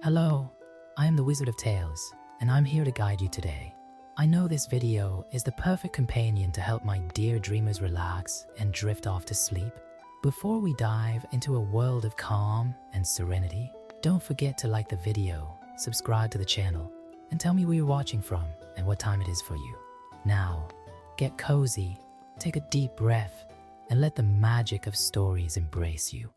Hello, I am the Wizard of Tales, and I'm here to guide you today. I know this video is the perfect companion to help my dear dreamers relax and drift off to sleep. Before we dive into a world of calm and serenity, don't forget to like the video, subscribe to the channel, and tell me where you're watching from and what time it is for you. Now, get cozy, take a deep breath, and let the magic of stories embrace you.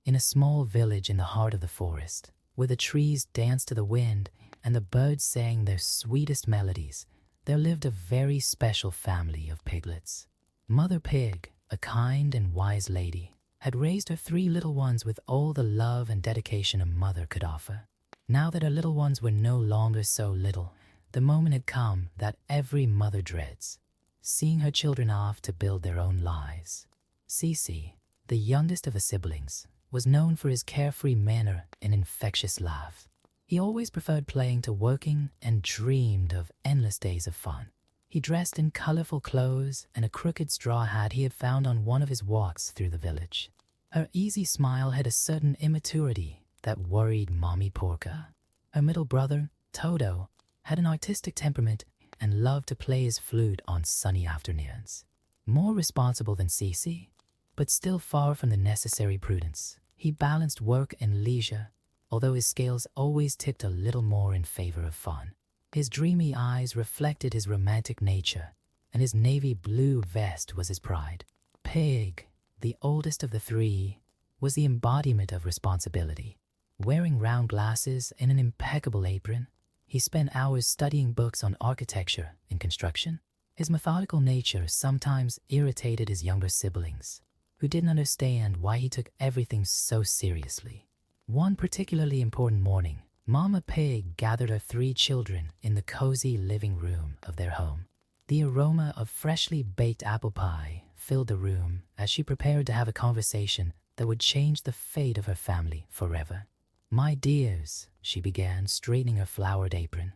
In a small village in the heart of the forest, where the trees danced to the wind and the birds sang their sweetest melodies, there lived a very special family of piglets. Mother Pig, a kind and wise lady, had raised her 3 little ones with all the love and dedication a mother could offer. Now that her little ones were no longer so little, the moment had come that every mother dreads, seeing her children off to build their own lives. Cece, the youngest of the siblings, was known for his carefree manner and infectious laugh. He always preferred playing to working and dreamed of endless days of fun. He dressed in colorful clothes and a crooked straw hat he had found on one of his walks through the village. Her easy smile had a certain immaturity that worried Mommy Porca. Her middle brother, Toto, had an artistic temperament and loved to play his flute on sunny afternoons. More responsible than Cece, but still far from the necessary prudence, he balanced work and leisure, although his scales always tipped a little more in favor of fun. His dreamy eyes reflected his romantic nature, and his navy blue vest was his pride. Pig, the oldest of the 3, was the embodiment of responsibility. Wearing round glasses and an impeccable apron, he spent hours studying books on architecture and construction. His methodical nature sometimes irritated his younger siblings, who didn't understand why he took everything so seriously. One particularly important morning, Mama Pig gathered her 3 children in the cozy living room of their home. The aroma of freshly baked apple pie filled the room as she prepared to have a conversation that would change the fate of her family forever. "My dears," she began, straightening her flowered apron,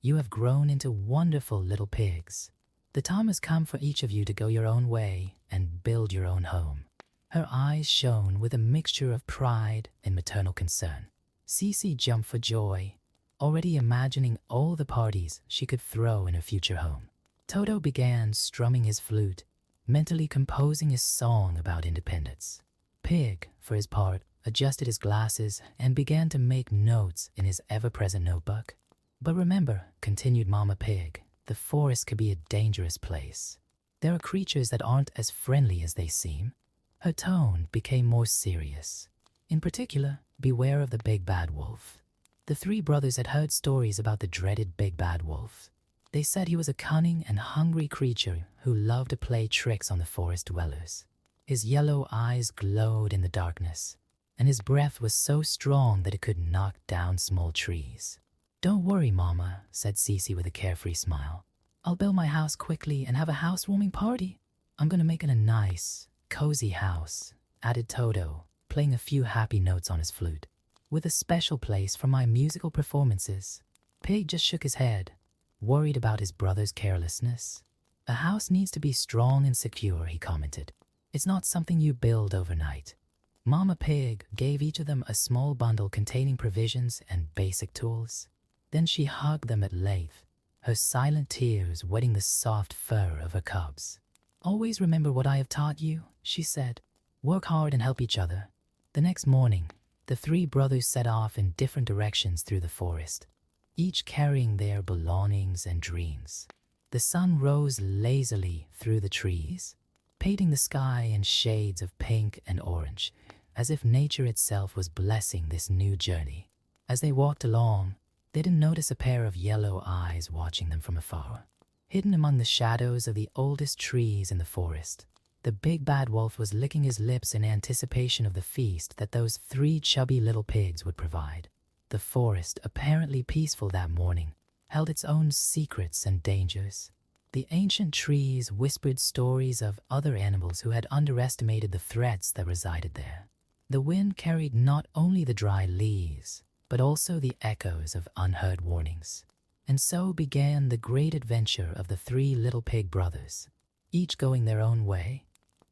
"you have grown into wonderful little pigs. The time has come for each of you to go your own way and build your own home." Her eyes shone with a mixture of pride and maternal concern. Cece jumped for joy, already imagining all the parties she could throw in her future home. Toto began strumming his flute, mentally composing his song about independence. Pig, for his part, adjusted his glasses and began to make notes in his ever-present notebook. "But remember," continued Mama Pig, "the forest could be a dangerous place. There are creatures that aren't as friendly as they seem." Her tone became more serious. In particular, beware of the big bad wolf. The 3 brothers had heard stories about the dreaded big bad wolf. They said he was a cunning and hungry creature who loved to play tricks on the forest dwellers. His yellow eyes glowed in the darkness, and his breath was so strong that it could knock down small trees. "Don't worry, Mama," said Cece with a carefree smile. "I'll build my house quickly and have a housewarming party. I'm going to make it a nice, cozy house," added Toto, playing a few happy notes on his flute, "with a special place for my musical performances." Pig just shook his head, worried about his brother's carelessness. "A house needs to be strong and secure," he commented. "It's not something you build overnight." Mama Pig gave each of them a small bundle containing provisions and basic tools. Then she hugged them at length, her silent tears wetting the soft fur of her cubs. "Always remember what I have taught you," she said. "Work hard and help each other." The next morning, the 3 brothers set off in different directions through the forest, each carrying their belongings and dreams. The sun rose lazily through the trees, painting the sky in shades of pink and orange, as if nature itself was blessing this new journey. As they walked along, they didn't notice a pair of yellow eyes watching them from afar. Hidden among the shadows of the oldest trees in the forest, the big bad wolf was licking his lips in anticipation of the feast that those 3 chubby little pigs would provide. The forest, apparently peaceful that morning, held its own secrets and dangers. The ancient trees whispered stories of other animals who had underestimated the threats that resided there. The wind carried not only the dry leaves, but also the echoes of unheard warnings. And so began the great adventure of the 3 little pig brothers, each going their own way,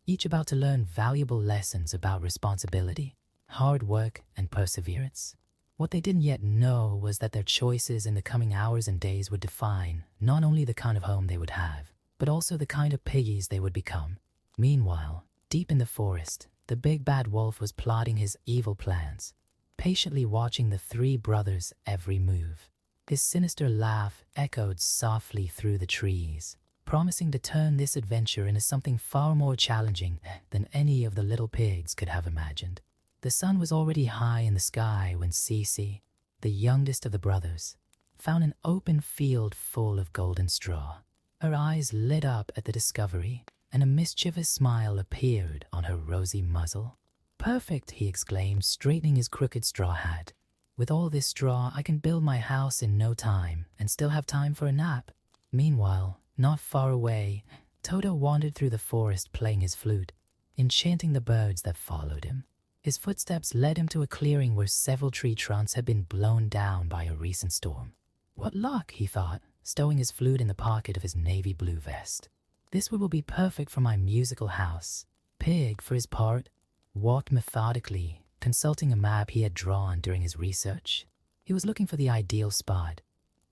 each about to learn valuable lessons about responsibility, hard work, and perseverance. What they didn't yet know was that their choices in the coming hours and days would define not only the kind of home they would have, but also the kind of piggies they would become. Meanwhile, deep in the forest, the big bad wolf was plotting his evil plans, patiently watching the three brothers' every move. His sinister laugh echoed softly through the trees, promising to turn this adventure into something far more challenging than any of the little pigs could have imagined. The sun was already high in the sky when Cece, the youngest of the brothers, found an open field full of golden straw. Her eyes lit up at the discovery, and a mischievous smile appeared on her rosy muzzle. "Perfect," he exclaimed, straightening his crooked straw hat. "With all this straw, I can build my house in no time and still have time for a nap." Meanwhile, not far away, Toto wandered through the forest playing his flute, enchanting the birds that followed him. His footsteps led him to a clearing where several tree trunks had been blown down by a recent storm. "What luck," he thought, stowing his flute in the pocket of his navy blue vest. "This will be perfect for my musical house." Pig, for his part, walked methodically, consulting a map he had drawn during his research. He was looking for the ideal spot,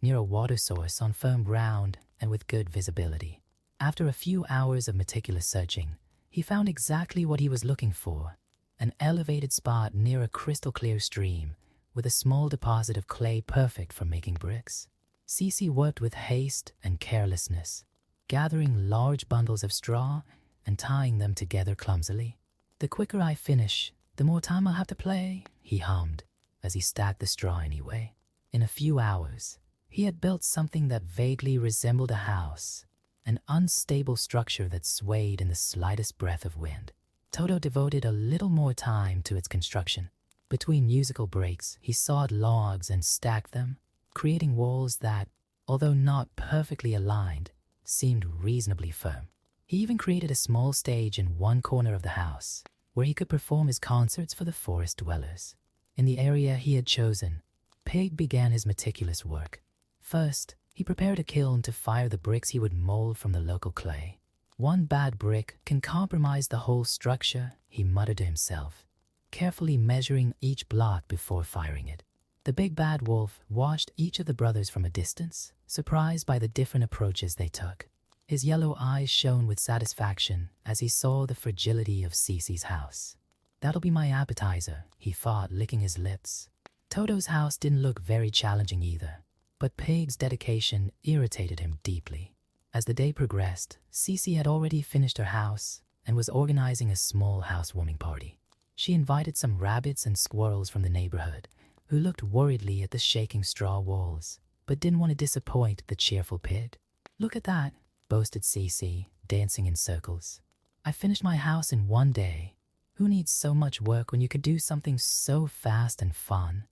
near a water source on firm ground and with good visibility. After a few hours of meticulous searching, he found exactly what he was looking for: an elevated spot near a crystal-clear stream with a small deposit of clay perfect for making bricks. Cece worked with haste and carelessness, gathering large bundles of straw and tying them together clumsily. "The quicker I finish, the more time I'll have to play," he hummed as he stacked the straw anyway. In a few hours, he had built something that vaguely resembled a house, an unstable structure that swayed in the slightest breath of wind. Toto devoted a little more time to its construction. Between musical breaks, he sawed logs and stacked them, creating walls that, although not perfectly aligned, seemed reasonably firm. He even created a small stage in one corner of the house, where he could perform his concerts for the forest dwellers. In the area he had chosen, Pig began his meticulous work. First, he prepared a kiln to fire the bricks he would mold from the local clay. "One bad brick can compromise the whole structure," he muttered to himself, carefully measuring each block before firing it. The big bad wolf watched each of the brothers from a distance, surprised by the different approaches they took. His yellow eyes shone with satisfaction as he saw the fragility of Cece's house. "That'll be my appetizer," he thought, licking his lips. Toto's house didn't look very challenging either, but Pig's dedication irritated him deeply. As the day progressed, Cece had already finished her house and was organizing a small housewarming party. She invited some rabbits and squirrels from the neighborhood, who looked worriedly at the shaking straw walls, but didn't want to disappoint the cheerful Pig. "Look at that," boasted Cece, dancing in circles. "I finished my house in one day. Who needs so much work when you could do something so fast and fun?"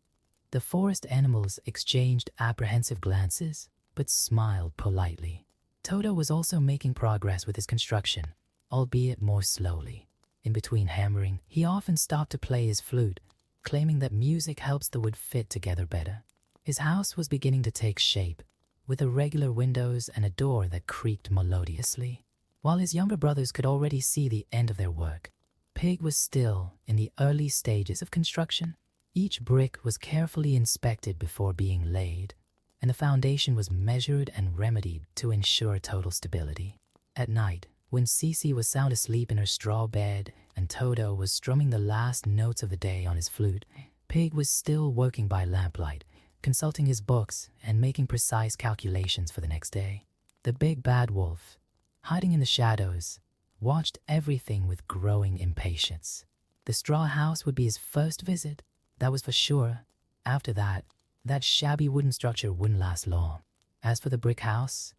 The forest animals exchanged apprehensive glances, but smiled politely. Toto was also making progress with his construction, albeit more slowly. In between hammering, he often stopped to play his flute, claiming that music helps the wood fit together better. His house was beginning to take shape, with irregular windows and a door that creaked melodiously. While his younger brothers could already see the end of their work, Pig was still in the early stages of construction. Each brick was carefully inspected before being laid, and the foundation was measured and remedied to ensure total stability. At night, when Cece was sound asleep in her straw bed and Toto was strumming the last notes of the day on his flute, Pig was still working by lamplight, consulting his books and making precise calculations for the next day. The big bad wolf, hiding in the shadows, watched everything with growing impatience. The straw house would be his first visit, that was for sure. After that shabby wooden structure wouldn't last long. As for the brick house,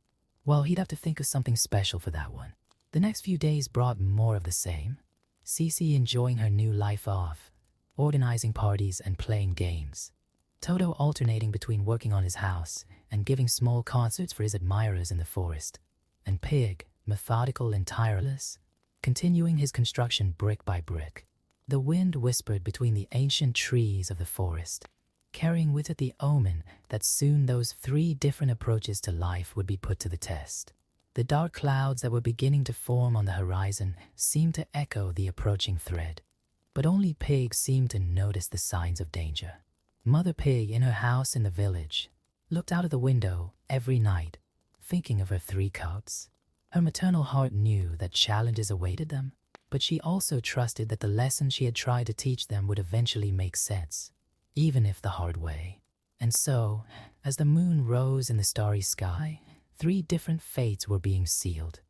well, he'd have to think of something special for that one. The next few days brought more of the same. Cece enjoying her new life off, organizing parties and playing games. Toto alternating between working on his house and giving small concerts for his admirers in the forest. And Pig, methodical and tireless, continuing his construction brick by brick. The wind whispered between the ancient trees of the forest, carrying with it the omen that soon those three different approaches to life would be put to the test. The dark clouds that were beginning to form on the horizon seemed to echo the approaching thread. but only Pig seemed to notice the signs of danger. Mother Pig, in her house in the village, looked out of the window every night, thinking of her 3 cubs. Her maternal heart knew that challenges awaited them, but she also trusted that the lesson she had tried to teach them would eventually make sense, even if the hard way. And so, as the moon rose in the starry sky, 3 different fates were being sealed.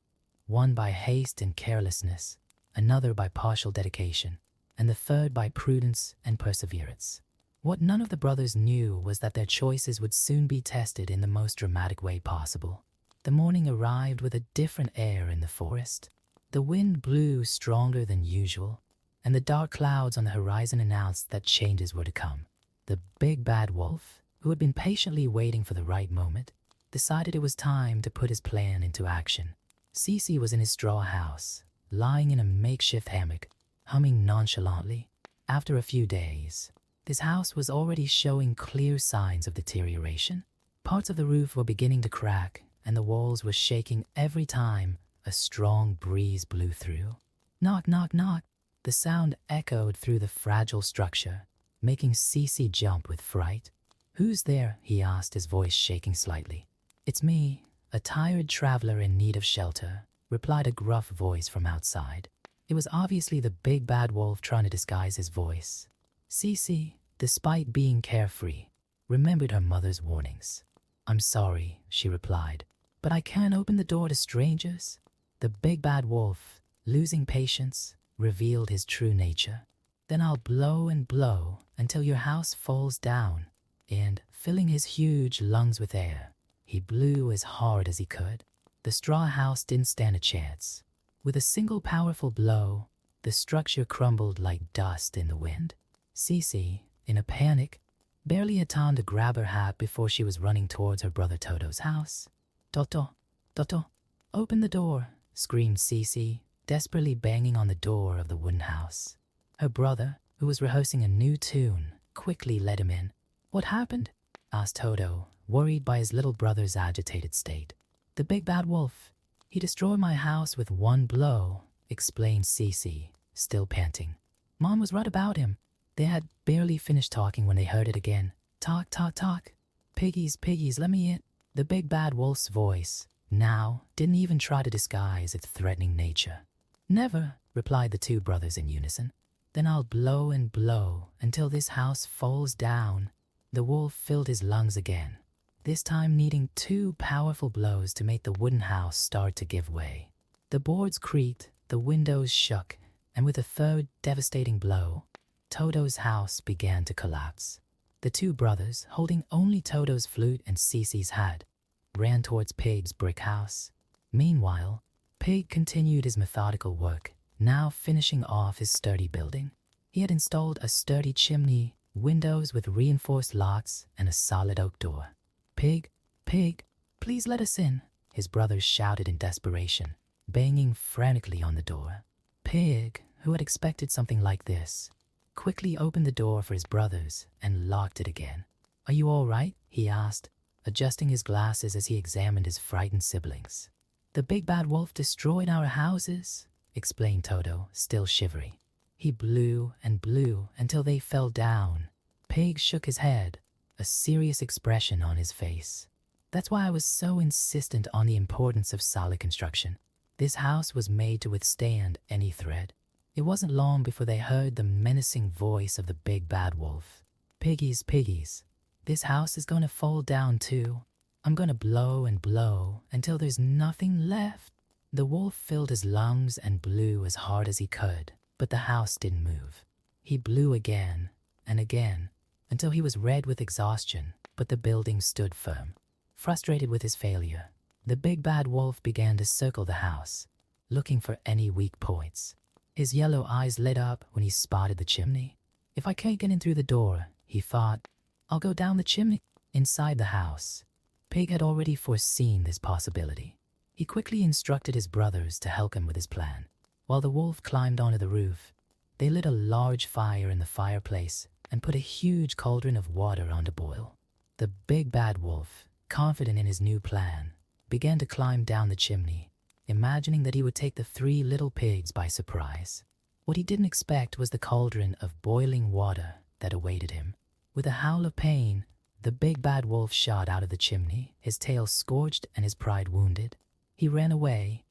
One by haste and carelessness, another by partial dedication, and the third by prudence and perseverance. What none of the brothers knew was that their choices would soon be tested in the most dramatic way possible. The morning arrived with a different air in the forest. The wind blew stronger than usual, and the dark clouds on the horizon announced that changes were to come. The big bad wolf, who had been patiently waiting for the right moment, decided it was time to put his plan into action. Cece was in his straw house, lying in a makeshift hammock, humming nonchalantly. After a few days, this house was already showing clear signs of deterioration. Parts of the roof were beginning to crack, and the walls were shaking every time a strong breeze blew through. Knock, knock, knock. The sound echoed through the fragile structure, making Cece jump with fright. "Who's there?" he asked, his voice shaking slightly. "It's me, a tired traveler in need of shelter," replied a gruff voice from outside. It was obviously the big bad wolf trying to disguise his voice. Cece, despite being carefree, remembered her mother's warnings. "I'm sorry," she replied, "but I can't open the door to strangers." The big bad wolf, losing patience, revealed his true nature. "Then I'll blow and blow until your house falls down." And, filling his huge lungs with air, he blew as hard as he could. The straw house didn't stand a chance. With a single powerful blow, the structure crumbled like dust in the wind. Cece, in a panic, barely had time to grab her hat before she was running towards her brother Toto's house. "Toto, Toto, open the door," screamed Cece, desperately banging on the door of the wooden house. Her brother, who was rehearsing a new tune, quickly let him in. "What happened?" asked Toto, worried by his little brother's agitated state. "The big bad wolf. He destroyed my house with one blow," explained Cece, still panting. "Mom was right about him." They had barely finished talking when they heard it again. "Talk, talk, talk. Piggies, piggies, let me in." The big bad wolf's voice now didn't even try to disguise its threatening nature. "Never," replied the 2 brothers in unison. "Then I'll blow and blow until this house falls down." The wolf filled his lungs again, this time needing 2 powerful blows to make the wooden house start to give way. The boards creaked, the windows shook, and with a third devastating blow, Toto's house began to collapse. The 2 brothers, holding only Toto's flute and Cece's hat, ran towards Pig's brick house. Meanwhile, Pig continued his methodical work, now finishing off his sturdy building. He had installed a sturdy chimney, windows with reinforced locks, and a solid oak door. "Pig, Pig, please let us in," his brothers shouted in desperation, banging frantically on the door. Pig, who had expected something like this, quickly opened the door for his brothers and locked it again. "Are you all right?" he asked, adjusting his glasses as he examined his frightened siblings. "The big bad wolf destroyed our houses," explained Toto, still shivering. He blew and blew until they fell down. Pig shook his head, a serious expression on his face. "That's why I was so insistent on the importance of solid construction. This house was made to withstand any threat." It wasn't long before they heard the menacing voice of the big bad wolf. "Piggies, piggies, this house is going to fall down too. I'm going to blow and blow until there's nothing left." The wolf filled his lungs and blew as hard as he could, but the house didn't move. He blew again and again until he was red with exhaustion, but the building stood firm. Frustrated with his failure, the big bad wolf began to circle the house, looking for any weak points. His yellow eyes lit up when he spotted the chimney. "If I can't get in through the door," he thought, "I'll go down the chimney." Inside the house, Pig had already foreseen this possibility. He quickly instructed his brothers to help him with his plan. While the wolf climbed onto the roof, they lit a large fire in the fireplace and put a huge cauldron of water on to boil. The big bad wolf, confident in his new plan, began to climb down the chimney, imagining that he would take the 3 little pigs by surprise. What he didn't expect was the cauldron of boiling water that awaited him. With a howl of pain, the big bad wolf shot out of the chimney, his tail scorched and his pride wounded. He ran away,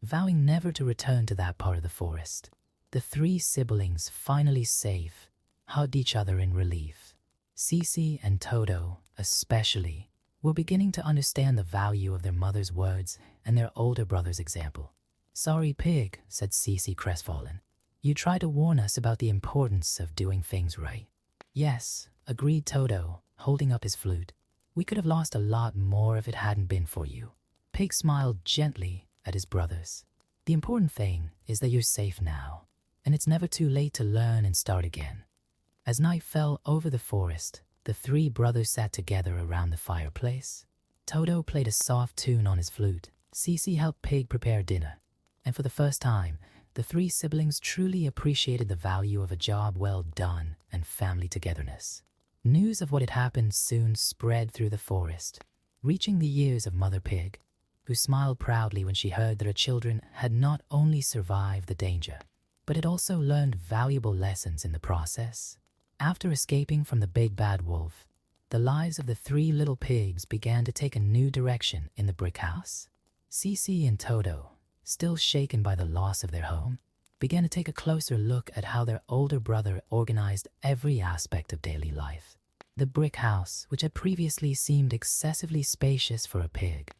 vowing never to return to that part of the forest. The three siblings, finally safe, hugged each other in relief. Cece and Toto, especially, were beginning to understand the value of their mother's words and their older brother's example. "Sorry, Pig," said Cece crestfallen. "You tried to warn us about the importance of doing things right." "Yes," agreed Toto, holding up his flute. "We could have lost a lot more if it hadn't been for you." Pig smiled gently at his brothers. "The important thing is that you're safe now, and it's never too late to learn and start again." As night fell over the forest, the three brothers sat together around the fireplace. Toto played a soft tune on his flute. Cece helped Pig prepare dinner. And for the first time, the three siblings truly appreciated the value of a job well done and family togetherness. News of what had happened soon spread through the forest, reaching the ears of Mother Pig, who smiled proudly when she heard that her children had not only survived the danger, but had also learned valuable lessons in the process. After escaping from the big bad wolf, the lives of the three little pigs began to take a new direction in the brick house. Cece and Toto, still shaken by the loss of their home, began to take a closer look at how their older brother organized every aspect of daily life. The brick house, which had previously seemed excessively spacious for a pig,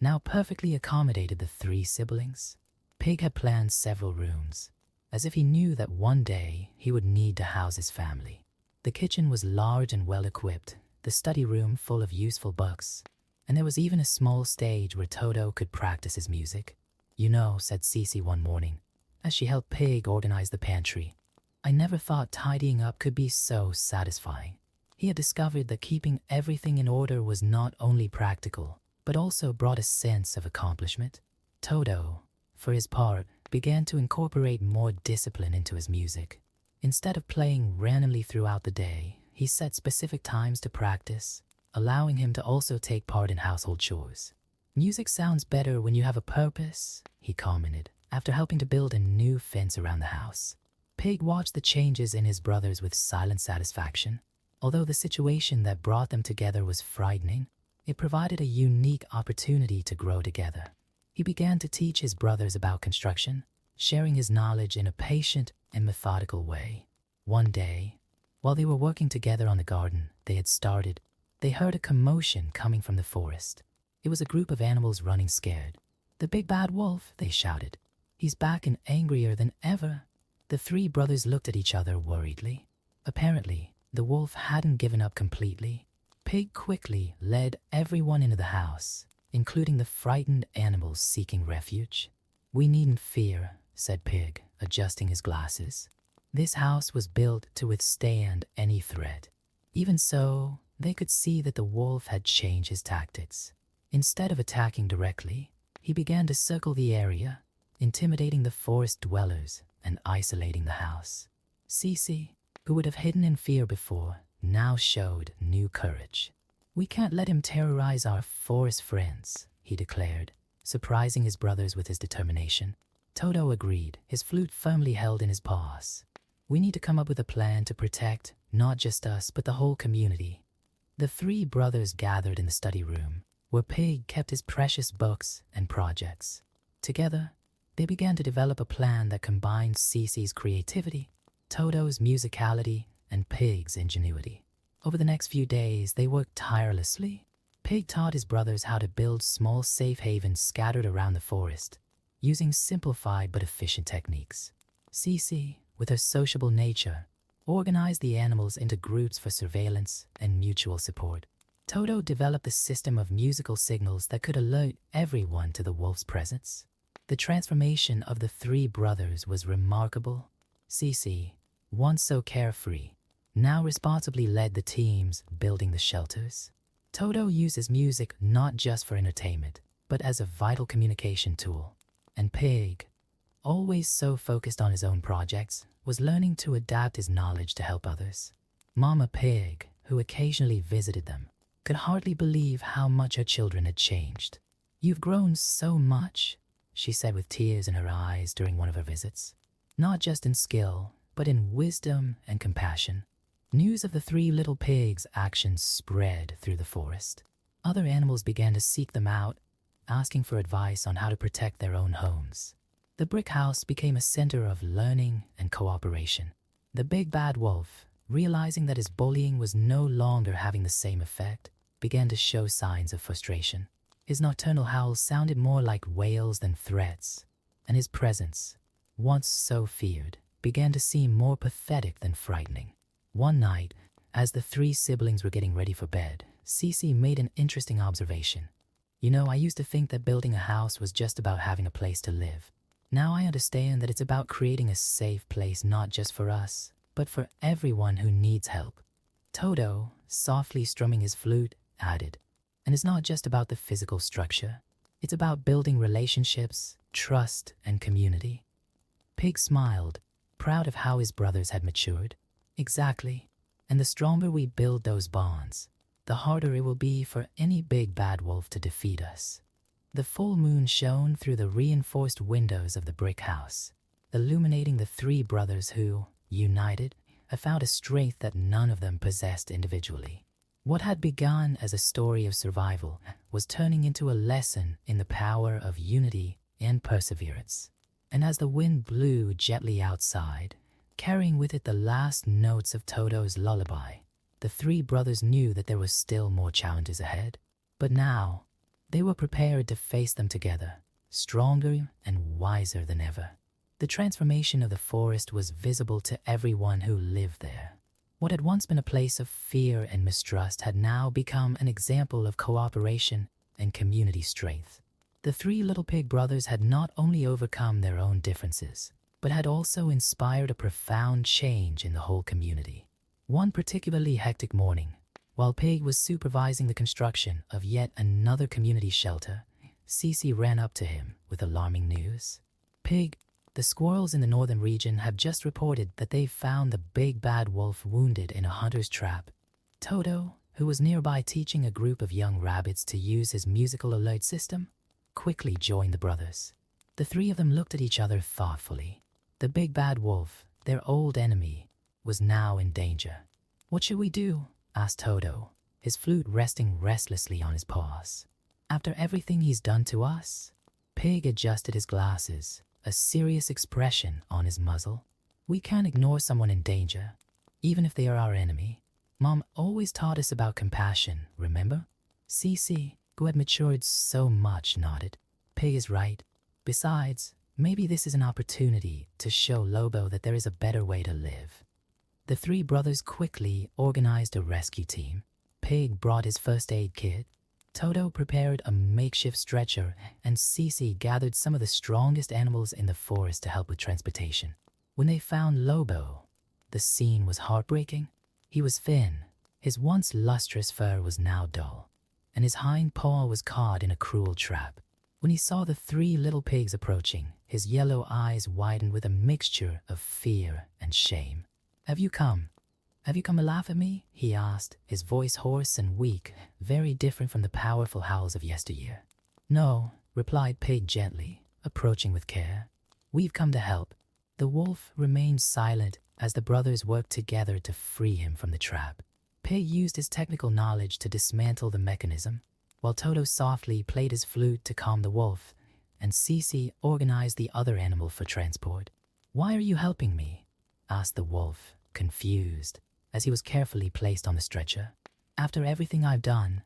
now perfectly accommodated the three siblings. Pig had planned several rooms, as if he knew that one day he would need to house his family. The kitchen was large and well-equipped, the study room full of useful books, and there was even a small stage where Toto could practice his music. "You know," said Cece one morning, as she helped Pig organize the pantry, "I never thought tidying up could be so satisfying." He had discovered that keeping everything in order was not only practical, but also brought a sense of accomplishment. Toto, for his part, began to incorporate more discipline into his music. Instead of playing randomly throughout the day, he set specific times to practice, allowing him to also take part in household chores. "Music sounds better when you have a purpose," he commented, after helping to build a new fence around the house. Pig watched the changes in his brothers with silent satisfaction. Although the situation that brought them together was frightening, it provided a unique opportunity to grow together. He began to teach his brothers about construction, sharing his knowledge in a patient and methodical way. One day, while they were working together on the garden they had started, they heard a commotion coming from the forest. It was a group of animals running scared. "The big bad wolf," they shouted. "He's back and angrier than ever." The three brothers looked at each other worriedly. Apparently, the wolf hadn't given up completely. Pig quickly led everyone into the house, including the frightened animals seeking refuge. "We needn't fear," said Pig, adjusting his glasses. "This house was built to withstand any threat." Even so, they could see that the wolf had changed his tactics. Instead of attacking directly, he began to circle the area, intimidating the forest dwellers and isolating the house. Cece, who would have hidden in fear before, now showed new courage. "We can't let him terrorize our forest friends," he declared, surprising his brothers with his determination. Toto agreed, his flute firmly held in his paws. "We need to come up with a plan to protect not just us, but the whole community." The three brothers gathered in the study room, where Pig kept his precious books and projects. Together, they began to develop a plan that combined Cece's creativity, Toto's musicality, and Pig's ingenuity. Over the next few days, they worked tirelessly. Pig taught his brothers how to build small safe havens scattered around the forest, using simplified but efficient techniques. Cece, with her sociable nature, organized the animals into groups for surveillance and mutual support. Toto developed a system of musical signals that could alert everyone to the wolf's presence. The transformation of the three brothers was remarkable. Cece, once so carefree, now responsibly led the teams building the shelters. Toto uses music not just for entertainment, but as a vital communication tool. And Pig, always so focused on his own projects, was learning to adapt his knowledge to help others. Mama Pig, who occasionally visited them, could hardly believe how much her children had changed. "You've grown so much," she said with tears in her eyes during one of her visits. not just in skill, but in wisdom and compassion. News of the three little pigs' actions spread through the forest. Other animals began to seek them out, asking for advice on how to protect their own homes. The brick house became a center of learning and cooperation. The big bad wolf, realizing that his bullying was no longer having the same effect, began to show signs of frustration. His nocturnal howls sounded more like wails than threats, and his presence, once so feared, began to seem more pathetic than frightening. One night, as the three siblings were getting ready for bed, Cece made an interesting observation. "You know, I used to think that building a house was just about having a place to live. Now I understand that it's about creating a safe place not just for us, but for everyone who needs help." Toto, softly strumming his flute, added, "And it's not just about the physical structure. It's about building relationships, trust, and community." Pig smiled, proud of how his brothers had matured. "Exactly. And the stronger we build those bonds, the harder it will be for any big bad wolf to defeat us." The full moon shone through the reinforced windows of the brick house, illuminating the three brothers who, united, had found a strength that none of them possessed individually. What had begun as a story of survival was turning into a lesson in the power of unity and perseverance. And as the wind blew gently outside, carrying with it the last notes of Toto's lullaby, the three brothers knew that there were still more challenges ahead. But now, they were prepared to face them together, stronger and wiser than ever. The transformation of the forest was visible to everyone who lived there. What had once been a place of fear and mistrust had now become an example of cooperation and community strength. The three little pig brothers had not only overcome their own differences, but had also inspired a profound change in the whole community. One particularly hectic morning, while Pig was supervising the construction of yet another community shelter, Cece ran up to him with alarming news. "Pig, the squirrels in the northern region have just reported that they've found the big bad wolf wounded in a hunter's trap." Toto, who was nearby teaching a group of young rabbits to use his musical alert system, quickly joined the brothers. The three of them looked at each other thoughtfully. The big bad wolf, their old enemy, was now in danger. "What should we do?" asked Toto, his flute resting restlessly on his paws. "After everything he's done to us?" Pig adjusted his glasses, a serious expression on his muzzle. "We can't ignore someone in danger, even if they are our enemy. Mom always taught us about compassion, remember?" Cece, who had matured so much, nodded. "Pig is right. Besides, maybe this is an opportunity to show Lobo that there is a better way to live." The three brothers quickly organized a rescue team. Pig brought his first aid kit, Toto prepared a makeshift stretcher, and Cece gathered some of the strongest animals in the forest to help with transportation. When they found Lobo, the scene was heartbreaking. He was thin, his once lustrous fur was now dull, and his hind paw was caught in a cruel trap. When he saw the three little pigs approaching, his yellow eyes widened with a mixture of fear and shame. Have you come to laugh at me?" he asked, his voice hoarse and weak, very different from the powerful howls of yesteryear. "No," replied Pig gently, approaching with care. "We've come to help." The wolf remained silent as the brothers worked together to free him from the trap. Pig used his technical knowledge to dismantle the mechanism, while Toto softly played his flute to calm the wolf, and Cece organized the other animal for transport. "Why are you helping me?" asked the wolf, confused, as he was carefully placed on the stretcher. "After everything I've done."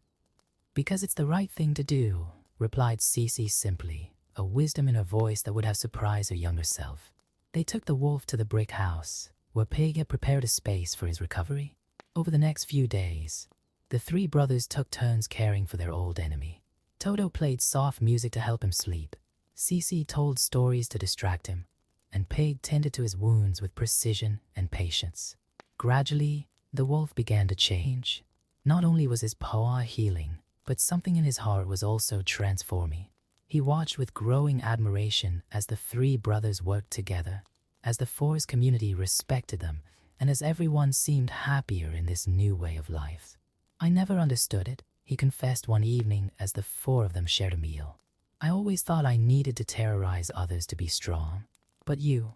"Because it's the right thing to do," replied Cece simply, a wisdom in her voice that would have surprised her younger self. They took the wolf to the brick house, where Pig had prepared a space for his recovery. Over the next few days, the three brothers took turns caring for their old enemy. Toto played soft music to help him sleep. Cece told stories to distract him, and Pig tended to his wounds with precision and patience. Gradually, the wolf began to change. Not only was his paw healing, but something in his heart was also transforming. He watched with growing admiration as the three brothers worked together, as the forest community respected them, and as everyone seemed happier in this new way of life. "I never understood it," he confessed one evening as the four of them shared a meal. "I always thought I needed to terrorize others to be strong. But you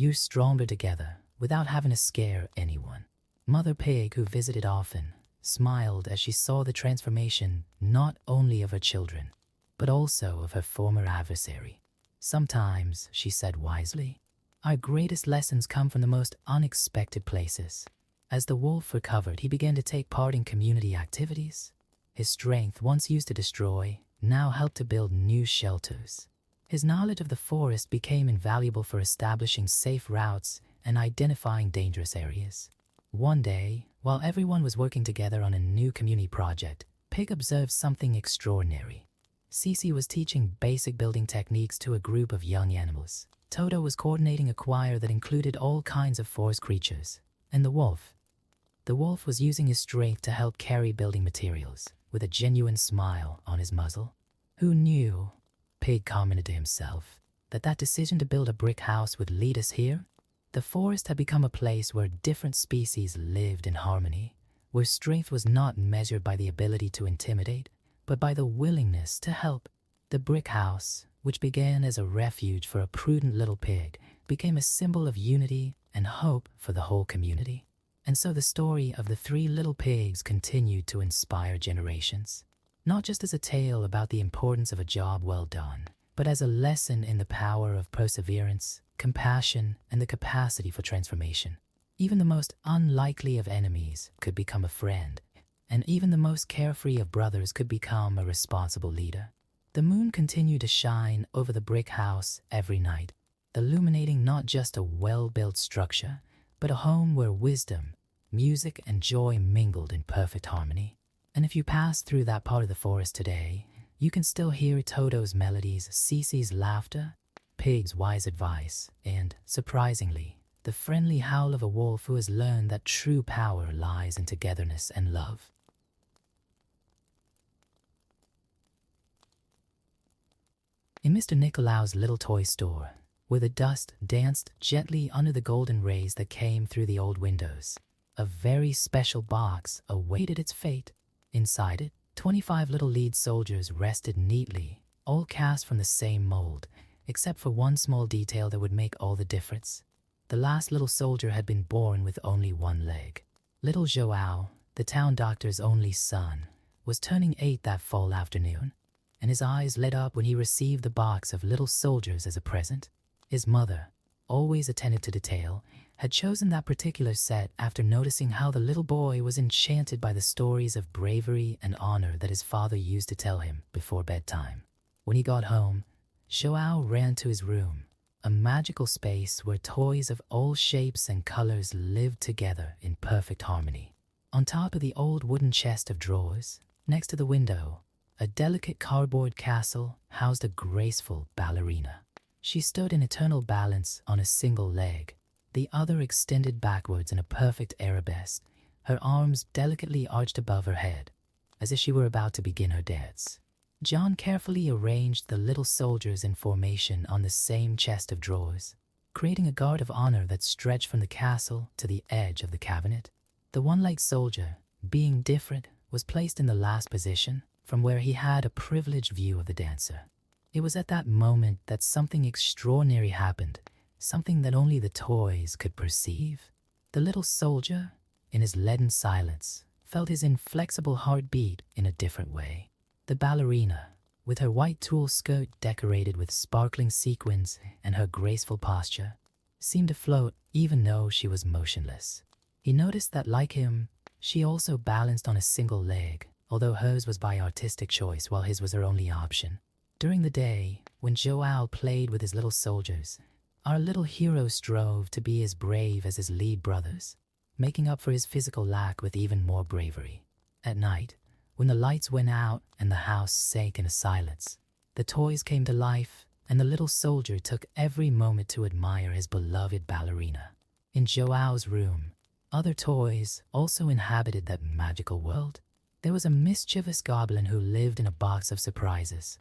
You're stronger together without having to scare anyone. Mother Pig, who visited often, smiled as she saw the transformation not only of her children, but also of her former adversary. Sometimes, she said wisely, our greatest lessons come from the most unexpected places. As the wolf recovered, he began to take part in community activities. His strength, once used to destroy, now helped to build new shelters. His knowledge of the forest became invaluable for establishing safe routes and identifying dangerous areas. One day, while everyone was working together on a new community project, Pig observed something extraordinary. Cece was teaching basic building techniques to a group of young animals. Toto was coordinating a choir that included all kinds of forest creatures. And the wolf was using his strength to help carry building materials, with a genuine smile on his muzzle. Who knew, Pig commented to himself, that decision to build a brick house would lead us here? The forest had become a place where different species lived in harmony, where strength was not measured by the ability to intimidate, but by the willingness to help. The brick house, which began as a refuge for a prudent little pig, became a symbol of unity and hope for the whole community. And so the story of the 3 little pigs continued to inspire generations, not just as a tale about the importance of a job well done, but as a lesson in the power of perseverance, compassion, and the capacity for transformation. Even the most unlikely of enemies could become a friend, and even the most carefree of brothers could become a responsible leader. The moon continued to shine over the brick house every night, illuminating not just a well-built structure, but a home where wisdom, music, and joy mingled in perfect harmony. And if you pass through that part of the forest today, you can still hear Toto's melodies, Cece's laughter, Pig's wise advice, and, surprisingly, the friendly howl of a wolf who has learned that true power lies in togetherness and love. In Mr. Nicolaus' little toy store, where the dust danced gently under the golden rays that came through the old windows, a very special box awaited its fate. Inside it, 25 little lead soldiers rested neatly, all cast from the same mold, except for one small detail that would make all the difference. The last little soldier had been born with only one leg. Little Joao, the town doctor's only son, was turning 8 that fall afternoon, and his eyes lit up when he received the box of little soldiers as a present. His mother, always attentive to detail, had chosen that particular set after noticing how the little boy was enchanted by the stories of bravery and honor that his father used to tell him before bedtime. When he got home, Joao ran to his room, a magical space where toys of all shapes and colors lived together in perfect harmony. On top of the old wooden chest of drawers, next to the window, a delicate cardboard castle housed a graceful ballerina. She stood in eternal balance on a single leg, the other extended backwards in a perfect arabesque, her arms delicately arched above her head, as if she were about to begin her dance. John carefully arranged the little soldiers in formation on the same chest of drawers, creating a guard of honor that stretched from the castle to the edge of the cabinet. The one-legged soldier, being different, was placed in the last position, from where he had a privileged view of the dancer. It was at that moment that something extraordinary happened, something that only the toys could perceive. The little soldier, in his leaden silence, felt his inflexible heart beat in a different way. The ballerina, with her white tulle skirt decorated with sparkling sequins and her graceful posture, seemed to float even though she was motionless. He noticed that, like him, she also balanced on a single leg, although hers was by artistic choice while his was her only option. During the day, when Joao played with his little soldiers, our little hero strove to be as brave as his lead brothers, making up for his physical lack with even more bravery. At night, when the lights went out and the house sank into silence, the toys came to life, and the little soldier took every moment to admire his beloved ballerina. In Joao's room, other toys also inhabited that magical world. There was a mischievous goblin who lived in a box of surprises,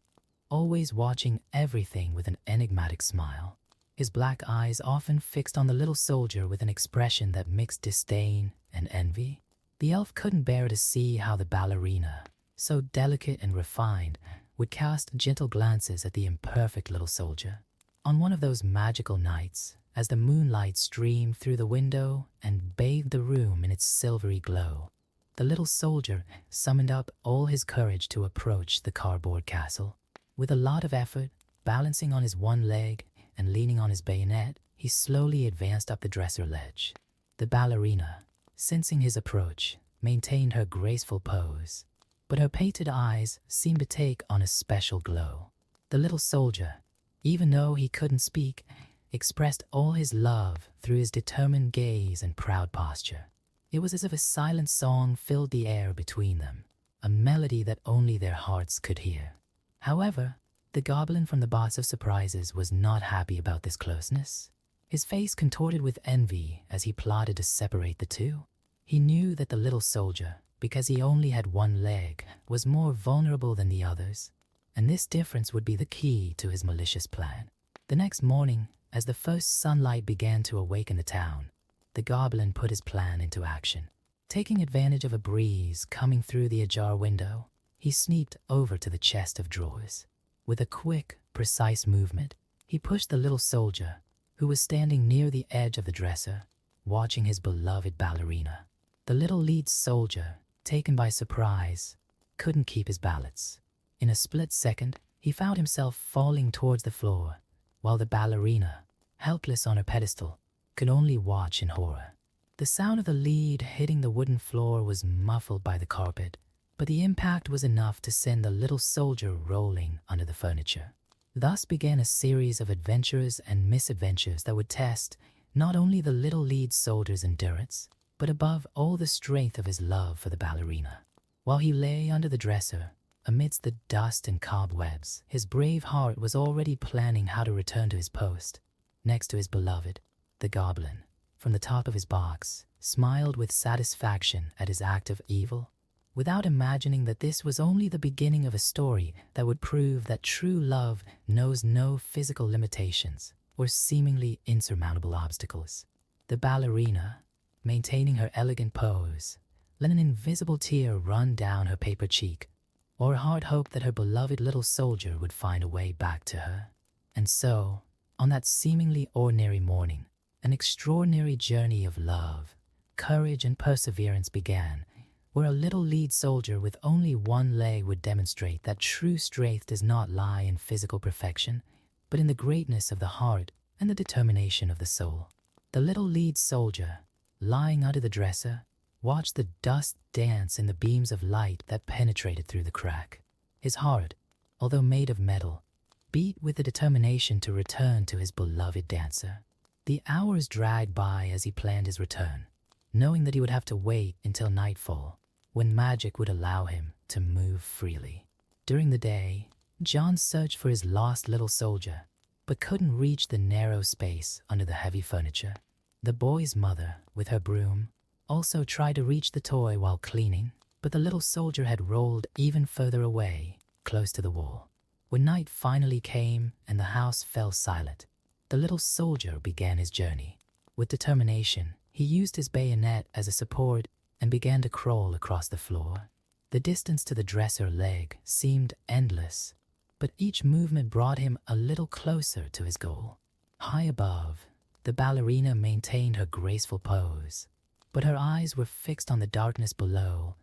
always watching everything with an enigmatic smile, his black eyes often fixed on the little soldier with an expression that mixed disdain and envy. The elf couldn't bear to see how the ballerina, so delicate and refined, would cast gentle glances at the imperfect little soldier. On one of those magical nights, as the moonlight streamed through the window and bathed the room in its silvery glow, the little soldier summoned up all his courage to approach the cardboard castle. With a lot of effort, balancing on his one leg and leaning on his bayonet, he slowly advanced up the dresser ledge. The ballerina, sensing his approach, maintained her graceful pose, but her painted eyes seemed to take on a special glow. The little soldier, even though he couldn't speak, expressed all his love through his determined gaze and proud posture. It was as if a silent song filled the air between them, a melody that only their hearts could hear. However, the goblin from the Box of Surprises was not happy about this closeness. His face contorted with envy as he plotted to separate the two. He knew that the little soldier, because he only had one leg, was more vulnerable than the others, and this difference would be the key to his malicious plan. The next morning, as the first sunlight began to awaken the town, the goblin put his plan into action. Taking advantage of a breeze coming through the ajar window, he sneaked over to the chest of drawers. With a quick, precise movement, he pushed the little soldier, who was standing near the edge of the dresser, watching his beloved ballerina. The little lead soldier, taken by surprise, couldn't keep his balance. In a split second, he found himself falling towards the floor, while the ballerina, helpless on her pedestal, could only watch in horror. The sound of the lead hitting the wooden floor was muffled by the carpet, but the impact was enough to send the little soldier rolling under the furniture. Thus began a series of adventures and misadventures that would test not only the little lead soldier's endurance, but above all the strength of his love for the ballerina. While he lay under the dresser, amidst the dust and cobwebs, his brave heart was already planning how to return to his post, next to his beloved. The goblin, from the top of his box, smiled with satisfaction at his act of evil, without imagining that this was only the beginning of a story that would prove that true love knows no physical limitations or seemingly insurmountable obstacles. The ballerina, maintaining her elegant pose, let an invisible tear run down her paper cheek, or a heart hoped that her beloved little soldier would find a way back to her. And so, on that seemingly ordinary morning, an extraordinary journey of love, courage, and perseverance began, where a little lead soldier with only one leg would demonstrate that true strength does not lie in physical perfection, but in the greatness of the heart and the determination of the soul. The little lead soldier, lying under the dresser, watched the dust dance in the beams of light that penetrated through the crack. His heart, although made of metal, beat with the determination to return to his beloved dancer. The hours dragged by as he planned his return, knowing that he would have to wait until nightfall, when magic would allow him to move freely. During the day, John searched for his lost little soldier, but couldn't reach the narrow space under the heavy furniture. The boy's mother, with her broom, also tried to reach the toy while cleaning, but the little soldier had rolled even further away, close to the wall. When night finally came and the house fell silent, the little soldier began his journey. With determination, he used his bayonet as a support and began to crawl across the floor. The distance to the dresser leg seemed endless, but each movement brought him a little closer to his goal. High above, the ballerina maintained her graceful pose, but her eyes were fixed on the darkness below,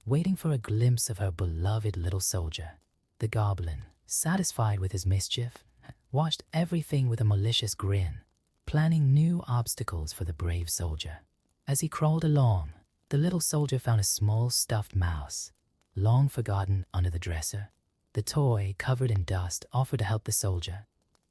waiting for a glimpse of her beloved little soldier. The goblin, satisfied with his mischief, watched everything with a malicious grin, planning new obstacles for the brave soldier. As he crawled along, the little soldier found a small stuffed mouse, long forgotten under the dresser. The toy, covered in dust, offered to help the soldier.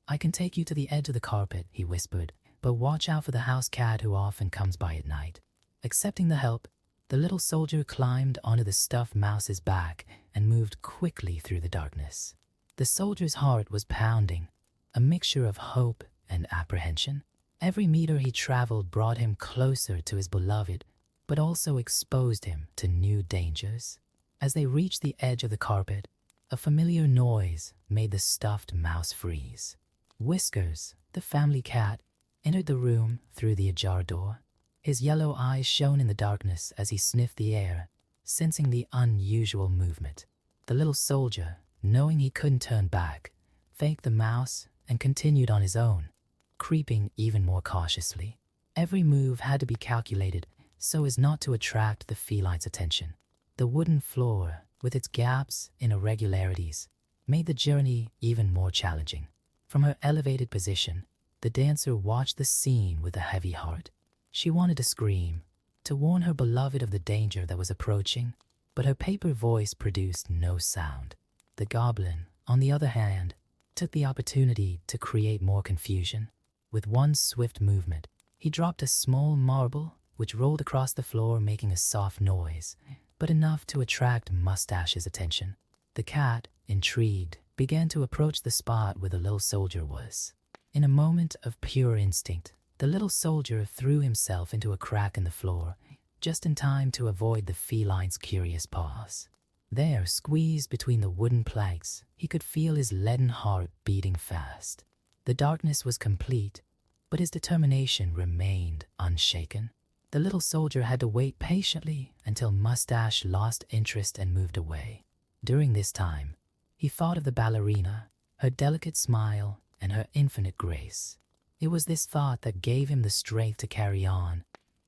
"I can take you to the edge of the carpet," he whispered, "but watch out for the house cat who often comes by at night." Accepting the help, the little soldier climbed onto the stuffed mouse's back and moved quickly through the darkness. The soldier's heart was pounding, a mixture of hope and apprehension. Every meter he traveled brought him closer to his beloved, but also exposed him to new dangers. As they reached the edge of the carpet, a familiar noise made the stuffed mouse freeze. Whiskers, the family cat, entered the room through the ajar door. His yellow eyes shone in the darkness as he sniffed the air, sensing the unusual movement. The little soldier, knowing he couldn't turn back, thanked the mouse and continued on his own, creeping even more cautiously. Every move had to be calculated so as not to attract the feline's attention. The wooden floor, with its gaps and irregularities, made the journey even more challenging. From her elevated position, the dancer watched the scene with a heavy heart. She wanted to scream, to warn her beloved of the danger that was approaching, but her paper voice produced no sound. The goblin, on the other hand, took the opportunity to create more confusion. With one swift movement, he dropped a small marble which rolled across the floor, making a soft noise, but enough to attract Mustache's attention. The cat, intrigued, began to approach the spot where the little soldier was. In a moment of pure instinct, the little soldier threw himself into a crack in the floor, just in time to avoid the feline's curious paws. There, squeezed between the wooden planks, he could feel his leaden heart beating fast. The darkness was complete, but his determination remained unshaken. The little soldier had to wait patiently until Mustache lost interest and moved away. During this time, he thought of the ballerina, her delicate smile, and her infinite grace. It was this thought that gave him the strength to carry on,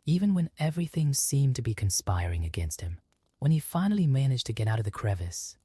even when everything seemed to be conspiring against him. When he finally managed to get out of the crevice,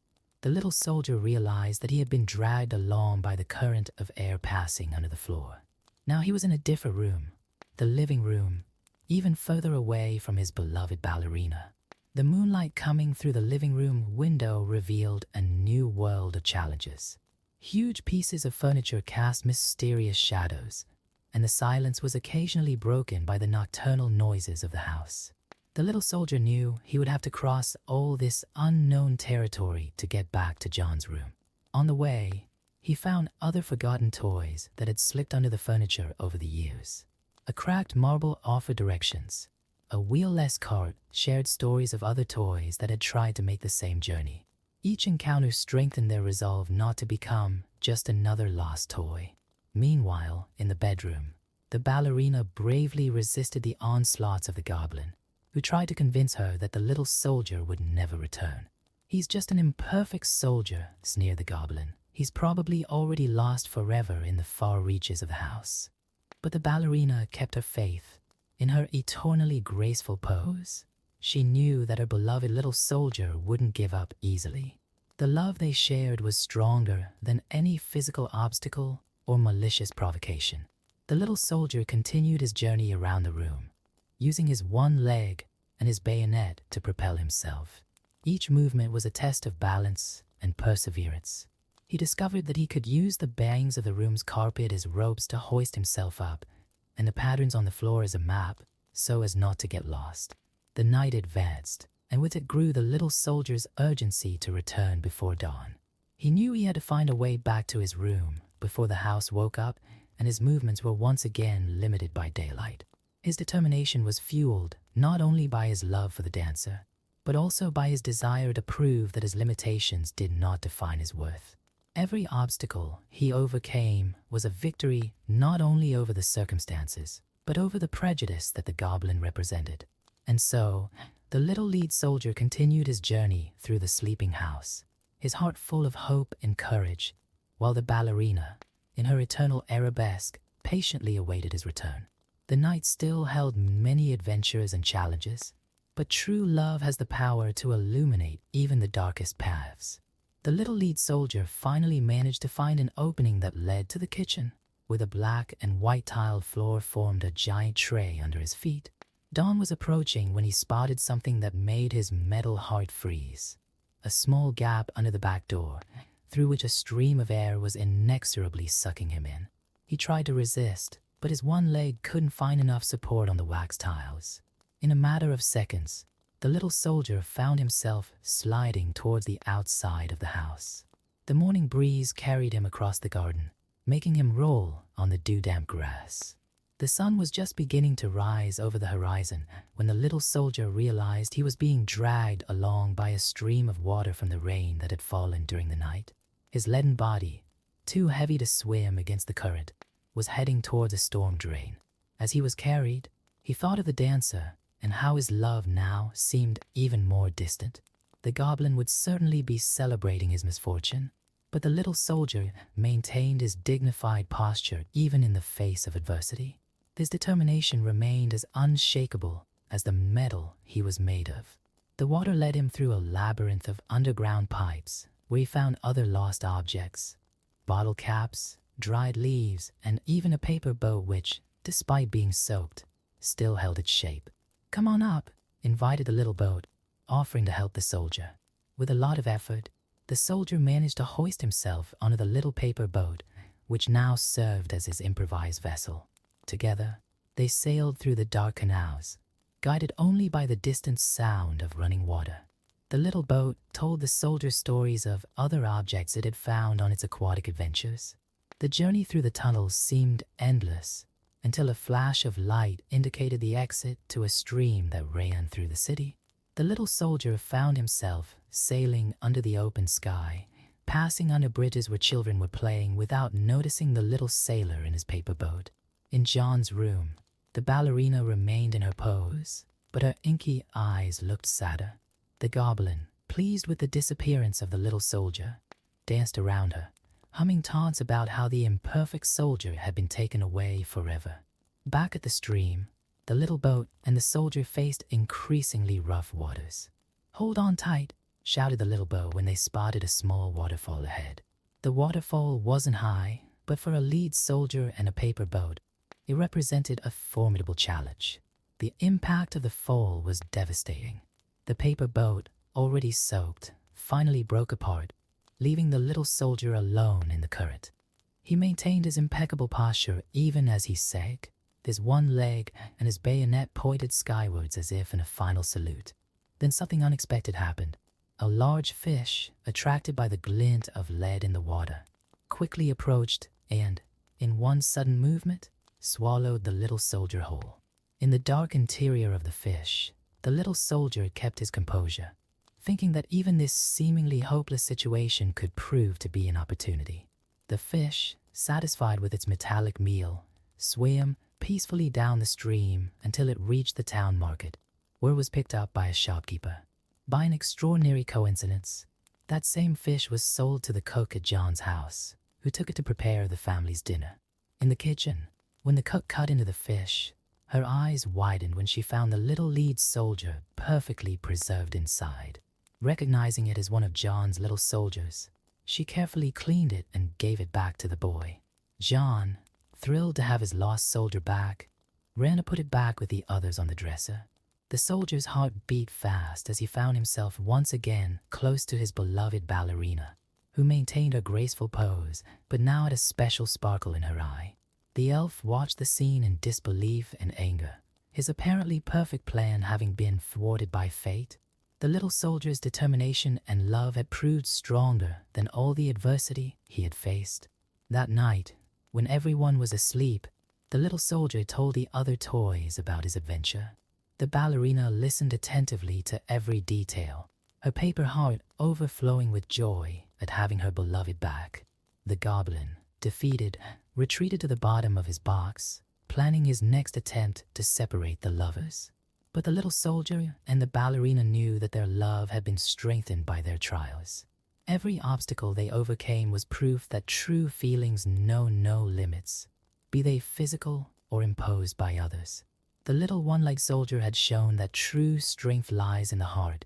the little soldier realized that he had been dragged along by the current of air passing under the floor. Now he was in a different room, the living room, even further away from his beloved ballerina. The moonlight coming through the living room window revealed a new world of challenges. Huge pieces of furniture cast mysterious shadows, and the silence was occasionally broken by the nocturnal noises of the house. The little soldier knew he would have to cross all this unknown territory to get back to John's room. On the way, he found other forgotten toys that had slipped under the furniture over the years. A cracked marble offered directions. A wheel-less cart shared stories of other toys that had tried to make the same journey. Each encounter strengthened their resolve not to become just another lost toy. Meanwhile, in the bedroom, the ballerina bravely resisted the onslaughts of the goblin, who tried to convince her that the little soldier would never return. "He's just an imperfect soldier," sneered the goblin. "He's probably already lost forever in the far reaches of the house." But the ballerina kept her faith. In her eternally graceful pose, she knew that her beloved little soldier wouldn't give up easily. The love they shared was stronger than any physical obstacle or malicious provocation. The little soldier continued his journey around the room, using his one leg and his bayonet to propel himself. Each movement was a test of balance and perseverance. He discovered that he could use the bangs of the room's carpet as ropes to hoist himself up, and the patterns on the floor as a map, so as not to get lost. The night advanced, and with it grew the little soldier's urgency to return before dawn. He knew he had to find a way back to his room before the house woke up and his movements were once again limited by daylight. His determination was fueled not only by his love for the dancer, but also by his desire to prove that his limitations did not define his worth. Every obstacle he overcame was a victory not only over the circumstances, but over the prejudice that the goblin represented. And so, the little lead soldier continued his journey through the sleeping house, his heart full of hope and courage, while the ballerina, in her eternal arabesque, patiently awaited his return. The night still held many adventures and challenges, but true love has the power to illuminate even the darkest paths. The little lead soldier finally managed to find an opening that led to the kitchen, where the black and white tiled floor formed a giant tray under his feet. Dawn was approaching when he spotted something that made his metal heart freeze. A small gap under the back door, through which a stream of air was inexorably sucking him in. He tried to resist, but his one leg couldn't find enough support on the wax tiles. In a matter of seconds, the little soldier found himself sliding towards the outside of the house. The morning breeze carried him across the garden, making him roll on the dew-damp grass. The sun was just beginning to rise over the horizon when the little soldier realized he was being dragged along by a stream of water from the rain that had fallen during the night. His leaden body, too heavy to swim against the current, was heading towards a storm drain. As he was carried, he thought of the dancer and how his love now seemed even more distant. The goblin would certainly be celebrating his misfortune, But the little soldier maintained his dignified posture even in the face of adversity. His determination remained as unshakable as the metal he was made of. The water led him through a labyrinth of underground pipes where he found other lost objects, bottle caps, dried leaves, and even a paper boat which, despite being soaked, still held its shape. "Come on up," invited the little boat, offering to help the soldier. With a lot of effort, the soldier managed to hoist himself onto the little paper boat, which now served as his improvised vessel. Together, they sailed through the dark canals, guided only by the distant sound of running water. The little boat told the soldier stories of other objects it had found on its aquatic adventures. The journey through the tunnels seemed endless until a flash of light indicated the exit to a stream that ran through the city. The little soldier found himself sailing under the open sky, passing under bridges where children were playing without noticing the little sailor in his paper boat. In John's room, the ballerina remained in her pose, but her inky eyes looked sadder. The goblin, pleased with the disappearance of the little soldier, danced around her, humming taunts about how the imperfect soldier had been taken away forever. Back at the stream, the little boat and the soldier faced increasingly rough waters. "Hold on tight," shouted the little boat when they spotted a small waterfall ahead. The waterfall wasn't high, but for a lead soldier and a paper boat, it represented a formidable challenge. The impact of the fall was devastating. The paper boat, already soaked, finally broke apart, leaving the little soldier alone in the current. He maintained his impeccable posture even as he sank, his one leg and his bayonet pointed skywards as if in a final salute. Then something unexpected happened. A large fish, attracted by the glint of lead in the water, quickly approached and, in one sudden movement, swallowed the little soldier whole. In the dark interior of the fish, the little soldier kept his composure, thinking that even this seemingly hopeless situation could prove to be an opportunity. The fish, satisfied with its metallic meal, swam peacefully down the stream until it reached the town market, where it was picked up by a shopkeeper. By an extraordinary coincidence, that same fish was sold to the cook at John's house, who took it to prepare the family's dinner. In the kitchen, when the cook cut into the fish, her eyes widened when she found the little lead soldier perfectly preserved inside. Recognizing it as one of John's little soldiers, she carefully cleaned it and gave it back to the boy. John, thrilled to have his lost soldier back, ran to put it back with the others on the dresser. The soldier's heart beat fast as he found himself once again close to his beloved ballerina, who maintained her graceful pose but now had a special sparkle in her eye. The elf watched the scene in disbelief and anger, his apparently perfect plan having been thwarted by fate. The little soldier's determination and love had proved stronger than all the adversity he had faced. That night, when everyone was asleep, the little soldier told the other toys about his adventure. The ballerina listened attentively to every detail, her paper heart overflowing with joy at having her beloved back. The goblin, defeated, retreated to the bottom of his box, planning his next attempt to separate the lovers. But the little soldier and the ballerina knew that their love had been strengthened by their trials. Every obstacle they overcame was proof that true feelings know no limits, be they physical or imposed by others. The little one-legged soldier had shown that true strength lies in the heart,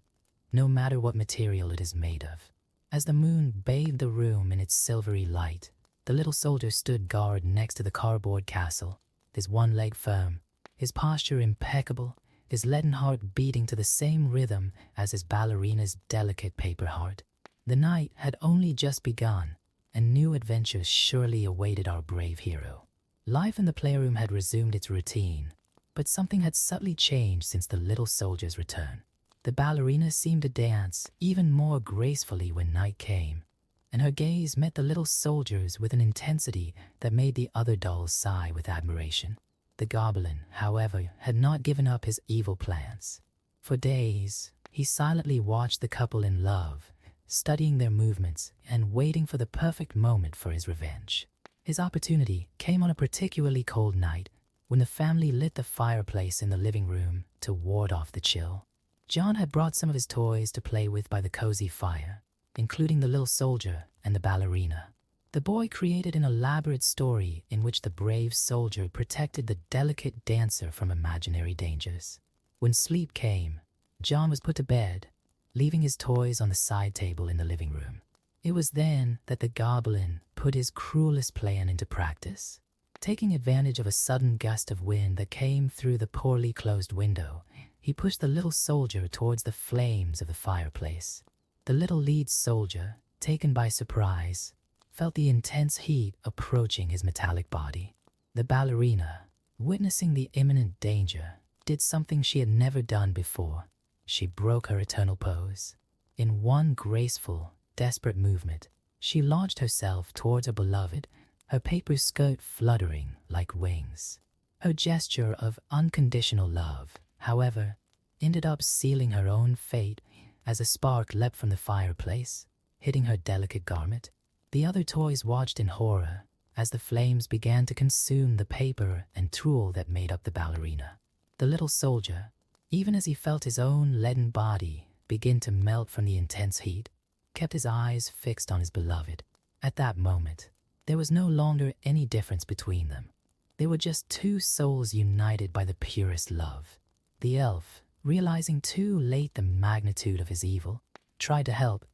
no matter what material it is made of. As the moon bathed the room in its silvery light, the little soldier stood guard next to the cardboard castle, his one leg firm, his posture impeccable, his leaden heart beating to the same rhythm as his ballerina's delicate paper heart. The night had only just begun, and new adventures surely awaited our brave hero. Life in the playroom had resumed its routine, but something had subtly changed since the little soldier's return. The ballerina seemed to dance even more gracefully when night came, and her gaze met the little soldier's with an intensity that made the other dolls sigh with admiration. The goblin, however, had not given up his evil plans. For days, he silently watched the couple in love, studying their movements and waiting for the perfect moment for his revenge. His opportunity came on a particularly cold night when the family lit the fireplace in the living room to ward off the chill. John had brought some of his toys to play with by the cozy fire, including the little soldier and the ballerina. The boy created an elaborate story in which the brave soldier protected the delicate dancer from imaginary dangers. When sleep came, John was put to bed, leaving his toys on the side table in the living room. It was then that the goblin put his cruelest plan into practice. Taking advantage of a sudden gust of wind that came through the poorly closed window, he pushed the little soldier towards the flames of the fireplace. The little lead soldier, taken by surprise, felt the intense heat approaching his metallic body. The ballerina, witnessing the imminent danger, did something she had never done before. She broke her eternal pose. In one graceful, desperate movement, she launched herself towards her beloved, her paper skirt fluttering like wings. Her gesture of unconditional love, however, ended up sealing her own fate as a spark leapt from the fireplace, hitting her delicate garment. The other toys watched in horror as the flames began to consume the paper and tulle that made up the ballerina. The little soldier, even as he felt his own leaden body begin to melt from the intense heat, kept his eyes fixed on his beloved. At that moment, there was no longer any difference between them. They were just two souls united by the purest love. The elf, realizing too late the magnitude of his evil, tried to help,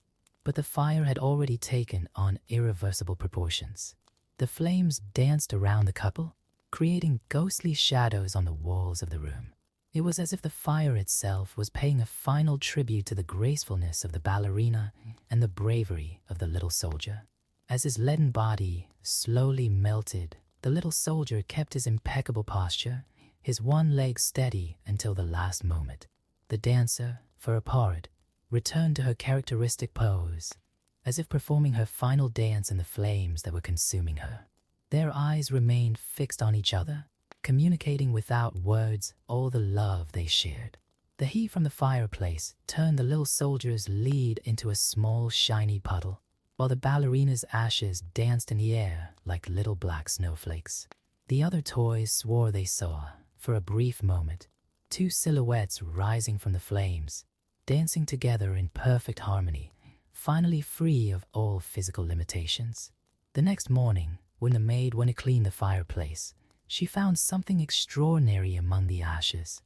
but the fire had already taken on irreversible proportions. The flames danced around the couple, creating ghostly shadows on the walls of the room. It was as if the fire itself was paying a final tribute to the gracefulness of the ballerina and the bravery of the little soldier. As his leaden body slowly melted, the little soldier kept his impeccable posture, his one leg steady until the last moment. The dancer, for her part, returned to her characteristic pose, as if performing her final dance in the flames that were consuming her. Their eyes remained fixed on each other, communicating without words all the love they shared. The heat from the fireplace turned the little soldier's lead into a small, shiny puddle, while the ballerina's ashes danced in the air like little black snowflakes. The other toys swore they saw, for a brief moment, two silhouettes rising from the flames, dancing together in perfect harmony, finally free of all physical limitations. The next morning, when the maid went to clean the fireplace, she found something extraordinary among the ashes.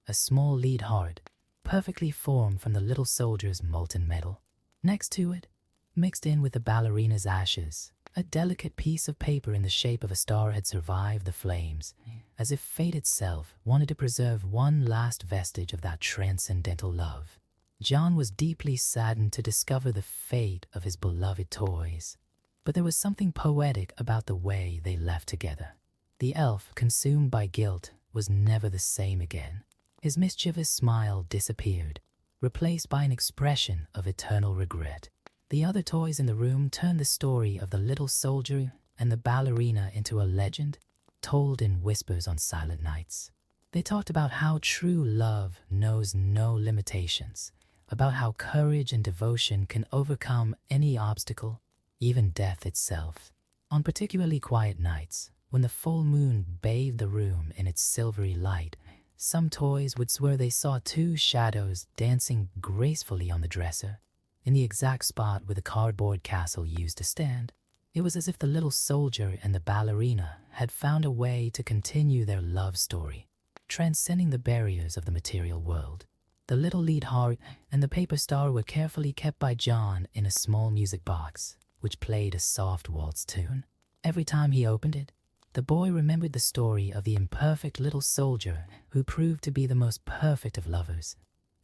A small lead heart, perfectly formed from the little soldier's molten metal. Next to it, mixed in with the ballerina's ashes, a delicate piece of paper in the shape of a star had survived the flames, as if fate itself wanted to preserve one last vestige of that transcendental love. John was deeply saddened to discover the fate of his beloved toys, but there was something poetic about the way they left together. The elf, consumed by guilt, was never the same again. His mischievous smile disappeared, replaced by an expression of eternal regret. The other toys in the room turned the story of the little soldier and the ballerina into a legend, told in whispers on silent nights. They talked about how true love knows no limitations, about how courage and devotion can overcome any obstacle, even death itself. On particularly quiet nights, when the full moon bathed the room in its silvery light, some toys would swear they saw two shadows dancing gracefully on the dresser, in the exact spot where the cardboard castle used to stand. It was as if the little soldier and the ballerina had found a way to continue their love story, transcending the barriers of the material world. The little lead heart and the paper star were carefully kept by John in a small music box, which played a soft waltz tune. Every time he opened it, the boy remembered the story of the imperfect little soldier who proved to be the most perfect of lovers,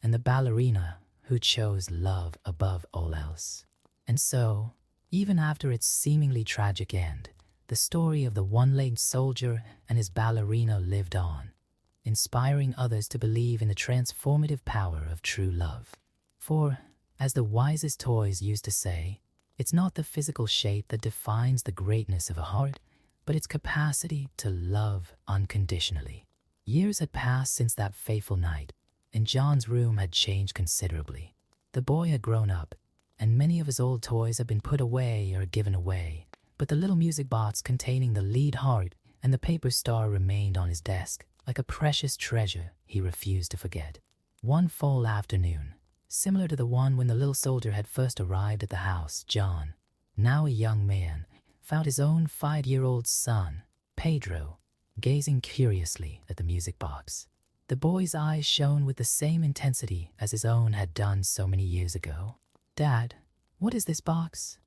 and the ballerina who chose love above all else. And so, even after its seemingly tragic end, the story of the one-legged soldier and his ballerina lived on, inspiring others to believe in the transformative power of true love. For, as the wisest toys used to say, it's not the physical shape that defines the greatness of a heart, but its capacity to love unconditionally. Years had passed since that fateful night, and John's room had changed considerably. The boy had grown up, and many of his old toys had been put away or given away, but the little music box containing the lead heart and the paper star remained on his desk, like a precious treasure he refused to forget. One fall afternoon, similar to the one when the little soldier had first arrived at the house. John, now a young man, found his own 5-year-old son, Pedro, gazing curiously at the music box. The boy's eyes shone with the same intensity as his own had done so many years ago. "Dad, what is this box?"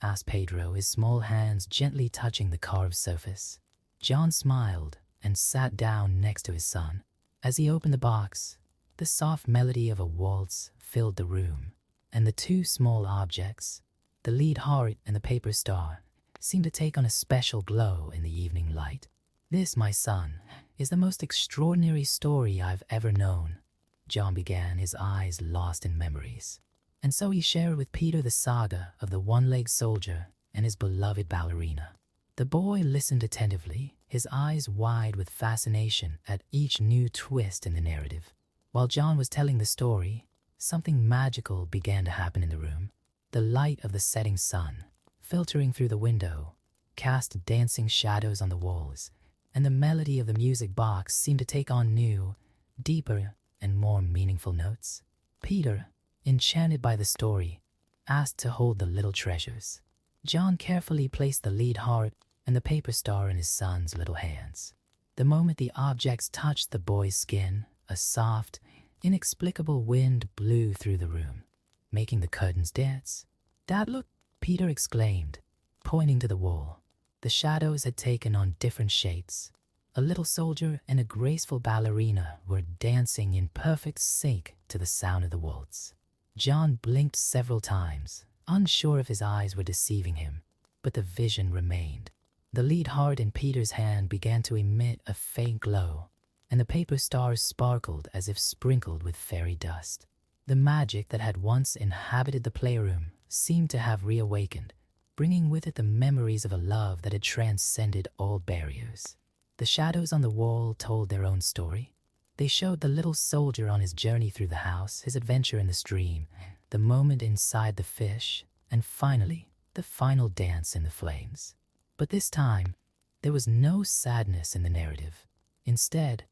asked Pedro, his small hands gently touching the carved surface. John smiled and sat down next to his son. As he opened the box, the soft melody of a waltz filled the room, and the two small objects, the lead heart and the paper star, seemed to take on a special glow in the evening light. "This, my son, is the most extraordinary story I've ever known," John began, his eyes lost in memories. And so he shared with Peter the saga of the one-legged soldier and his beloved ballerina. The boy listened attentively, his eyes wide with fascination at each new twist in the narrative. While John was telling the story, something magical began to happen in the room. The light of the setting sun, filtering through the window, cast dancing shadows on the walls, and the melody of the music box seemed to take on new, deeper, and more meaningful notes. Peter, enchanted by the story, asked to hold the little treasures. John carefully placed the lead heart and the paper star in his son's little hands. The moment the objects touched the boy's skin, a soft, inexplicable wind blew through the room, making the curtains dance. "Dad, look!" Peter exclaimed, pointing to the wall. The shadows had taken on different shapes. A little soldier and a graceful ballerina were dancing in perfect sync to the sound of the waltz. John blinked several times, unsure if his eyes were deceiving him, but the vision remained. The lead heart in Peter's hand began to emit a faint glow, and the paper stars sparkled as if sprinkled with fairy dust. The magic that had once inhabited the playroom seemed to have reawakened, bringing with it the memories of a love that had transcended all barriers. The shadows on the wall told their own story. They showed the little soldier on his journey through the house, his adventure in the stream, the moment inside the fish, and finally, the final dance in the flames. But this time, there was no sadness in the narrative. Instead,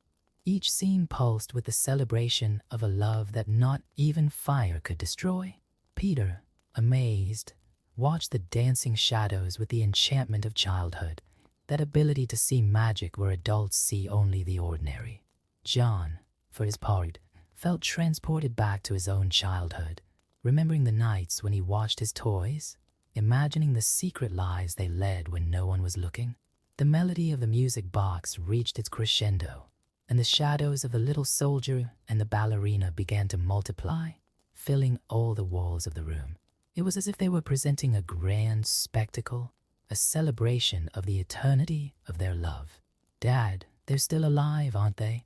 each scene pulsed with the celebration of a love that not even fire could destroy. Peter, amazed, watched the dancing shadows with the enchantment of childhood, that ability to see magic where adults see only the ordinary. John, for his part, felt transported back to his own childhood, remembering the nights when he watched his toys, imagining the secret lives they led when no one was looking. The melody of the music box reached its crescendo, and the shadows of the little soldier and the ballerina began to multiply, filling all the walls of the room. It was as if they were presenting a grand spectacle, a celebration of the eternity of their love. "Dad, they're still alive, aren't they?"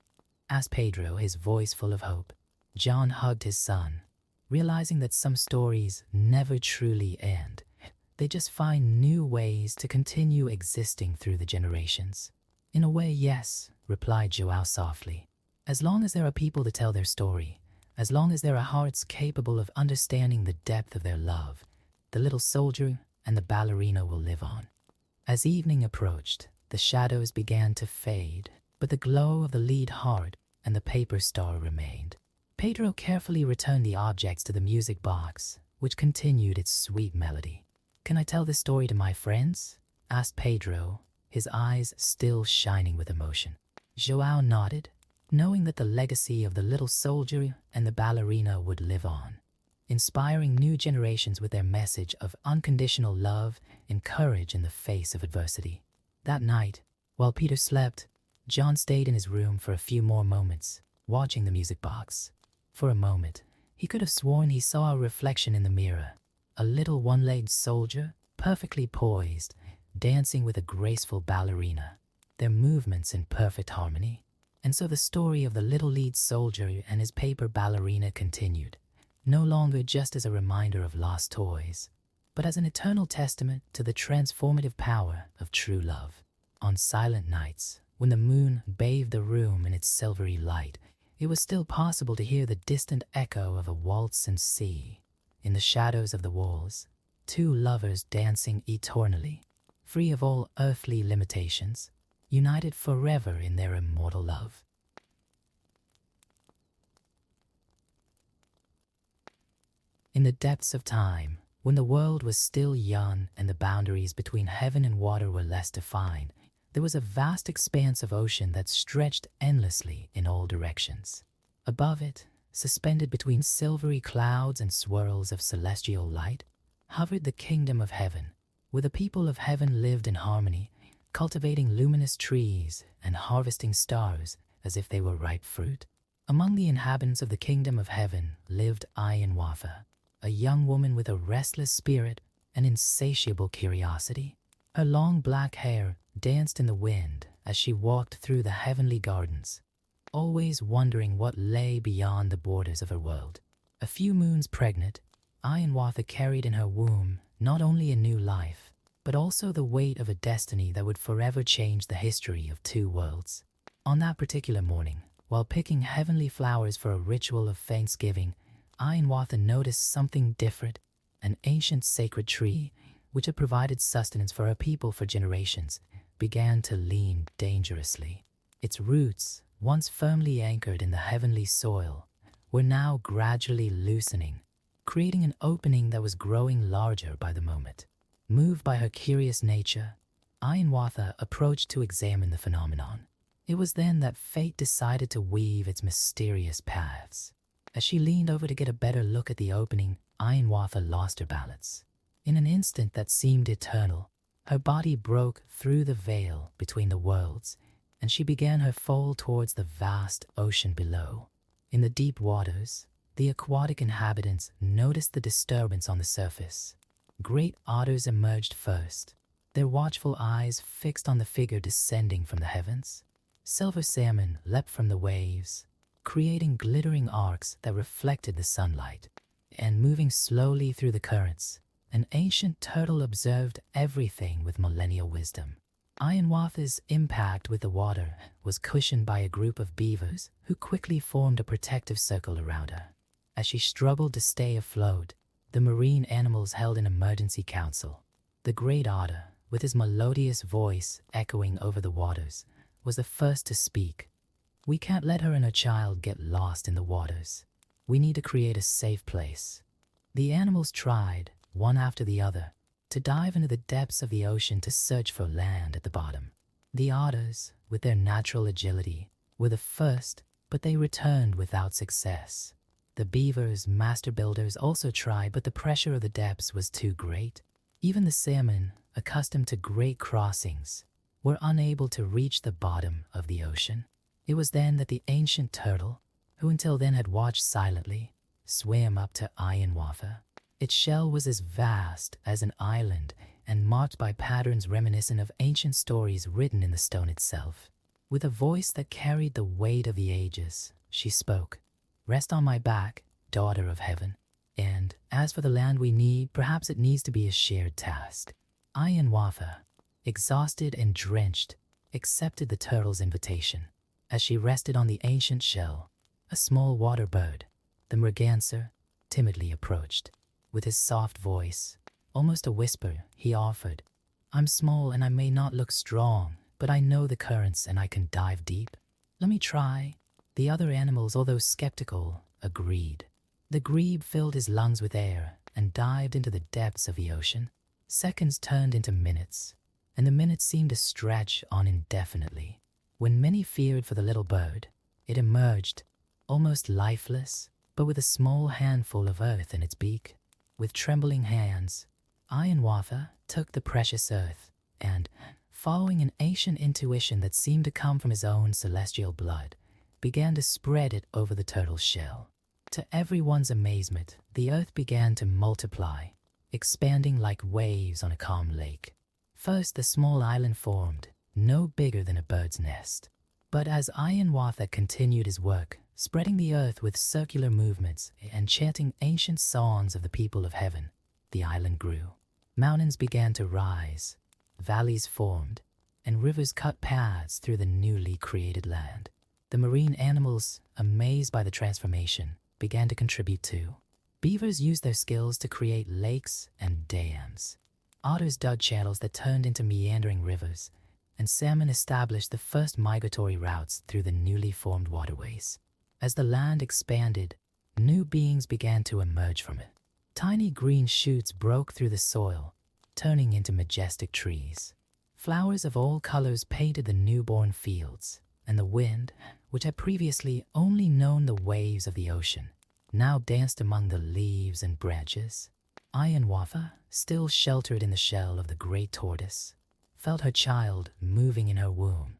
asked Pedro, his voice full of hope. John hugged his son, realizing that some stories never truly end. They just find new ways to continue existing through the generations. "In a way, yes," replied Joao softly. "As long as there are people to tell their story, as long as there are hearts capable of understanding the depth of their love, the little soldier and the ballerina will live on." As evening approached, the shadows began to fade, but the glow of the lead heart and the paper star remained. Pedro carefully returned the objects to the music box, which continued its sweet melody. "Can I tell this story to my friends?" asked Pedro, his eyes still shining with emotion. Joao nodded, knowing that the legacy of the little soldier and the ballerina would live on, inspiring new generations with their message of unconditional love and courage in the face of adversity. That night, while Peter slept, John stayed in his room for a few more moments, watching the music box. For a moment, he could have sworn he saw a reflection in the mirror, a little one-legged soldier, perfectly poised, dancing with a graceful ballerina, their movements in perfect harmony. And so the story of the little lead soldier and his paper ballerina continued, no longer just as a reminder of lost toys, but as an eternal testament to the transformative power of true love. On silent nights, when the moon bathed the room in its silvery light, it was still possible to hear the distant echo of a waltz and sea. In the shadows of the walls, two lovers dancing eternally, free of all earthly limitations, united forever in their immortal love. In the depths of time, when the world was still young and the boundaries between heaven and water were less defined, there was a vast expanse of ocean that stretched endlessly in all directions. Above it, suspended between silvery clouds and swirls of celestial light, hovered the kingdom of heaven, where the people of heaven lived in harmony, cultivating luminous trees and harvesting stars as if they were ripe fruit. Among the inhabitants of the kingdom of heaven lived Ayanwatha, a young woman with a restless spirit and insatiable curiosity. Her long black hair danced in the wind as she walked through the heavenly gardens, always wondering what lay beyond the borders of her world. A few moons pregnant, Ayanwatha carried in her womb not only a new life, but also the weight of a destiny that would forever change the history of two worlds. On that particular morning, while picking heavenly flowers for a ritual of thanksgiving, Ayanwatha noticed something different. An ancient sacred tree, which had provided sustenance for her people for generations, began to lean dangerously. Its roots, once firmly anchored in the heavenly soil, were now gradually loosening, creating an opening that was growing larger by the moment. Moved by her curious nature, Ayanwatha approached to examine the phenomenon. It was then that fate decided to weave its mysterious paths. As she leaned over to get a better look at the opening, Ayanwatha lost her balance. In an instant that seemed eternal, her body broke through the veil between the worlds, and she began her fall towards the vast ocean below. In the deep waters, the aquatic inhabitants noticed the disturbance on the surface. Great otters emerged first, their watchful eyes fixed on the figure descending from the heavens. Silver salmon leapt from the waves, creating glittering arcs that reflected the sunlight. And moving slowly through the currents, an ancient turtle observed everything with millennial wisdom. Ayanwatha's impact with the water was cushioned by a group of beavers who quickly formed a protective circle around her. As she struggled to stay afloat, the marine animals held an emergency council. The great otter, with his melodious voice echoing over the waters, was the first to speak. "We can't let her and her child get lost in the waters. We need to create a safe place." The animals tried, one after the other, to dive into the depths of the ocean to search for land at the bottom. The otters, with their natural agility, were the first, but they returned without success. The beavers, master builders, also tried, but the pressure of the depths was too great. Even the salmon, accustomed to great crossings, were unable to reach the bottom of the ocean. It was then that the ancient turtle, who until then had watched silently, swam up to Ayanwatha. Its shell was as vast as an island and marked by patterns reminiscent of ancient stories written in the stone itself. With a voice that carried the weight of the ages, she spoke. "Rest on my back, daughter of heaven. And as for the land we need, perhaps it needs to be a shared task." Ayanwatha, exhausted and drenched, accepted the turtle's invitation. As she rested on the ancient shell, a small water bird, the merganser, timidly approached. With his soft voice, almost a whisper, he offered, "I'm small and I may not look strong, but I know the currents and I can dive deep. Let me try." The other animals, although skeptical, agreed. The grebe filled his lungs with air and dived into the depths of the ocean. Seconds turned into minutes, and the minutes seemed to stretch on indefinitely. When many feared for the little bird, it emerged, almost lifeless, but with a small handful of earth in its beak. With trembling hands, Ayanwatha took the precious earth and, following an ancient intuition that seemed to come from his own celestial blood, began to spread it over the turtle's shell. To everyone's amazement, the earth began to multiply, expanding like waves on a calm lake. First, the small island formed, no bigger than a bird's nest. But as Ayanwatha continued his work, spreading the earth with circular movements and chanting ancient songs of the people of heaven, the island grew. Mountains began to rise, valleys formed, and rivers cut paths through the newly created land. The marine animals, amazed by the transformation, began to contribute too. Beavers used their skills to create lakes and dams. Otters dug channels that turned into meandering rivers, and salmon established the first migratory routes through the newly formed waterways. As the land expanded, new beings began to emerge from it. Tiny green shoots broke through the soil, turning into majestic trees. Flowers of all colors painted the newborn fields, and the wind, which had previously only known the waves of the ocean, now danced among the leaves and branches. Ayanwatha, still sheltered in the shell of the great tortoise, felt her child moving in her womb,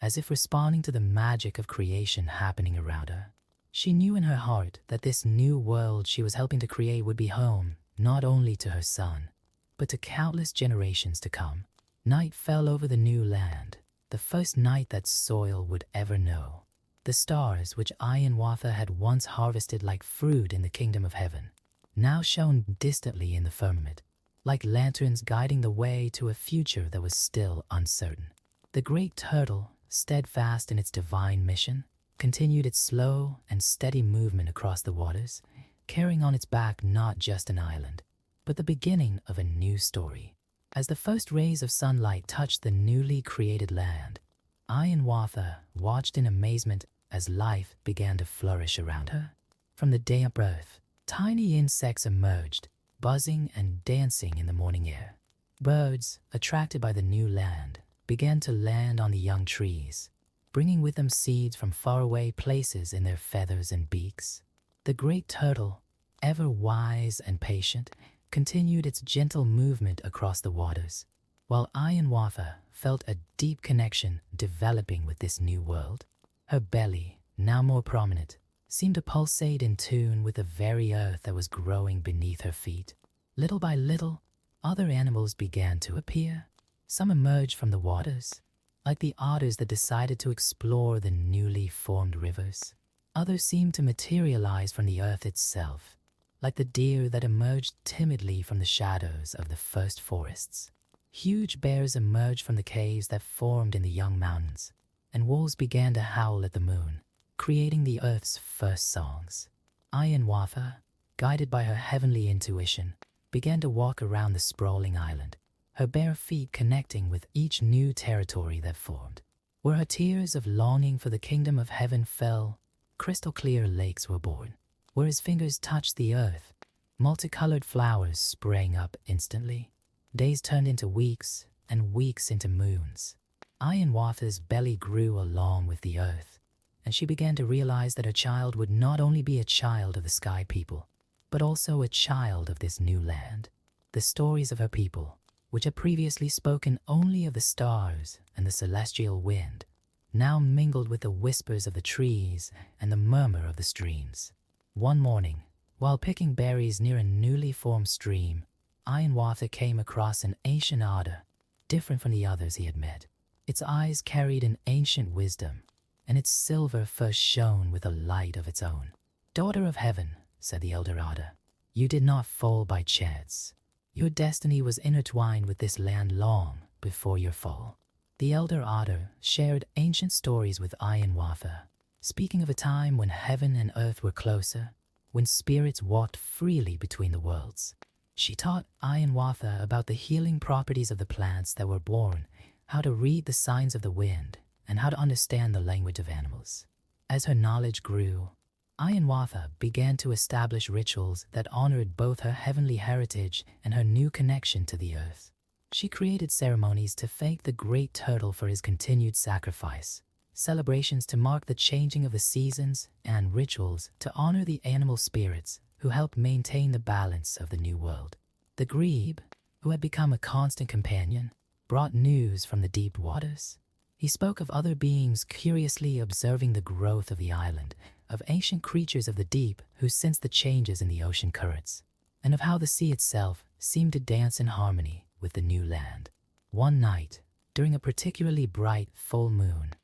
as if responding to the magic of creation happening around her. She knew in her heart that this new world she was helping to create would be home not only to her son, but to countless generations to come. Night fell over the new land, the first night that soil would ever know. The stars, which Ayanwatha had once harvested like fruit in the kingdom of heaven, now shone distantly in the firmament, like lanterns guiding the way to a future that was still uncertain. The great turtle, steadfast in its divine mission, continued its slow and steady movement across the waters, carrying on its back not just an island, but the beginning of a new story. As the first rays of sunlight touched the newly created land, Ayanwatha watched in amazement as life began to flourish around her. From the damp earth, tiny insects emerged, buzzing and dancing in the morning air. Birds, attracted by the new land, began to land on the young trees, bringing with them seeds from faraway places in their feathers and beaks. The great turtle, ever wise and patient, continued its gentle movement across the waters, while Ayanwatha felt a deep connection developing with this new world. Her belly, now more prominent, seemed to pulsate in tune with the very earth that was growing beneath her feet. Little by little, other animals began to appear. Some emerged from the waters, like the otters that decided to explore the newly formed rivers. Others seemed to materialize from the earth itself, like the deer that emerged timidly from the shadows of the first forests. Huge bears emerged from the caves that formed in the young mountains, and wolves began to howl at the moon, creating the earth's first songs. Ayanwatha, guided by her heavenly intuition, began to walk around the sprawling island, her bare feet connecting with each new territory that formed. Where her tears of longing for the kingdom of heaven fell, crystal-clear lakes were born. Where his fingers touched the earth, multicolored flowers sprang up instantly. Days turned into weeks, and weeks into moons. Ayanwatha's belly grew along with the earth, and she began to realize that her child would not only be a child of the sky people, but also a child of this new land. The stories of her people, which had previously spoken only of the stars and the celestial wind, now mingled with the whispers of the trees and the murmur of the streams. One morning, while picking berries near a newly formed stream, Ayanwatha came across an ancient otter, different from the others he had met. Its eyes carried an ancient wisdom, and its silver fur shone with a light of its own. "Daughter of heaven," said the elder otter, "you did not fall by chance. Your destiny was intertwined with this land long before your fall." The elder otter shared ancient stories with Ayanwatha, speaking of a time when heaven and earth were closer, when spirits walked freely between the worlds. She taught Ayanwatha about the healing properties of the plants that were born, how to read the signs of the wind, and how to understand the language of animals. As her knowledge grew, Ayanwatha began to establish rituals that honored both her heavenly heritage and her new connection to the earth. She created ceremonies to thank the great turtle for his continued sacrifice, celebrations to mark the changing of the seasons, and rituals to honor the animal spirits who helped maintain the balance of the new world. The grebe, who had become a constant companion, brought news from the deep waters. He spoke of other beings curiously observing the growth of the island, of ancient creatures of the deep who sensed the changes in the ocean currents, and of how the sea itself seemed to dance in harmony with the new land. One night, during a particularly bright full moon,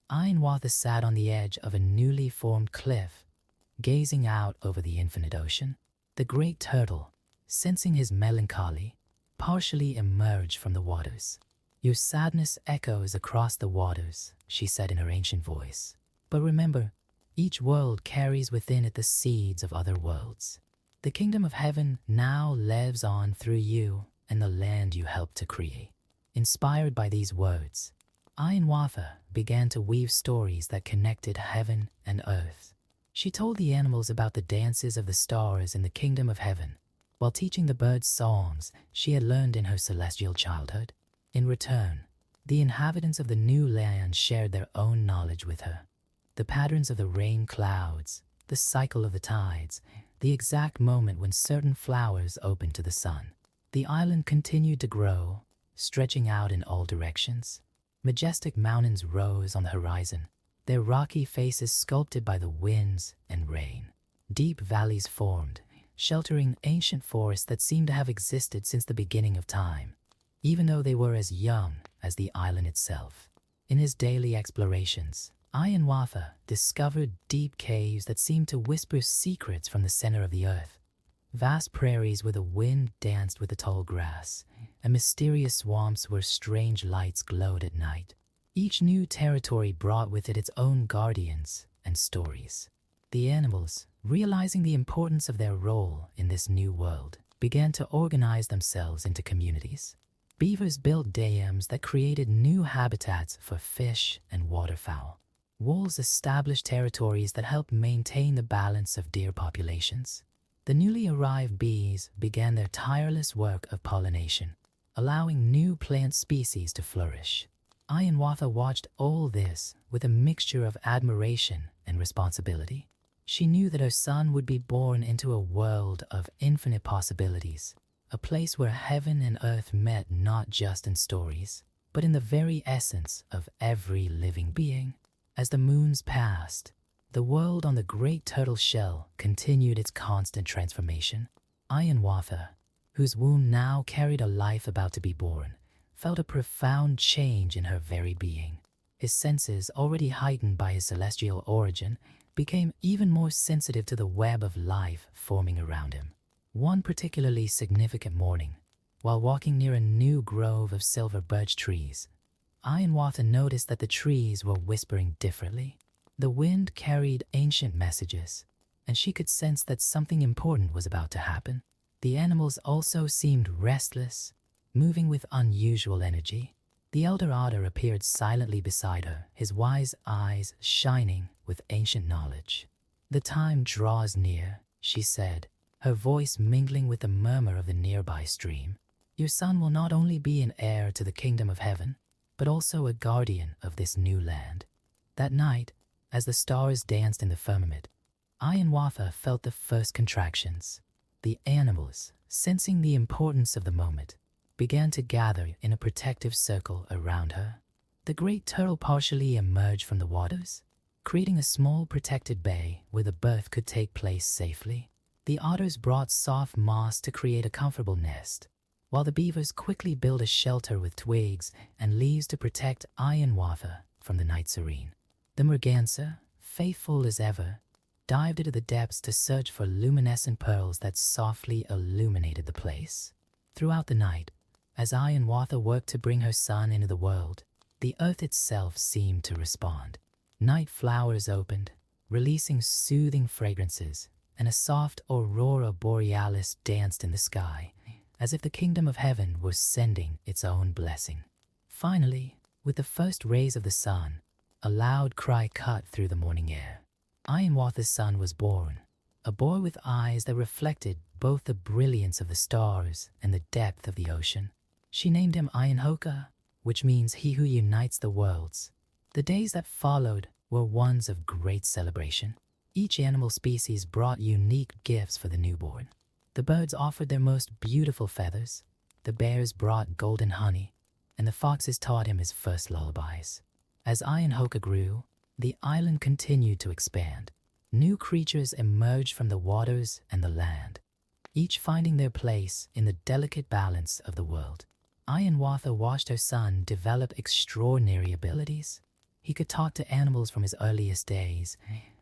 Ayanwatha sat on the edge of a newly formed cliff, gazing out over the infinite ocean. The great turtle, sensing his melancholy, partially emerged from the waters. "Your sadness echoes across the waters," she said in her ancient voice. "But remember, each world carries within it the seeds of other worlds. The kingdom of heaven now lives on through you and the land you helped to create." Inspired by these words, Ayanwatha began to weave stories that connected heaven and earth. She told the animals about the dances of the stars in the kingdom of heaven, while teaching the birds songs she had learned in her celestial childhood. In return, the inhabitants of the new land shared their own knowledge with her. The patterns of the rain clouds, the cycle of the tides, the exact moment when certain flowers opened to the sun. The island continued to grow, stretching out in all directions. Majestic mountains rose on the horizon, their rocky faces sculpted by the winds and rain. Deep valleys formed, sheltering ancient forests that seemed to have existed since the beginning of time, even though they were as young as the island itself. In his daily explorations, Ianwatha discovered deep caves that seemed to whisper secrets from the center of the earth. Vast prairies where the wind danced with the tall grass, and mysterious swamps where strange lights glowed at night. Each new territory brought with it its own guardians and stories. The animals, realizing the importance of their role in this new world, began to organize themselves into communities. Beavers built dams that created new habitats for fish and waterfowl. Wolves established territories that helped maintain the balance of deer populations. The newly arrived bees began their tireless work of pollination, allowing new plant species to flourish. Ianwatha watched all this with a mixture of admiration and responsibility. She knew that her son would be born into a world of infinite possibilities, a place where heaven and earth met not just in stories, but in the very essence of every living being. As the moons passed, the world on the great turtle shell continued its constant transformation. Ianwatha, whose womb now carried a life about to be born, felt a profound change in her very being. His senses, already heightened by his celestial origin, became even more sensitive to the web of life forming around him. One particularly significant morning, while walking near a new grove of silver birch trees, Ianwatha noticed that the trees were whispering differently. The wind carried ancient messages, and she could sense that something important was about to happen. The animals also seemed restless, moving with unusual energy. The elder otter appeared silently beside her, his wise eyes shining with ancient knowledge. "The time draws near," she said, her voice mingling with the murmur of the nearby stream. "Your son will not only be an heir to the kingdom of heaven, but also a guardian of this new land." That night, as the stars danced in the firmament, Ianwatha felt the first contractions. The animals, sensing the importance of the moment, began to gather in a protective circle around her. The great turtle partially emerged from the waters, creating a small protected bay where the birth could take place safely. The otters brought soft moss to create a comfortable nest, while the beavers quickly built a shelter with twigs and leaves to protect Ianwatha from the night serene. The merganser, faithful as ever, dived into the depths to search for luminescent pearls that softly illuminated the place. Throughout the night, as Ianwatha worked to bring her son into the world, the earth itself seemed to respond. Night flowers opened, releasing soothing fragrances, and a soft aurora borealis danced in the sky, as if the kingdom of heaven was sending its own blessing. Finally, with the first rays of the sun, a loud cry cut through the morning air. Ianwatha's son was born, a boy with eyes that reflected both the brilliance of the stars and the depth of the ocean. She named him Ianhoka, which means he who unites the worlds. The days that followed were ones of great celebration. Each animal species brought unique gifts for the newborn. The birds offered their most beautiful feathers, the bears brought golden honey, and the foxes taught him his first lullabies. As Ianhoka grew, the island continued to expand. New creatures emerged from the waters and the land, each finding their place in the delicate balance of the world. Ianwatha watched her son develop extraordinary abilities. He could talk to animals from his earliest days,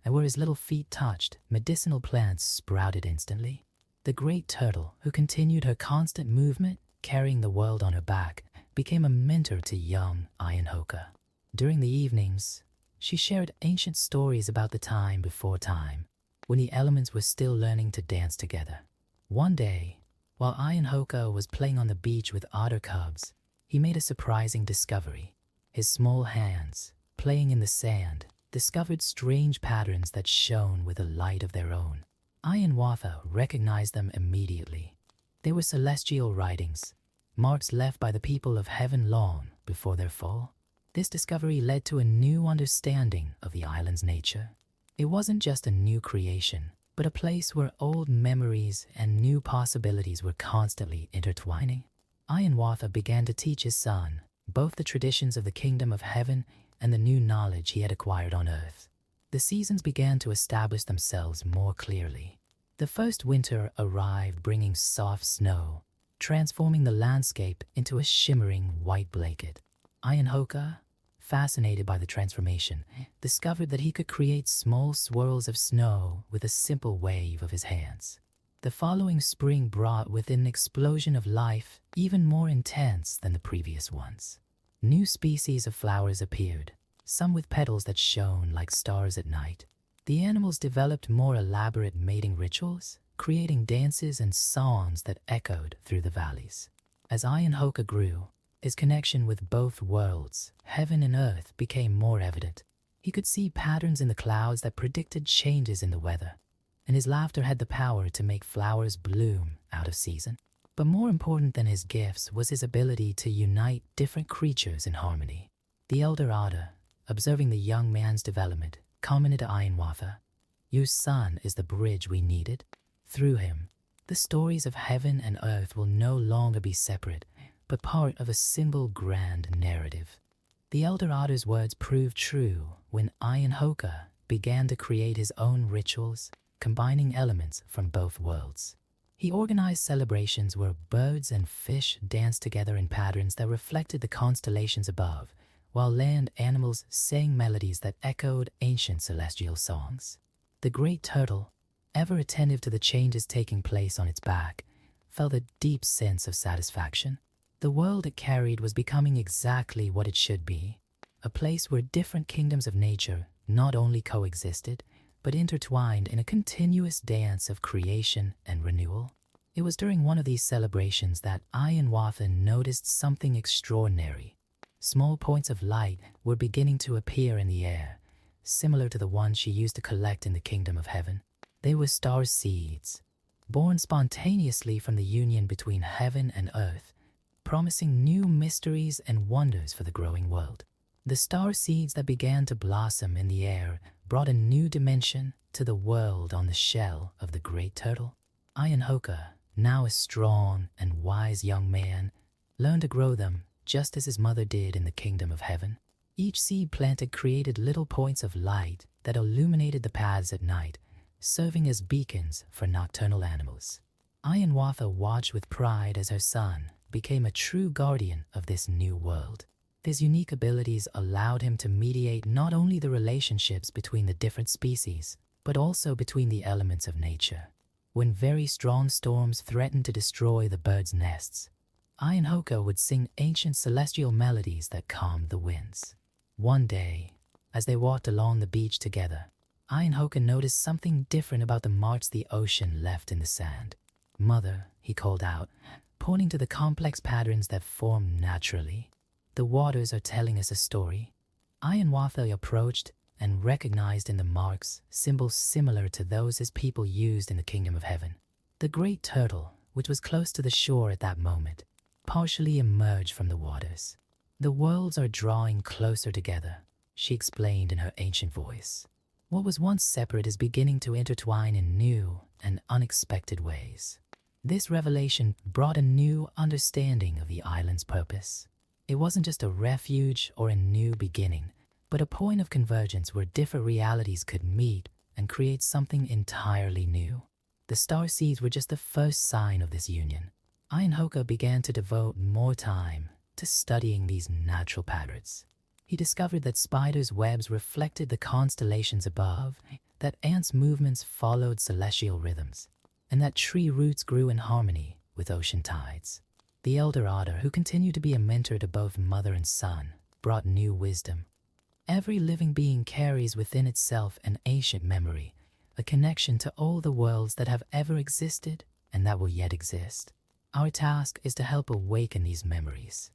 and where his little feet touched, medicinal plants sprouted instantly. The great turtle, who continued her constant movement, carrying the world on her back, became a mentor to young Ianhoka. During the evenings, she shared ancient stories about the time before time, when the elements were still learning to dance together. One day, while Ianhoka was playing on the beach with otter cubs, he made a surprising discovery. His small hands, playing in the sand, discovered strange patterns that shone with a light of their own. Ianwatha recognized them immediately. They were celestial writings, marks left by the people of heaven long before their fall. This discovery led to a new understanding of the island's nature. It wasn't just a new creation, but a place where old memories and new possibilities were constantly intertwining. Ianwatha began to teach his son both the traditions of the kingdom of heaven and the new knowledge he had acquired on earth. The seasons began to establish themselves more clearly. The first winter arrived bringing soft snow, transforming the landscape into a shimmering white blanket. Ianhoka, fascinated by the transformation, discovered that he could create small swirls of snow with a simple wave of his hands. The following spring brought with it an explosion of life even more intense than the previous ones. New species of flowers appeared, some with petals that shone like stars at night. The animals developed more elaborate mating rituals, creating dances and songs that echoed through the valleys. As Ianhoka grew, his connection with both worlds, heaven and earth, became more evident. He could see patterns in the clouds that predicted changes in the weather, and his laughter had the power to make flowers bloom out of season. But more important than his gifts was his ability to unite different creatures in harmony. The elder otter, observing the young man's development, commented to Ianwatha, "Your son is the bridge we needed. Through him, the stories of heaven and earth will no longer be separate, but part of a single grand narrative." The elder otter's words proved true when Ianhoka began to create his own rituals, combining elements from both worlds. He organized celebrations where birds and fish danced together in patterns that reflected the constellations above, while land animals sang melodies that echoed ancient celestial songs. The great turtle, ever attentive to the changes taking place on its back, felt a deep sense of satisfaction. The world it carried was becoming exactly what it should be, a place where different kingdoms of nature not only coexisted, but intertwined in a continuous dance of creation and renewal. It was during one of these celebrations that Ianwatha noticed something extraordinary. Small points of light were beginning to appear in the air, similar to the ones she used to collect in the kingdom of heaven. They were star seeds, born spontaneously from the union between heaven and earth, promising new mysteries and wonders for the growing world. The star seeds that began to blossom in the air brought a new dimension to the world on the shell of the great turtle. Ianhoka, now a strong and wise young man, learned to grow them just as his mother did in the kingdom of heaven. Each seed planted created little points of light that illuminated the paths at night, serving as beacons for nocturnal animals. Ianwatha watched with pride as her son became a true guardian of this new world. His unique abilities allowed him to mediate not only the relationships between the different species, but also between the elements of nature. When very strong storms threatened to destroy the birds' nests, Ianhoka would sing ancient celestial melodies that calmed the winds. One day, as they walked along the beach together, Ianhoka noticed something different about the marks the ocean left in the sand. "Mother," he called out, pointing to the complex patterns that form naturally. "The waters are telling us a story." Ianwatha approached and recognized in the marks symbols similar to those his people used in the kingdom of heaven. The great turtle, which was close to the shore at that moment, partially emerged from the waters. "The worlds are drawing closer together," she explained in her ancient voice. "What was once separate is beginning to intertwine in new and unexpected ways." This revelation brought a new understanding of the island's purpose. It wasn't just a refuge or a new beginning, but a point of convergence where different realities could meet and create something entirely new. The star seeds were just the first sign of this union. Ianhoka began to devote more time to studying these natural patterns. He discovered that spiders' webs reflected the constellations above, that ants' movements followed celestial rhythms, and that tree roots grew in harmony with ocean tides. The elder otter, who continued to be a mentor to both mother and son, brought new wisdom. Every living being carries within itself an ancient memory, a connection to all the worlds that have ever existed and that will yet exist. Our task is to help awaken these memories.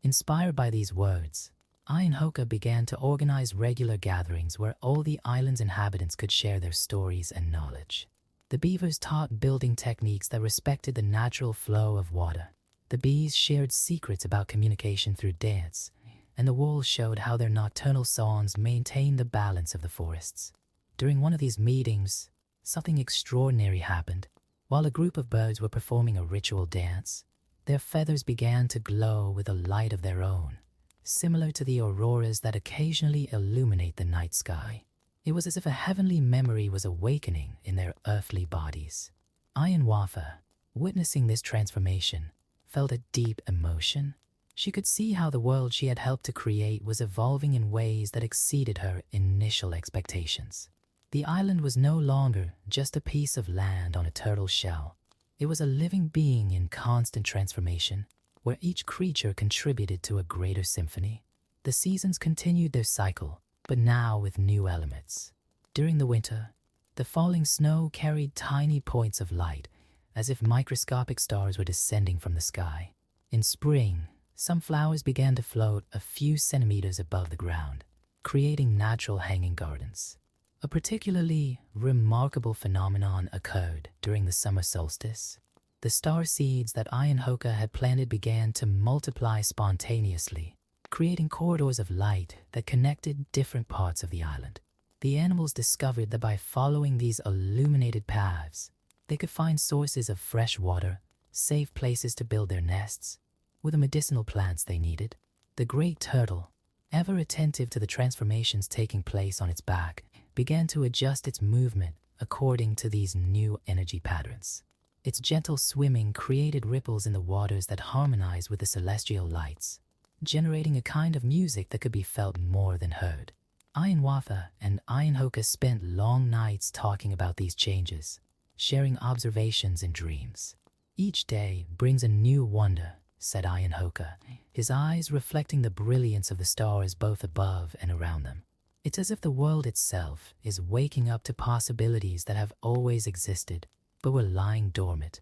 Inspired by these words, Ianhoka began to organize regular gatherings where all the island's inhabitants could share their stories and knowledge. The beavers taught building techniques that respected the natural flow of water. The bees shared secrets about communication through dance, and the wolves showed how their nocturnal songs maintained the balance of the forests. During one of these meetings, something extraordinary happened. While a group of birds were performing a ritual dance, their feathers began to glow with a light of their own, similar to the auroras that occasionally illuminate the night sky. It was as if a heavenly memory was awakening in their earthly bodies. Ayanwafa, witnessing this transformation, felt a deep emotion. She could see how the world she had helped to create was evolving in ways that exceeded her initial expectations. The island was no longer just a piece of land on a turtle shell. It was a living being in constant transformation, where each creature contributed to a greater symphony. The seasons continued their cycle, but now with new elements. During the winter, the falling snow carried tiny points of light, as if microscopic stars were descending from the sky. In spring, some flowers began to float a few centimeters above the ground, creating natural hanging gardens. A particularly remarkable phenomenon occurred during the summer solstice. The star seeds that Ayanhoka had planted began to multiply spontaneously, creating corridors of light that connected different parts of the island. The animals discovered that by following these illuminated paths, they could find sources of fresh water, safe places to build their nests, with the medicinal plants they needed. The great turtle, ever attentive to the transformations taking place on its back, began to adjust its movement according to these new energy patterns. Its gentle swimming created ripples in the waters that harmonized with the celestial lights, generating a kind of music that could be felt more than heard. Ayanwafa and Ayanhoka spent long nights talking about these changes, sharing observations and dreams. Each day brings a new wonder, said Ayanhoka, his eyes reflecting the brilliance of the stars both above and around them. It's as if the world itself is waking up to possibilities that have always existed, but were lying dormant.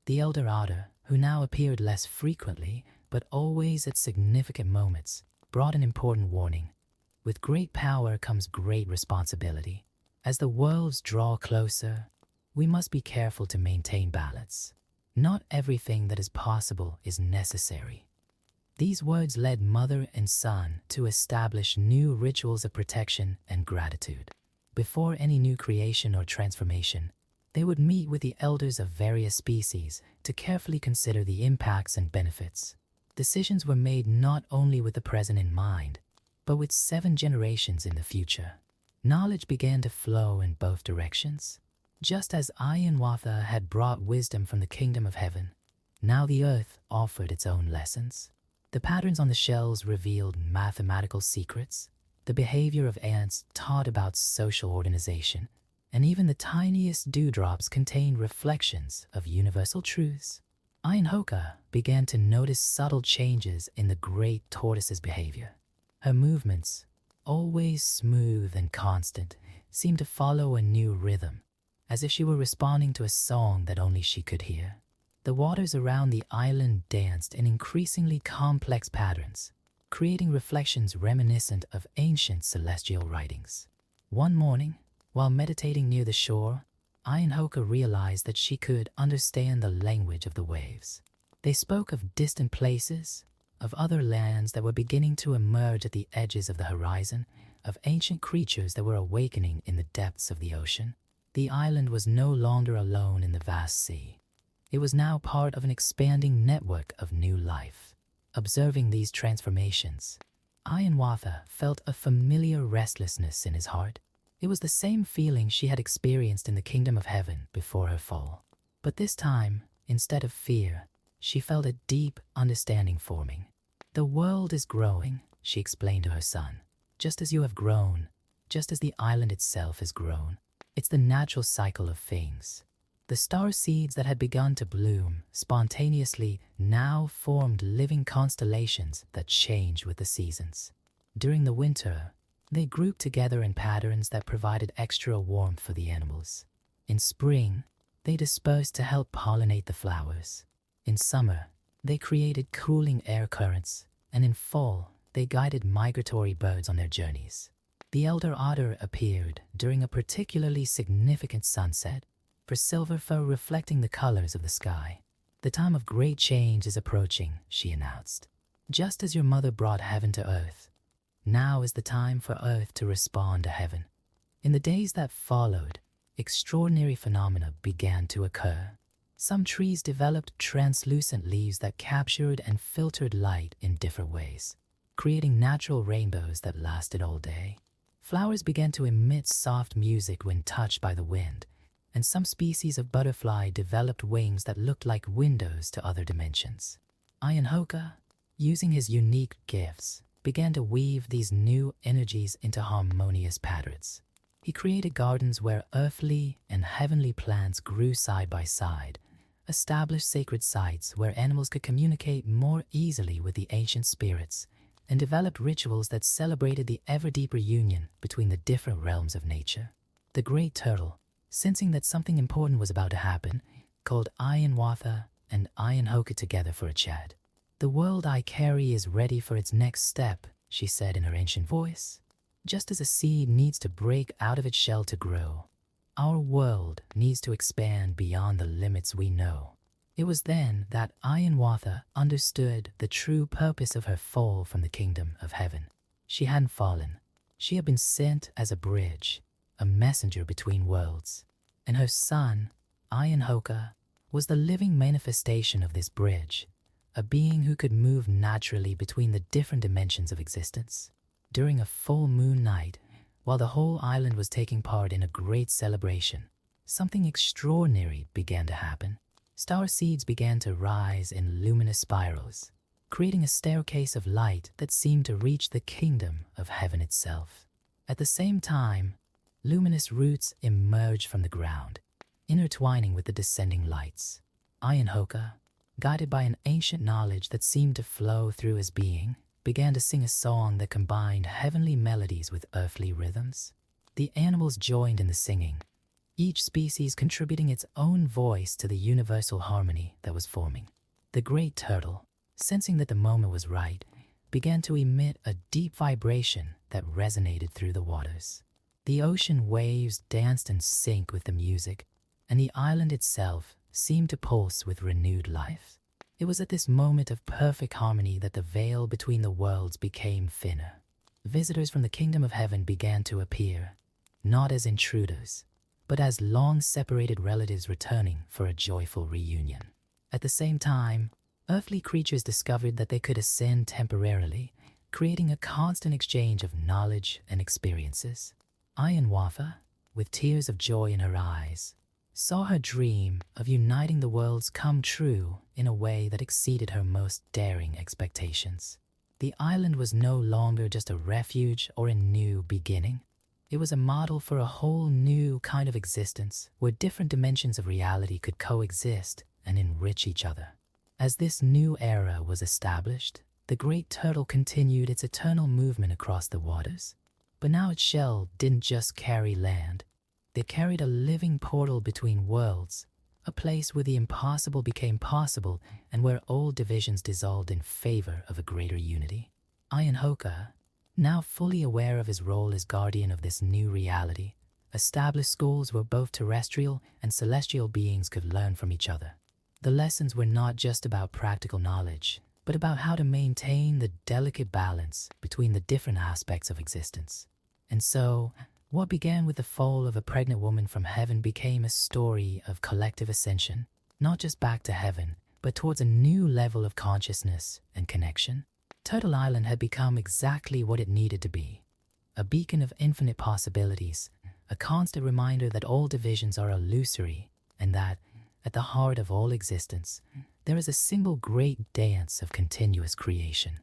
The elder otter, who now appeared less frequently, but always at significant moments, brought an important warning. With great power comes great responsibility. As the worlds draw closer, we must be careful to maintain balance. Not everything that is possible is necessary. These words led mother and son to establish new rituals of protection and gratitude. Before any new creation or transformation, they would meet with the elders of various species to carefully consider the impacts and benefits. Decisions were made not only with the present in mind, but with 7 generations in the future. Knowledge began to flow in both directions. Just as Ayanwafa had brought wisdom from the kingdom of heaven, now the earth offered its own lessons. The patterns on the shells revealed mathematical secrets. The behavior of ants taught about social organization, and even the tiniest dewdrops contained reflections of universal truths. Ayanhoka began to notice subtle changes in the great tortoise's behavior. Her movements, always smooth and constant, seemed to follow a new rhythm, as if she were responding to a song that only she could hear. The waters around the island danced in increasingly complex patterns, creating reflections reminiscent of ancient celestial writings. One morning, while meditating near the shore, Ayanhoka realized that she could understand the language of the waves. They spoke of distant places, of other lands that were beginning to emerge at the edges of the horizon, of ancient creatures that were awakening in the depths of the ocean. The island was no longer alone in the vast sea. It was now part of an expanding network of new life. Observing these transformations, Ayanwafa felt a familiar restlessness in his heart. It was the same feeling she had experienced in the kingdom of heaven before her fall. But this time, instead of fear, she felt a deep understanding forming. The world is growing, she explained to her son. Just as you have grown, just as the island itself has grown. It's the natural cycle of things. The star seeds that had begun to bloom spontaneously now formed living constellations that change with the seasons. During the winter, they grouped together in patterns that provided extra warmth for the animals. In spring, they dispersed to help pollinate the flowers. In summer, they created cooling air currents, and in fall, they guided migratory birds on their journeys. The elder otter appeared during a particularly significant sunset, for silver fur reflecting the colors of the sky. "The time of great change is approaching," she announced. "Just as your mother brought heaven to earth, now is the time for earth to respond to heaven." In the days that followed, extraordinary phenomena began to occur. Some trees developed translucent leaves that captured and filtered light in different ways, creating natural rainbows that lasted all day. Flowers began to emit soft music when touched by the wind, and some species of butterfly developed wings that looked like windows to other dimensions. Ironhoka, using his unique gifts, began to weave these new energies into harmonious patterns. He created gardens where earthly and heavenly plants grew side by side, established sacred sites where animals could communicate more easily with the ancient spirits, and developed rituals that celebrated the ever-deeper union between the different realms of nature. The great turtle, sensing that something important was about to happen, called Ironwatha and Ironhoka together for a chat. "The world I carry is ready for its next step," she said in her ancient voice. "Just as a seed needs to break out of its shell to grow, our world needs to expand beyond the limits we know." It was then that Ironwatha understood the true purpose of her fall from the kingdom of heaven. She hadn't fallen. She had been sent as a bridge, a messenger between worlds. And her son, Ironhoka, was the living manifestation of this bridge, a being who could move naturally between the different dimensions of existence. During a full moon night, while the whole island was taking part in a great celebration, something extraordinary began to happen. Star seeds began to rise in luminous spirals, creating a staircase of light that seemed to reach the kingdom of heaven itself. At the same time, luminous roots emerged from the ground, intertwining with the descending lights. Ironhoka, guided by an ancient knowledge that seemed to flow through his being, began to sing a song that combined heavenly melodies with earthly rhythms. The animals joined in the singing, each species contributing its own voice to the universal harmony that was forming. The great turtle, sensing that the moment was right, began to emit a deep vibration that resonated through the waters. The ocean waves danced in sync with the music, and the island itself seemed to pulse with renewed life. It was at this moment of perfect harmony that the veil between the worlds became thinner. Visitors from the kingdom of heaven began to appear, not as intruders, but as long-separated relatives returning for a joyful reunion. At the same time, earthly creatures discovered that they could ascend temporarily, creating a constant exchange of knowledge and experiences. Ironwatha, with tears of joy in her eyes, saw her dream of uniting the worlds come true in a way that exceeded her most daring expectations. The island was no longer just a refuge or a new beginning. It was a model for a whole new kind of existence where different dimensions of reality could coexist and enrich each other. As this new era was established, the great turtle continued its eternal movement across the waters. But now its shell didn't just carry land. It carried a living portal between worlds, a place where the impossible became possible and where old divisions dissolved in favor of a greater unity. Ironhoka, now fully aware of his role as guardian of this new reality, established schools where both terrestrial and celestial beings could learn from each other. The lessons were not just about practical knowledge, but about how to maintain the delicate balance between the different aspects of existence. And so, what began with the fall of a pregnant woman from heaven became a story of collective ascension, not just back to heaven, but towards a new level of consciousness and connection. Turtle Island had become exactly what it needed to be, a beacon of infinite possibilities, a constant reminder that all divisions are illusory and that, at the heart of all existence, there is a single great dance of continuous creation.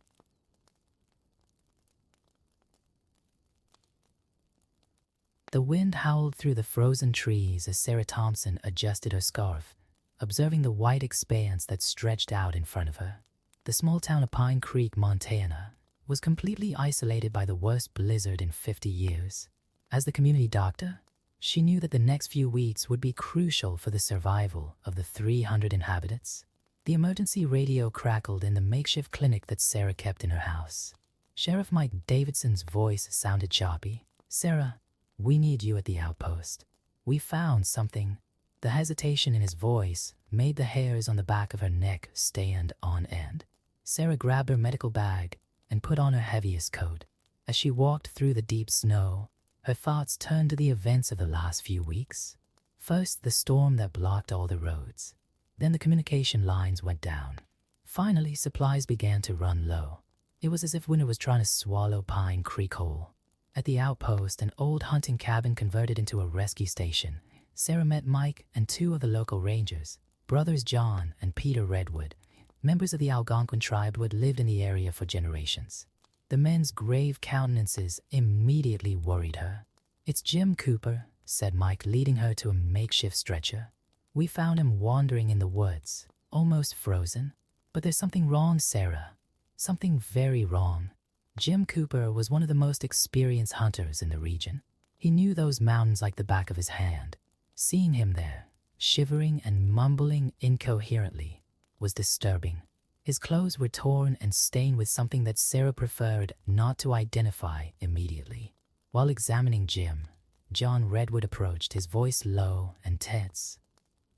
The wind howled through the frozen trees as Sarah Thompson adjusted her scarf, observing the white expanse that stretched out in front of her. The small town of Pine Creek, Montana, was completely isolated by the worst blizzard in 50 years. As the community doctor, she knew that the next few weeks would be crucial for the survival of the 300 inhabitants. The emergency radio crackled in the makeshift clinic that Sarah kept in her house. Sheriff Mike Davidson's voice sounded choppy. "Sarah, we need you at the outpost. We found something The hesitation in his voice made the hairs on the back of her neck stand on end. Sarah grabbed her medical bag and put on her heaviest coat. As she walked through the deep snow, her thoughts turned to the events of the last few weeks. First, the storm that blocked all the roads. Then the communication lines went down. Finally, supplies began to run low. It was as if winter was trying to swallow Pine Creek whole. At the outpost, an old hunting cabin converted into a rescue station, Sarah met Mike and two of the local rangers, brothers John and Peter Redwood, members of the Algonquin tribe who had lived in the area for generations. The men's grave countenances immediately worried her. "It's Jim Cooper," said Mike, leading her to a makeshift stretcher. "We found him wandering in the woods, almost frozen. But there's something wrong, Sarah. Something very wrong." Jim Cooper was one of the most experienced hunters in the region. He knew those mountains like the back of his hand. Seeing him there, shivering and mumbling incoherently, was disturbing. His clothes were torn and stained with something that Sarah preferred not to identify immediately. While examining Jim, John Redwood approached, his voice low and tense.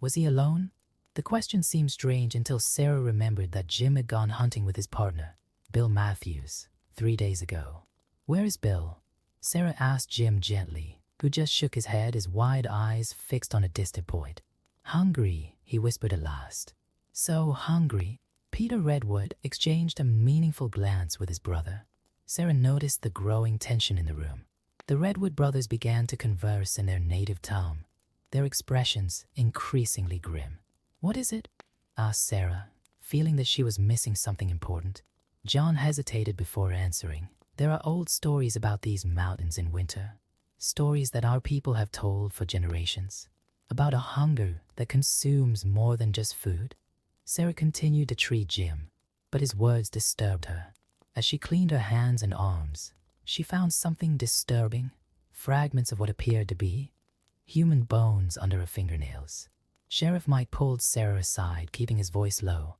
Was he alone? The question seemed strange until Sarah remembered that Jim had gone hunting with his partner, Bill Matthews, 3 days ago. "Where is Bill?" Sarah asked Jim gently, who just shook his head, his wide eyes fixed on a distant point. "Hungry," he whispered at last. "So hungry." Peter Redwood exchanged a meaningful glance with his brother. Sarah noticed the growing tension in the room. The Redwood brothers began to converse in their native tongue, their expressions increasingly grim. "What is it?" asked Sarah, feeling that she was missing something important. John hesitated before answering. "There are old stories about these mountains in winter. Stories that our people have told for generations. About a hunger that consumes more than just food." Sarah continued to treat Jim, but his words disturbed her. As she cleaned her hands and arms, she found something disturbing, fragments of what appeared to be human bones under her fingernails. Sheriff Mike pulled Sarah aside, keeping his voice low.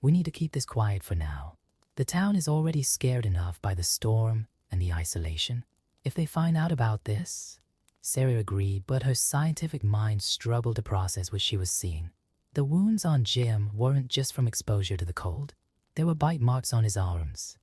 "We need to keep this quiet for now. The town is already scared enough by the storm and the isolation. If they find out about this..." Sarah agreed, but her scientific mind struggled to process what she was seeing. The wounds on Jim weren't just from exposure to the cold. There were bite marks on his arms,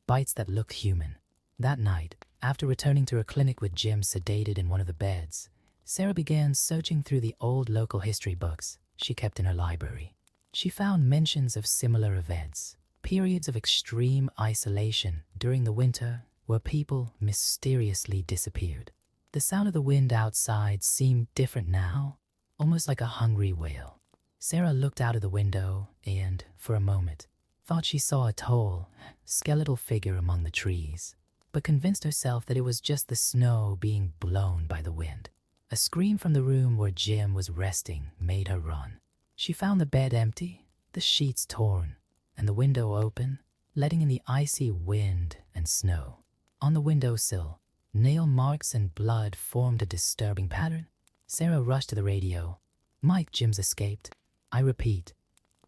bites that looked human. That night, after returning to her clinic with Jim sedated in one of the beds, Sarah began searching through the old local history books she kept in her library. She found mentions of similar events, periods of extreme isolation during the winter where people mysteriously disappeared. The sound of the wind outside seemed different now, almost like a hungry wail. Sarah looked out of the window and, for a moment, thought she saw a tall, skeletal figure among the trees, but convinced herself that it was just the snow being blown by the wind. A scream from the room where Jim was resting made her run. She found the bed empty, the sheets torn, and the window open, letting in the icy wind and snow. On the windowsill, nail marks and blood formed a disturbing pattern. Sarah rushed to the radio. "Mike, Jim's escaped." "I repeat,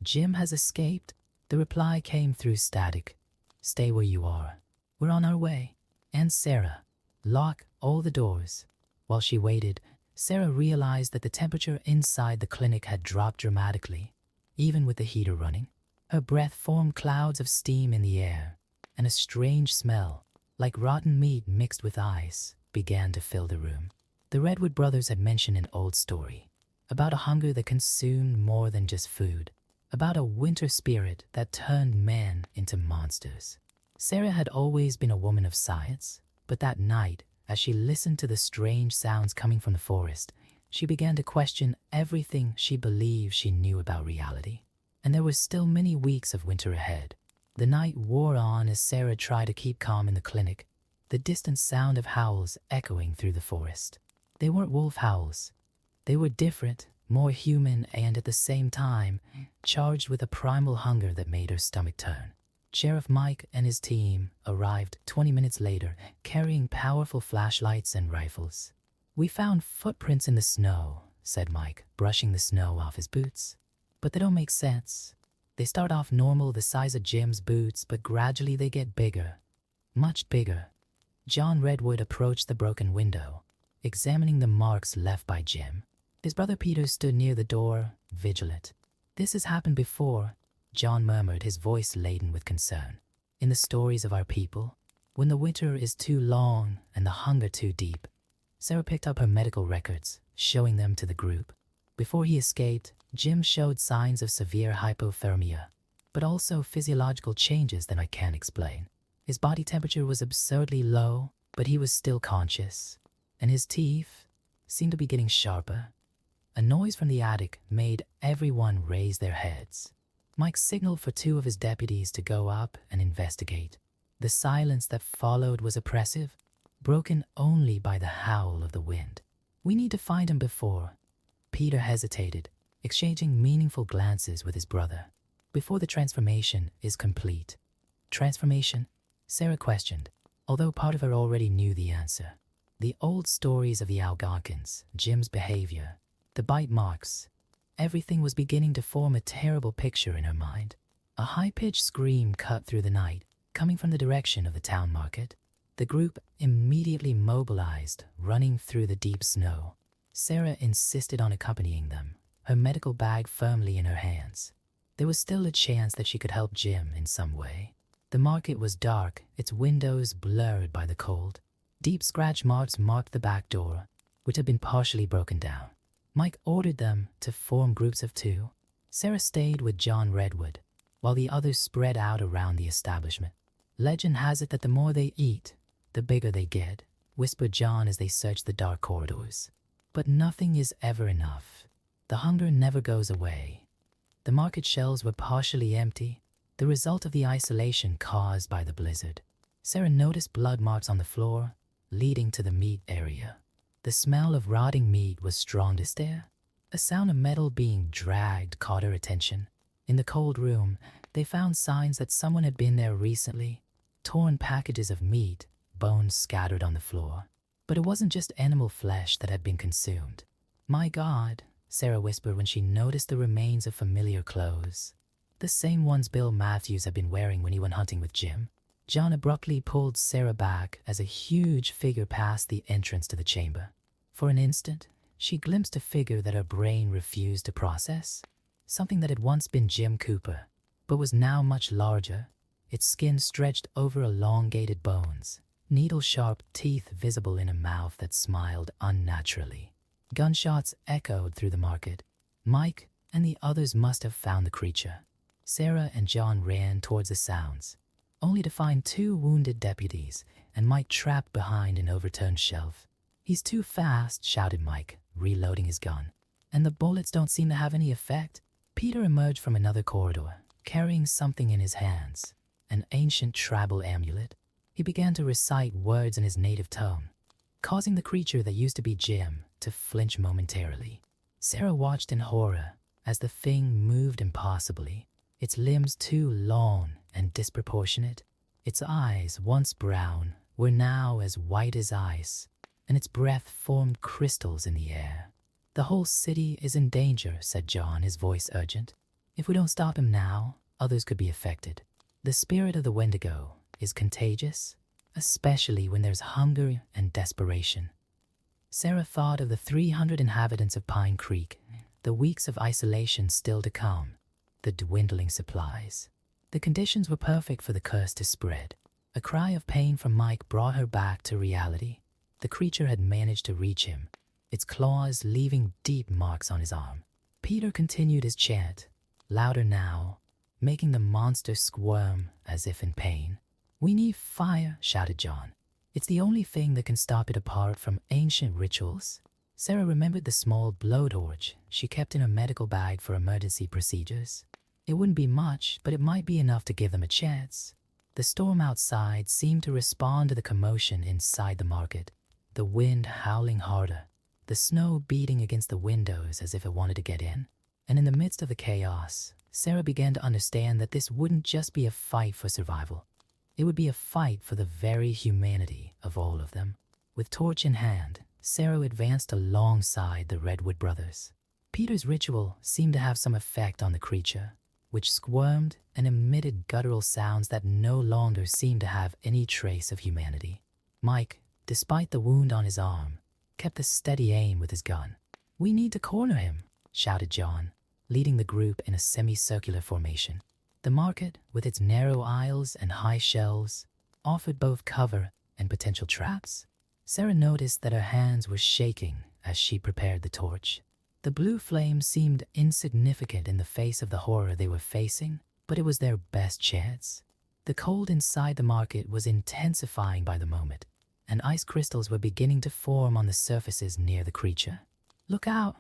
Jim has escaped?" The reply came through static. "Stay where you are. We're on our way." And Sarah, "Lock all the doors." While she waited, Sarah realized that the temperature inside the clinic had dropped dramatically, even with the heater running. Her breath formed clouds of steam in the air, and a strange smell, like rotten meat mixed with ice, began to fill the room. The Redwood brothers had mentioned an old story about a hunger that consumed more than just food, about a winter spirit that turned men into monsters. Sarah had always been a woman of science, but that night, as she listened to the strange sounds coming from the forest, she began to question everything she believed she knew about reality. And there were still many weeks of winter ahead. The night wore on as Sarah tried to keep calm in the clinic, the distant sound of howls echoing through the forest. They weren't wolf howls. They were different, more human, and at the same time, charged with a primal hunger that made her stomach turn. Sheriff Mike and his team arrived 20 minutes later, carrying powerful flashlights and rifles. "We found footprints in the snow," said Mike, brushing the snow off his boots. "But they don't make sense. They start off normal, the size of Jim's boots, but gradually they get bigger. Much bigger." John Redwood approached the broken window, examining the marks left by Jim. His brother Peter stood near the door, vigilant. "This has happened before," John murmured, his voice laden with concern. "In the stories of our people, when the winter is too long and the hunger too deep." Sarah picked up her medical records, showing them to the group. Before he escaped, Jim showed signs of severe hypothermia, but also physiological changes that I can't explain. His body temperature was absurdly low, but he was still conscious, and his teeth seemed to be getting sharper. A noise from the attic made everyone raise their heads. Mike signaled for 2 of his deputies to go up and investigate. The silence that followed was oppressive, broken only by the howl of the wind. "We need to find him before." Peter hesitated, exchanging meaningful glances with his brother. "Before the transformation is complete." "Transformation?" Sarah questioned, although part of her already knew the answer. The old stories of the Algonquins, Jim's behavior, the bite marks, everything was beginning to form a terrible picture in her mind. A high-pitched scream cut through the night, coming from the direction of the town market. The group immediately mobilized, running through the deep snow. Sarah insisted on accompanying them, her medical bag firmly in her hands. There was still a chance that she could help Jim in some way. The market was dark, its windows blurred by the cold. Deep scratch marks marked the back door, which had been partially broken down. Mike ordered them to form groups of 2. Sarah stayed with John Redwood, while the others spread out around the establishment. "Legend has it that the more they eat, the bigger they get," whispered John as they searched the dark corridors. "But nothing is ever enough. The hunger never goes away." The market shelves were partially empty, the result of the isolation caused by the blizzard. Sarah noticed blood marks on the floor, leading to the meat area. The smell of rotting meat was strongest there. A sound of metal being dragged caught her attention. In the cold room, they found signs that someone had been there recently. Torn packages of meat, bones scattered on the floor. But it wasn't just animal flesh that had been consumed. "My God," Sarah whispered when she noticed the remains of familiar clothes. The same ones Bill Matthews had been wearing when he went hunting with Jim. John abruptly pulled Sarah back as a huge figure passed the entrance to the chamber. For an instant, she glimpsed a figure that her brain refused to process. Something that had once been Jim Cooper, but was now much larger. Its skin stretched over elongated bones, needle-sharp teeth visible in a mouth that smiled unnaturally. Gunshots echoed through the market. Mike and the others must have found the creature. Sarah and John ran towards the sounds, only to find 2 wounded deputies and Mike trapped behind an overturned shelf. "He's too fast," shouted Mike, reloading his gun. "And the bullets don't seem to have any effect." Peter emerged from another corridor, carrying something in his hands, an ancient tribal amulet. He began to recite words in his native tongue, causing the creature that used to be Jim to flinch momentarily. Sarah watched in horror as the thing moved impossibly, its limbs too long and disproportionate. Its eyes, once brown, were now as white as ice, and its breath formed crystals in the air. "The whole city is in danger," said John, his voice urgent. "If we don't stop him now, others could be affected. The spirit of the Wendigo is contagious, especially when there's hunger and desperation." Sarah thought of the 300 inhabitants of Pine Creek, the weeks of isolation still to come, the dwindling supplies. The conditions were perfect for the curse to spread. A cry of pain from Mike brought her back to reality. The creature had managed to reach him, its claws leaving deep marks on his arm. Peter continued his chant, louder now, making the monster squirm as if in pain. "We need fire," shouted John. "It's the only thing that can stop it apart from ancient rituals." Sarah remembered the small blowtorch she kept in her medical bag for emergency procedures. It wouldn't be much, but it might be enough to give them a chance. The storm outside seemed to respond to the commotion inside the market, the wind howling harder, the snow beating against the windows as if it wanted to get in. And in the midst of the chaos, Sarah began to understand that this wouldn't just be a fight for survival. It would be a fight for the very humanity of all of them. With torch in hand, Sarah advanced alongside the Redwood brothers. Peter's ritual seemed to have some effect on the creature, which squirmed and emitted guttural sounds that no longer seemed to have any trace of humanity. Mike, despite the wound on his arm, kept a steady aim with his gun. "We need to corner him," shouted John, leading the group in a semicircular formation. The market, with its narrow aisles and high shelves, offered both cover and potential traps. Sarah noticed that her hands were shaking as she prepared the torch. The blue flame seemed insignificant in the face of the horror they were facing, but it was their best chance. The cold inside the market was intensifying by the moment, and ice crystals were beginning to form on the surfaces near the creature. "Look out,"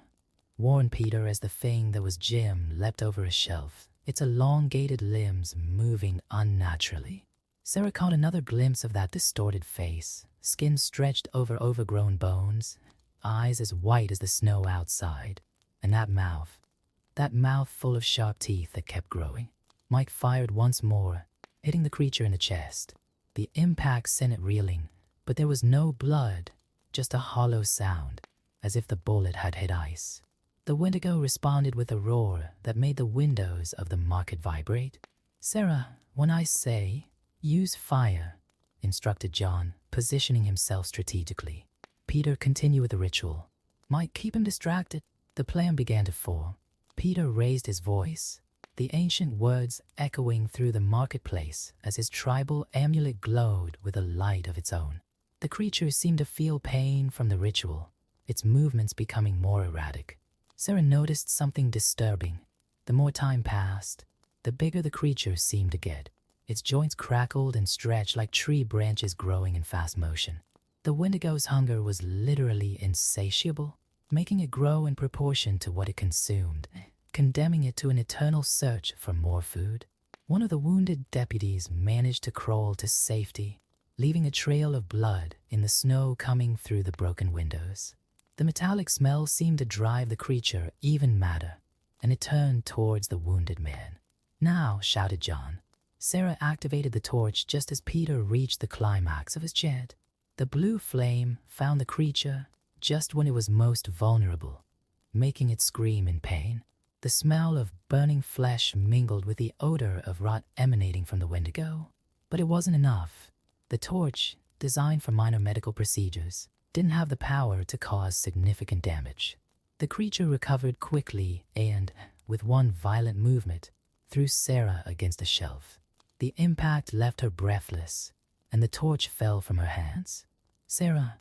warned Peter as the thing that was Jim leapt over a shelf, its elongated limbs moving unnaturally. Sarah caught another glimpse of that distorted face, skin stretched over overgrown bones, eyes as white as the snow outside, and that mouth full of sharp teeth that kept growing. Mike fired once more, hitting the creature in the chest. The impact sent it reeling, but there was no blood, just a hollow sound, as if the bullet had hit ice. The Wendigo responded with a roar that made the windows of the market vibrate. "Sarah, when I say, use fire," instructed John, positioning himself strategically. "Peter, continue with the ritual. Mike, keep him distracted." The plan began to form. Peter raised his voice, the ancient words echoing through the marketplace as his tribal amulet glowed with a light of its own. The creature seemed to feel pain from the ritual, its movements becoming more erratic. Sarah noticed something disturbing. The more time passed, the bigger the creature seemed to get. Its joints crackled and stretched like tree branches growing in fast motion. The Wendigo's hunger was literally insatiable, making it grow in proportion to what it consumed, condemning it to an eternal search for more food. One of the wounded deputies managed to crawl to safety, leaving a trail of blood in the snow coming through the broken windows. The metallic smell seemed to drive the creature even madder, and it turned towards the wounded man. "Now," shouted John. Sarah activated the torch just as Peter reached the climax of his chant. The blue flame found the creature just when it was most vulnerable, making it scream in pain. The smell of burning flesh mingled with the odor of rot emanating from the Wendigo. But it wasn't enough. The torch, designed for minor medical procedures, didn't have the power to cause significant damage. The creature recovered quickly and, with one violent movement, threw Sarah against a shelf. The impact left her breathless, and the torch fell from her hands. "Sarah,"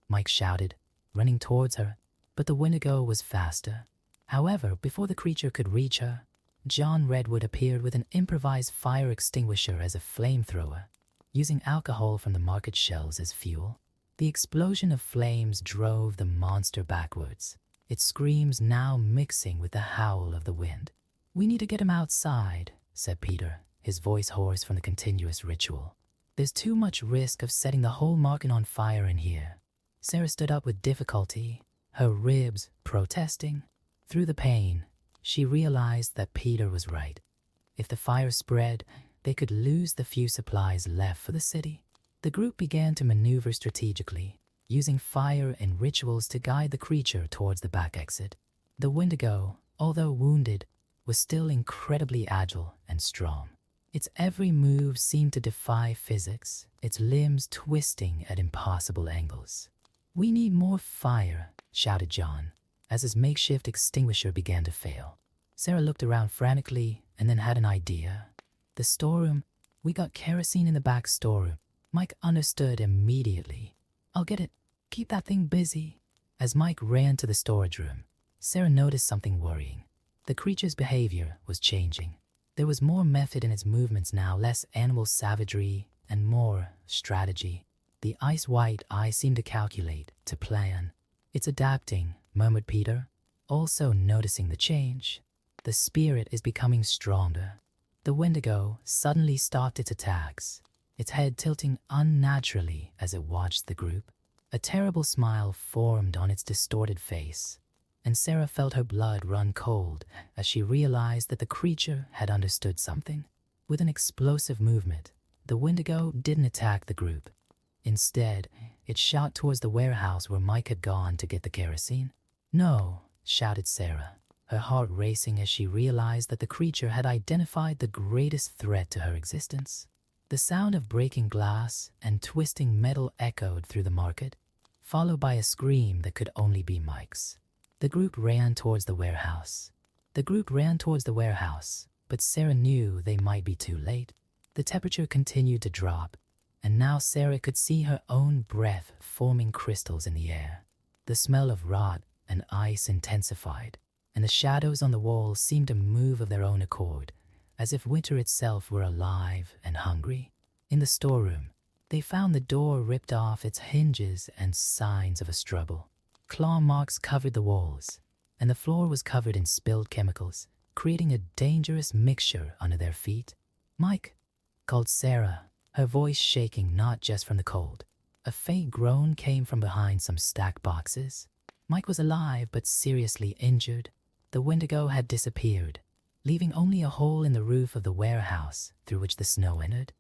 Mike shouted, running towards her, but the Wendigo was faster. However, before the creature could reach her, John Redwood appeared with an improvised fire extinguisher as a flamethrower, using alcohol from the market shelves as fuel. The explosion of flames drove the monster backwards, its screams now mixing with the howl of the wind. "We need to get him outside," said Peter, his voice hoarse from the continuous ritual. "There's too much risk of setting the whole market on fire in here." Sarah stood up with difficulty, her ribs protesting. Through the pain, she realized that Peter was right. If the fire spread, they could lose the few supplies left for the city. The group began to maneuver strategically, using fire and rituals to guide the creature towards the back exit. The Wendigo, although wounded, was still incredibly agile and strong. Its every move seemed to defy physics, its limbs twisting at impossible angles. "We need more fire," shouted John, as his makeshift extinguisher began to fail. Sarah looked around frantically and then had an idea. "The storeroom. We got kerosene in the back storeroom." Mike understood immediately. "I'll get it. Keep that thing busy." As Mike ran to the storage room, Sarah noticed something worrying. The creature's behavior was changing. There was more method in its movements now, less animal savagery, and more strategy. The ice-white eye seemed to calculate, to plan. "It's adapting," murmured Peter, also noticing the change. "The spirit is becoming stronger." The Wendigo suddenly stopped its attacks, its head tilting unnaturally as it watched the group. A terrible smile formed on its distorted face, and Sarah felt her blood run cold as she realized that the creature had understood something. With an explosive movement, the Wendigo didn't attack the group. Instead, it shot towards the warehouse where Mike had gone to get the kerosene. "No," shouted Sarah, her heart racing as she realized that the creature had identified the greatest threat to her existence. The sound of breaking glass and twisting metal echoed through the market, followed by a scream that could only be Mike's. The group ran towards the warehouse. But Sarah knew they might be too late. The temperature continued to drop, and now Sarah could see her own breath forming crystals in the air. The smell of rot and ice intensified, and the shadows on the walls seemed to move of their own accord, as if winter itself were alive and hungry. In the storeroom, they found the door ripped off its hinges and signs of a struggle. Claw marks covered the walls, and the floor was covered in spilled chemicals, creating a dangerous mixture under their feet. "Mike," called Sarah, her voice shaking not just from the cold. A faint groan came from behind some stacked boxes. Mike was alive but seriously injured. The Wendigo had disappeared, leaving only a hole in the roof of the warehouse through which the snow entered.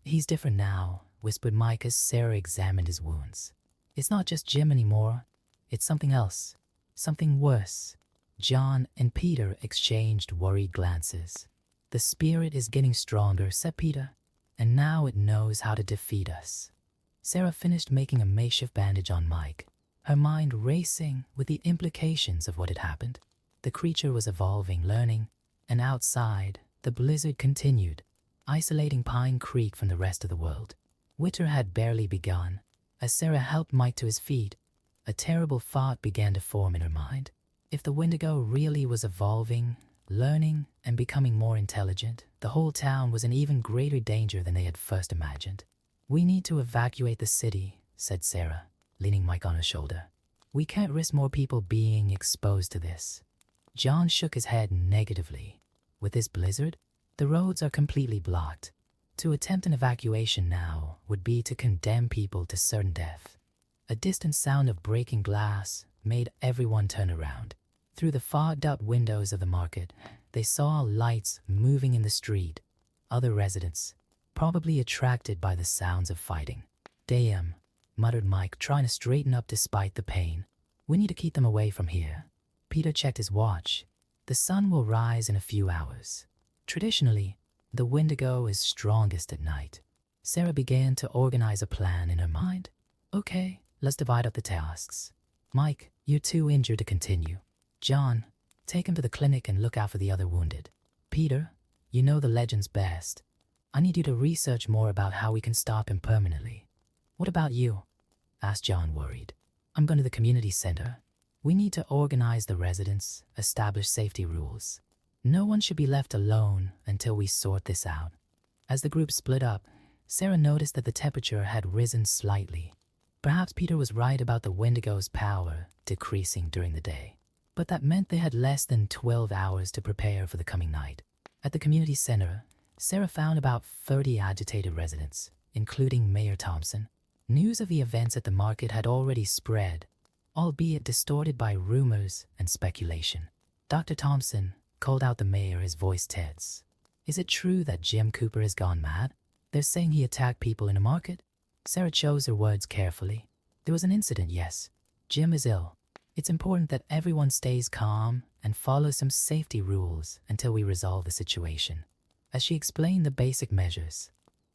"He's different now," whispered Mike as Sarah examined his wounds. "It's not just Jim anymore. It's something else. Something worse." John and Peter exchanged worried glances. "The spirit is getting stronger," said Peter, "and now it knows how to defeat us." Sarah finished making a makeshift bandage on Mike, her mind racing with the implications of what had happened. The creature was evolving, learning, and outside, the blizzard continued, isolating Pine Creek from the rest of the world. Winter had barely begun. As Sarah helped Mike to his feet, a terrible thought began to form in her mind. If the Wendigo really was evolving, learning, and becoming more intelligent, the whole town was in even greater danger than they had first imagined. "We need to evacuate the city," said Sarah, leaning Mike on her shoulder. "We can't risk more people being exposed to this." John shook his head negatively. "With this blizzard, the roads are completely blocked. To attempt an evacuation now would be to condemn people to certain death." A distant sound of breaking glass made everyone turn around. Through the fogged-out windows of the market, they saw lights moving in the street. Other residents, probably attracted by the sounds of fighting. "Damn," muttered Mike, trying to straighten up despite the pain. "We need to keep them away from here." Peter checked his watch. "The sun will rise in a few hours. Traditionally, the Wendigo is strongest at night." Sarah began to organize a plan in her mind. "Okay, let's divide up the tasks. Mike, you're too injured to continue. John, take him to the clinic and look out for the other wounded. Peter, you know the legends best. I need you to research more about how we can stop him permanently." "What about you?" asked John, worried. "I'm going to the community center. We need to organize the residents, establish safety rules. No one should be left alone until we sort this out." As the group split up, Sarah noticed that the temperature had risen slightly. Perhaps Peter was right about the Wendigo's power decreasing during the day. But that meant they had less than 12 hours to prepare for the coming night. At the community center, Sarah found about 30 agitated residents, including Mayor Thompson. News of the events at the market had already spread, albeit distorted by rumors and speculation. Dr. Thompson called out the mayor, his voice tense. "Is it true that Jim Cooper has gone mad? They're saying he attacked people in a market?" Sarah chose her words carefully. "There was an incident, yes. Jim is ill. It's important that everyone stays calm and follows some safety rules until we resolve the situation." As she explained the basic measures,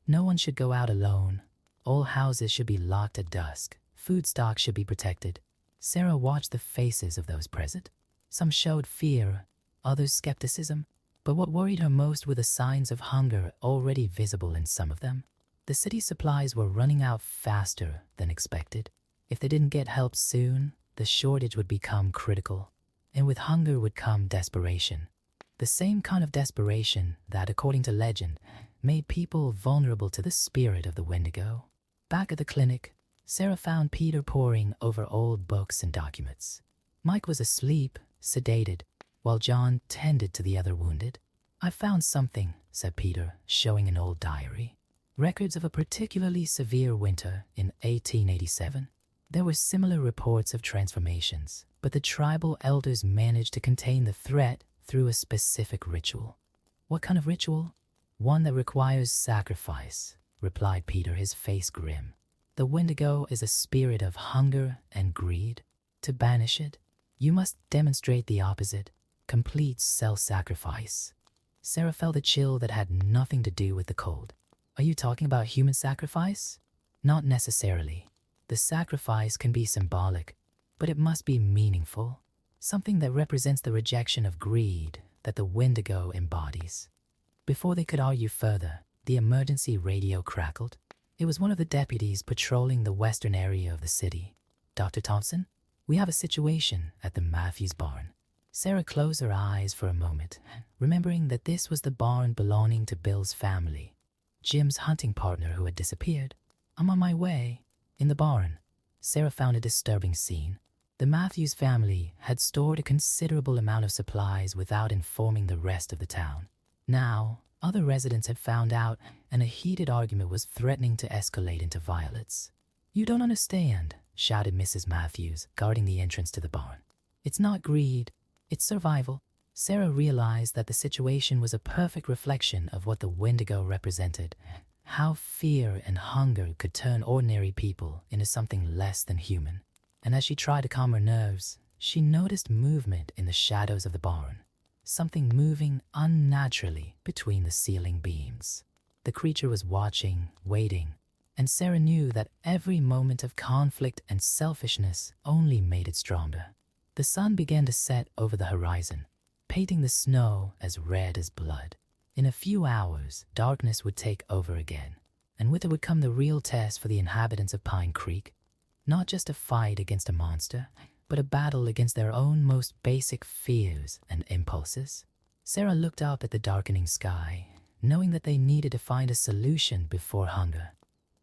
no one should go out alone. All houses should be locked at dusk. Food stocks should be protected. Sarah watched the faces of those present. Some showed fear, others skepticism, but what worried her most were the signs of hunger already visible in some of them. The city's supplies were running out faster than expected. If they didn't get help soon, the shortage would become critical, and with hunger would come desperation. The same kind of desperation that, according to legend, made people vulnerable to the spirit of the Wendigo. Back at the clinic, Sarah found Peter poring over old books and documents. Mike was asleep, sedated, while John tended to the other wounded. "I found something," said Peter, showing an old diary. Records of a particularly severe winter in 1887. There were similar reports of transformations, but the tribal elders managed to contain the threat through a specific ritual. "What kind of ritual?" "One that requires sacrifice," replied Peter, his face grim. "The Wendigo is a spirit of hunger and greed. To banish it, you must demonstrate the opposite, complete self-sacrifice." Sarah felt a chill that had nothing to do with the cold. "Are you talking about human sacrifice?" "Not necessarily. The sacrifice can be symbolic, but it must be meaningful. something that represents the rejection of greed that the Wendigo embodies. Before they could argue further, the emergency radio crackled. It was one of the deputies patrolling the western area of the city. "Dr. Thompson, we have a situation at the Matthews barn." Sarah closed her eyes for a moment, remembering that this was the barn belonging to Bill's family, Jim's hunting partner who had disappeared. "I'm on my way." In the barn, Sarah found a disturbing scene. The Matthews family had stored a considerable amount of supplies without informing the rest of the town. Now, other residents had found out, and a heated argument was threatening to escalate into violence. "You don't understand," shouted Mrs. Matthews, guarding the entrance to the barn. "It's not greed, it's survival." Sarah realized that the situation was a perfect reflection of what the Wendigo represented, how fear and hunger could turn ordinary people into something less than human. And as she tried to calm her nerves, she noticed movement in the shadows of the barn, something moving unnaturally between the ceiling beams. The creature was watching, waiting, and Sarah knew that every moment of conflict and selfishness only made it stronger. The sun began to set over the horizon, painting the snow as red as blood. In a few hours, darkness would take over again, and with it would come the real test for the inhabitants of Pine Creek. Not just a fight against a monster, but a battle against their own most basic fears and impulses. Sarah looked up at the darkening sky, knowing that they needed to find a solution before hunger,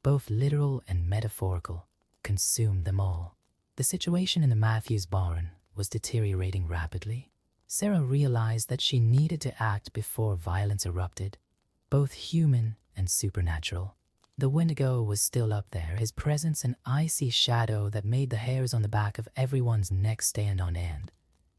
both literal and metaphorical, consumed them all. The situation in the Matthews barn was deteriorating rapidly. Sarah realized that she needed to act before violence erupted, both human and supernatural. The Wendigo was still up there, his presence an icy shadow that made the hairs on the back of everyone's neck stand on end,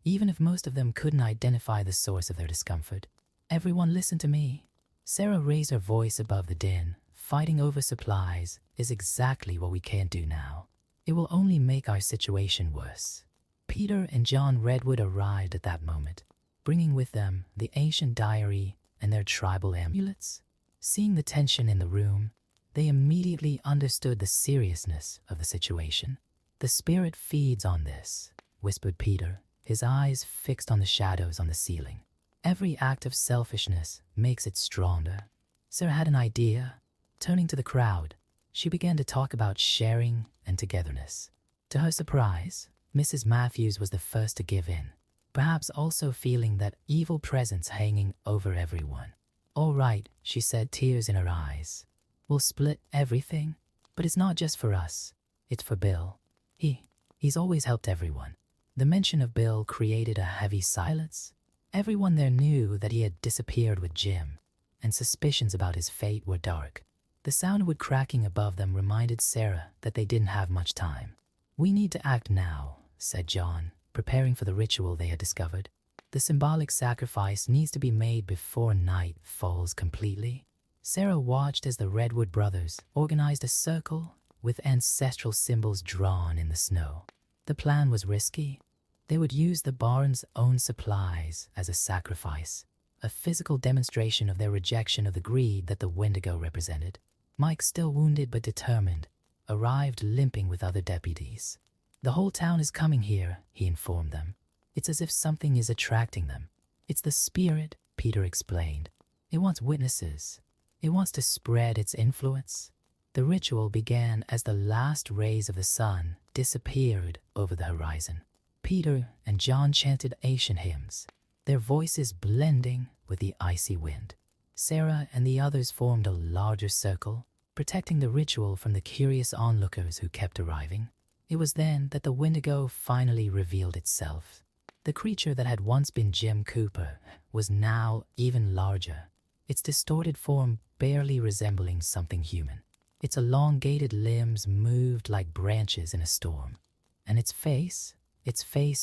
even if most of them couldn't identify the source of their discomfort. "Everyone listen to me." Sarah raised her voice above the din. "Fighting over supplies is exactly what we can't do now. It will only make our situation worse." Peter and John Redwood arrived at that moment, bringing with them the ancient diary and their tribal amulets. Seeing the tension in the room, they immediately understood the seriousness of the situation. "The spirit feeds on this," whispered Peter, his eyes fixed on the shadows on the ceiling. "Every act of selfishness makes it stronger." Sarah had an idea. Turning to the crowd, she began to talk about sharing and togetherness. To her surprise, Mrs. Matthews was the first to give in, perhaps also feeling that evil presence hanging over everyone. "All right," she said, tears in her eyes. "We'll split everything, but it's not just for us. It's for Bill. He's always helped everyone." The mention of Bill created a heavy silence. Everyone there knew that he had disappeared with Jim, and suspicions about his fate were dark. The sound of wood cracking above them reminded Sarah that they didn't have much time. "We need to act now," said John, preparing for the ritual they had discovered. "The symbolic sacrifice needs to be made before night falls completely." Sarah watched as the Redwood brothers organized a circle with ancestral symbols drawn in the snow. The plan was risky. They would use the barn's own supplies as a sacrifice, a physical demonstration of their rejection of the greed that the Wendigo represented. Mike, still wounded but determined, arrived limping with other deputies. "The whole town is coming here," he informed them. "It's as if something is attracting them." "It's the spirit," Peter explained. "It wants witnesses. It wants to spread its influence." The ritual began as the last rays of the sun disappeared over the horizon. Peter and John chanted ancient hymns, their voices blending with the icy wind. Sarah and the others formed a larger circle, protecting the ritual from the curious onlookers who kept arriving. It was then that the Wendigo finally revealed itself. The creature that had once been Jim Cooper was now even larger, its distorted form barely resembling something human. Its elongated limbs moved like branches in a storm, and its face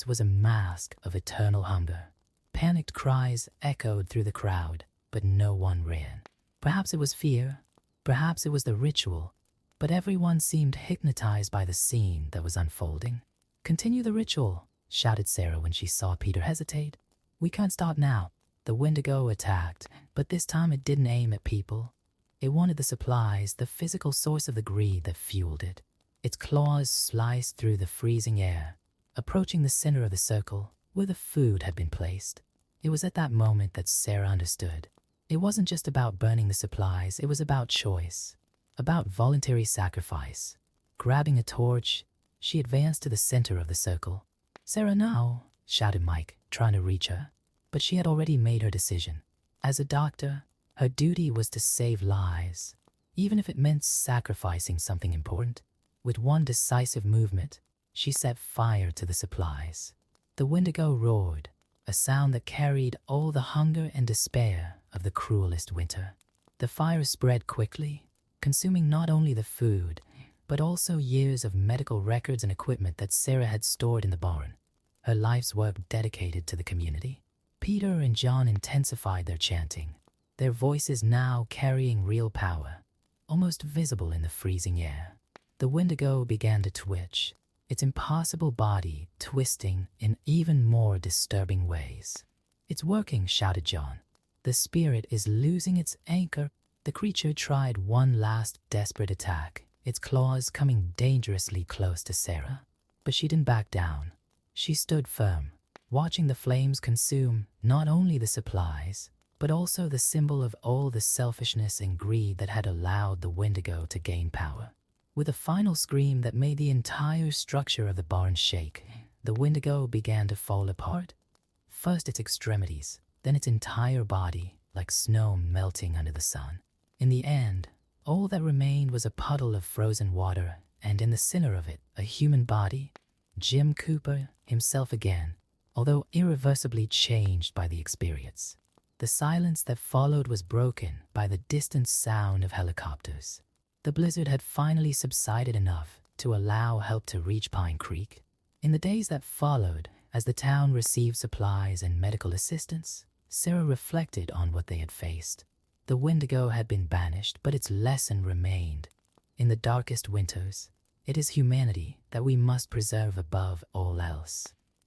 was a mask of eternal hunger. Panicked cries echoed through the crowd, but no one ran. Perhaps it was fear, perhaps it was the ritual, but everyone seemed hypnotized by the scene that was unfolding. "Continue the ritual," shouted Sarah when she saw Peter hesitate. "We can't stop now." The Wendigo attacked, but this time it didn't aim at people. It wanted the supplies, the physical source of the greed that fueled it. Its claws sliced through the freezing air. Approaching the center of the circle, where the food had been placed. It was at that moment that Sarah understood. It wasn't just about burning the supplies, it was about choice, about voluntary sacrifice. Grabbing a torch, she advanced to the center of the circle. "Sarah, now!" shouted Mike, trying to reach her. But she had already made her decision. As a doctor, her duty was to save lives, even if it meant sacrificing something important. With one decisive movement, she set fire to the supplies. The Wendigo roared, a sound that carried all the hunger and despair of the cruelest winter. The fire spread quickly, consuming not only the food, but also years of medical records and equipment that Sarah had stored in the barn. Her life's work dedicated to the community. Peter and John intensified their chanting, their voices now carrying real power, almost visible in the freezing air. The Wendigo began to twitch, its impossible body twisting in even more disturbing ways. "It's working," shouted John. "The spirit is losing its anchor." The creature tried one last desperate attack, its claws coming dangerously close to Sarah. But she didn't back down. She stood firm, watching the flames consume not only the supplies, but also the symbol of all the selfishness and greed that had allowed the Wendigo to gain power. With a final scream that made the entire structure of the barn shake, the Wendigo began to fall apart. First its extremities, then its entire body, like snow melting under the sun. In the end, all that remained was a puddle of frozen water, and in the center of it, a human body, Jim Cooper himself again, although irreversibly changed by the experience. The silence that followed was broken by the distant sound of helicopters. The blizzard had finally subsided enough to allow help to reach Pine Creek. In the days that followed, as the town received supplies and medical assistance, Sarah reflected on what they had faced. The Wendigo had been banished, but its lesson remained. In the darkest winters, it is humanity that we must preserve above all else.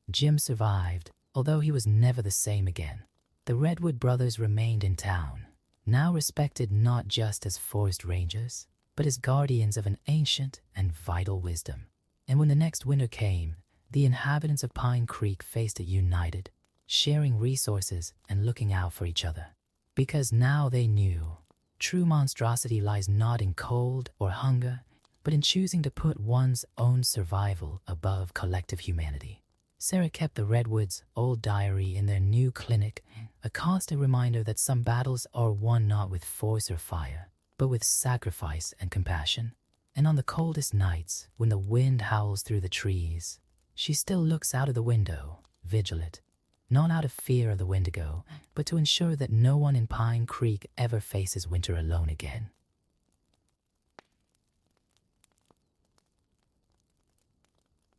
Jim survived, although he was never the same again. The Redwood brothers remained in town, now respected not just as forest rangers, but as guardians of an ancient and vital wisdom. And when the next winter came, the inhabitants of Pine Creek faced it united, sharing resources and looking out for each other. Because now they knew, true monstrosity lies not in cold or hunger, but in choosing to put one's own survival above collective humanity. Sarah kept the Redwoods' old diary in their new clinic, a constant reminder that some battles are won not with force or fire, but with sacrifice and compassion. And on the coldest nights, when the wind howls through the trees, she still looks out of the window, vigilant, not out of fear of the Wendigo, but to ensure that no one in Pine Creek ever faces winter alone again.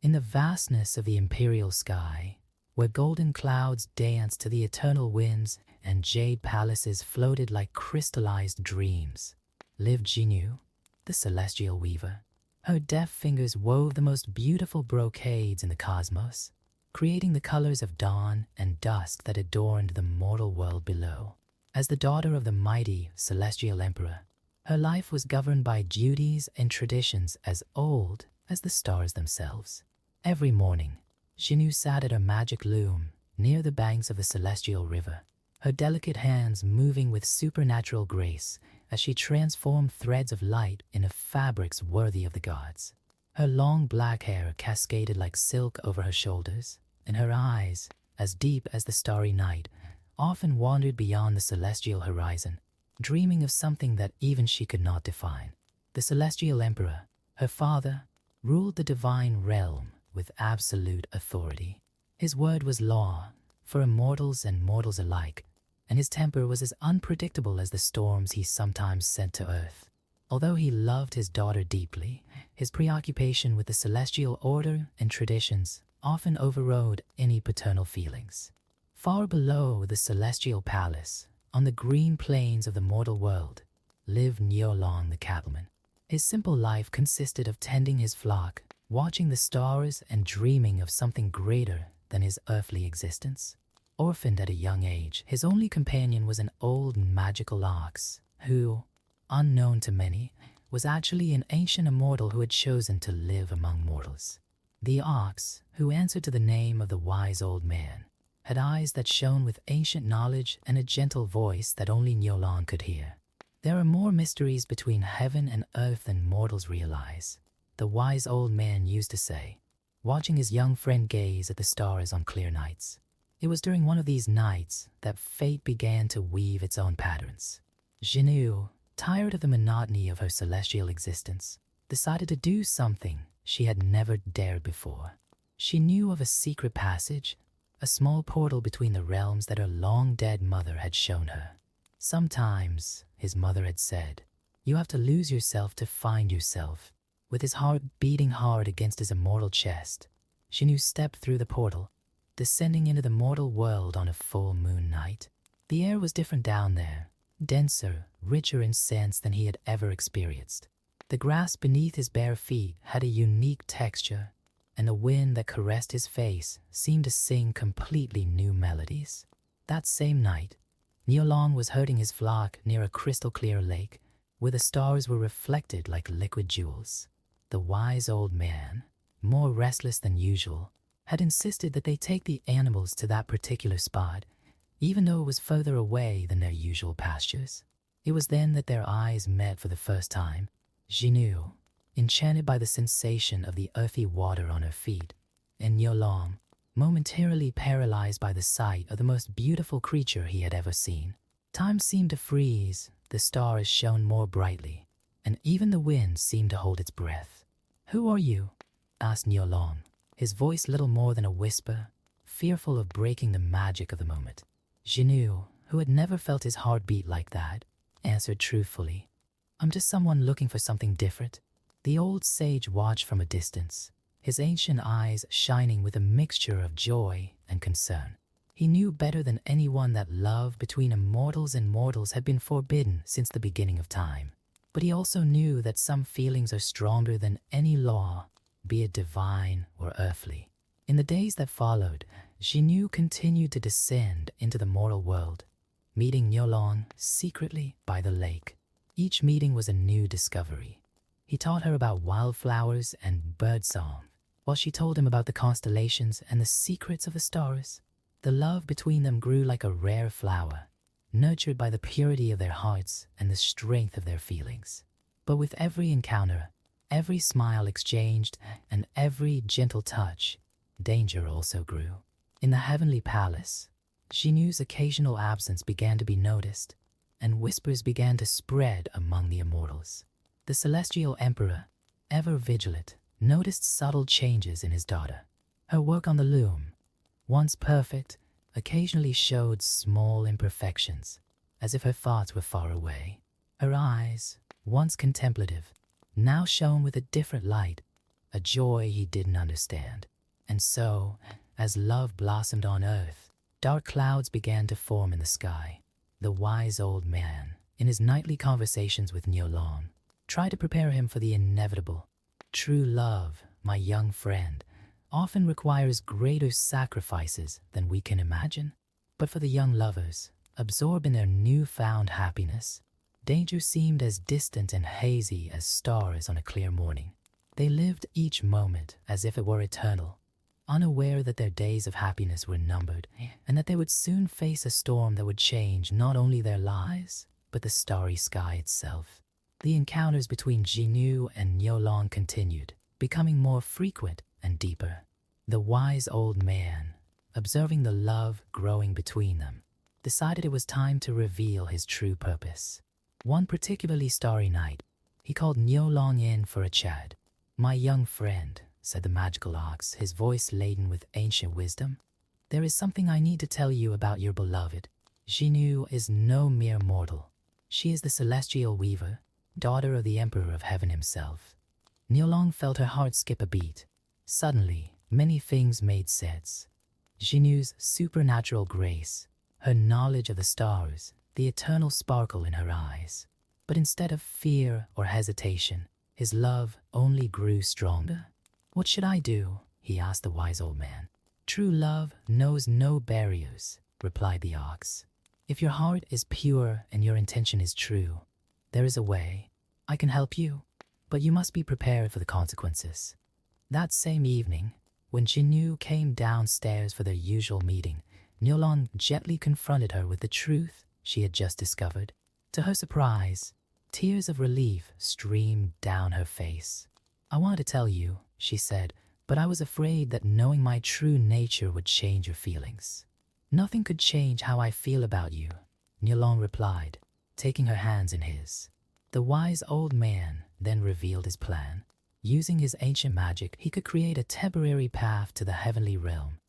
In the vastness of the imperial sky, where golden clouds danced to the eternal winds and jade palaces floated like crystallized dreams, lived Jinyu, the celestial weaver. Her deft fingers wove the most beautiful brocades in the cosmos, creating the colors of dawn and dusk that adorned the mortal world below. As the daughter of the mighty celestial emperor, her life was governed by duties and traditions as old as the stars themselves. Every morning, Jinyu sat at her magic loom near the banks of the celestial river, her delicate hands moving with supernatural grace as she transformed threads of light into fabrics worthy of the gods. Her long black hair cascaded like silk over her shoulders, and her eyes, as deep as the starry night, often wandered beyond the celestial horizon, dreaming of something that even she could not define. The celestial emperor, her father, ruled the divine realm with absolute authority. His word was law for immortals and mortals alike, and his temper was as unpredictable as the storms he sometimes sent to earth. Although he loved his daughter deeply, his preoccupation with the celestial order and traditions often overrode any paternal feelings. Far below the celestial palace, on the green plains of the mortal world, lived Niolong the cattleman. His simple life consisted of tending his flock, watching the stars, and dreaming of something greater than his earthly existence. Orphaned at a young age, his only companion was an old and magical ox who, unknown to many, was actually an ancient immortal who had chosen to live among mortals. The ox, who answered to the name of the wise old man, had eyes that shone with ancient knowledge and a gentle voice that only Nyolang could hear. There are more mysteries between heaven and earth than mortals realize, the wise old man used to say, watching his young friend gaze at the stars on clear nights. It was during one of these nights that fate began to weave its own patterns. Jinyu, tired of the monotony of her celestial existence, decided to do something she had never dared before. She knew of a secret passage, a small portal between the realms that her long-dead mother had shown her. Sometimes, his mother had said, you have to lose yourself to find yourself. With his heart beating hard against his immortal chest, Jinyu stepped through the portal, descending into the mortal world on a full moon night. The air was different down there, denser, richer in scents than he had ever experienced. The grass beneath his bare feet had a unique texture, and the wind that caressed his face seemed to sing completely new melodies. That same night, Nyolang was herding his flock near a crystal-clear lake, where the stars were reflected like liquid jewels. The wise old man, more restless than usual, had insisted that they take the animals to that particular spot, even though it was further away than their usual pastures. It was then that their eyes met for the first time. Jinyu, enchanted by the sensation of the earthy water on her feet, and Nyolang, momentarily paralyzed by the sight of the most beautiful creature he had ever seen. Time seemed to freeze, the stars shone more brightly, and even the wind seemed to hold its breath. "Who are you?" asked Nyolang, his voice little more than a whisper, fearful of breaking the magic of the moment. Jinyu, who had never felt his heart beat like that, answered truthfully, "I'm just someone looking for something different." The old sage watched from a distance, his ancient eyes shining with a mixture of joy and concern. He knew better than anyone that love between immortals and mortals had been forbidden since the beginning of time. But he also knew that some feelings are stronger than any law, be it divine or earthly. In the days that followed, Jinyu continued to descend into the mortal world, meeting Nyolang secretly by the lake. Each meeting was a new discovery. He taught her about wildflowers and birdsong, while she told him about the constellations and the secrets of the stars. The love between them grew like a rare flower, nurtured by the purity of their hearts and the strength of their feelings. But with every encounter, every smile exchanged, and every gentle touch, danger also grew. In the heavenly palace, Jinyu's occasional absence began to be noticed, and whispers began to spread among the immortals. The celestial emperor, ever vigilant, noticed subtle changes in his daughter. Her work on the loom, once perfect, occasionally showed small imperfections, as if her thoughts were far away. Her eyes, once contemplative, now shone with a different light, a joy he didn't understand. And so, as love blossomed on earth, dark clouds began to form in the sky. The wise old man, in his nightly conversations with Nyolang, tried to prepare him for the inevitable. True love, my young friend, often requires greater sacrifices than we can imagine. But for the young lovers, absorbed in their newfound happiness, danger seemed as distant and hazy as stars on a clear morning. They lived each moment as if it were eternal, unaware that their days of happiness were numbered, and that they would soon face a storm that would change not only their lives, but the starry sky itself. The encounters between Jinyu and Nyolang continued, becoming more frequent and deeper. The wise old man, observing the love growing between them, decided it was time to reveal his true purpose. One particularly starry night, he called Nyolang in for a chat. "My young friend," said the magical ox, his voice laden with ancient wisdom, "there is something I need to tell you about your beloved. Jinyu is no mere mortal. She is the celestial weaver, daughter of the Emperor of Heaven himself." Nyolang felt her heart skip a beat. Suddenly, many things made sense. Jinyu's supernatural grace, her knowledge of the stars, the eternal sparkle in her eyes. But instead of fear or hesitation, his love only grew stronger. "What should I do?" he asked the wise old man. "True love knows no barriers," replied the ox. "If your heart is pure and your intention is true, there is a way. I can help you, but you must be prepared for the consequences." That same evening, when Jinyu came downstairs for their usual meeting, Niulon gently confronted her with the truth she had just discovered. To her surprise, tears of relief streamed down her face. "I wanted to tell you," she said, "but I was afraid that knowing my true nature would change your feelings." "Nothing could change how I feel about you," Niulon replied, taking her hands in his. The wise old man then revealed his plan. Using his ancient magic, he could create a temporary path to the heavenly realm,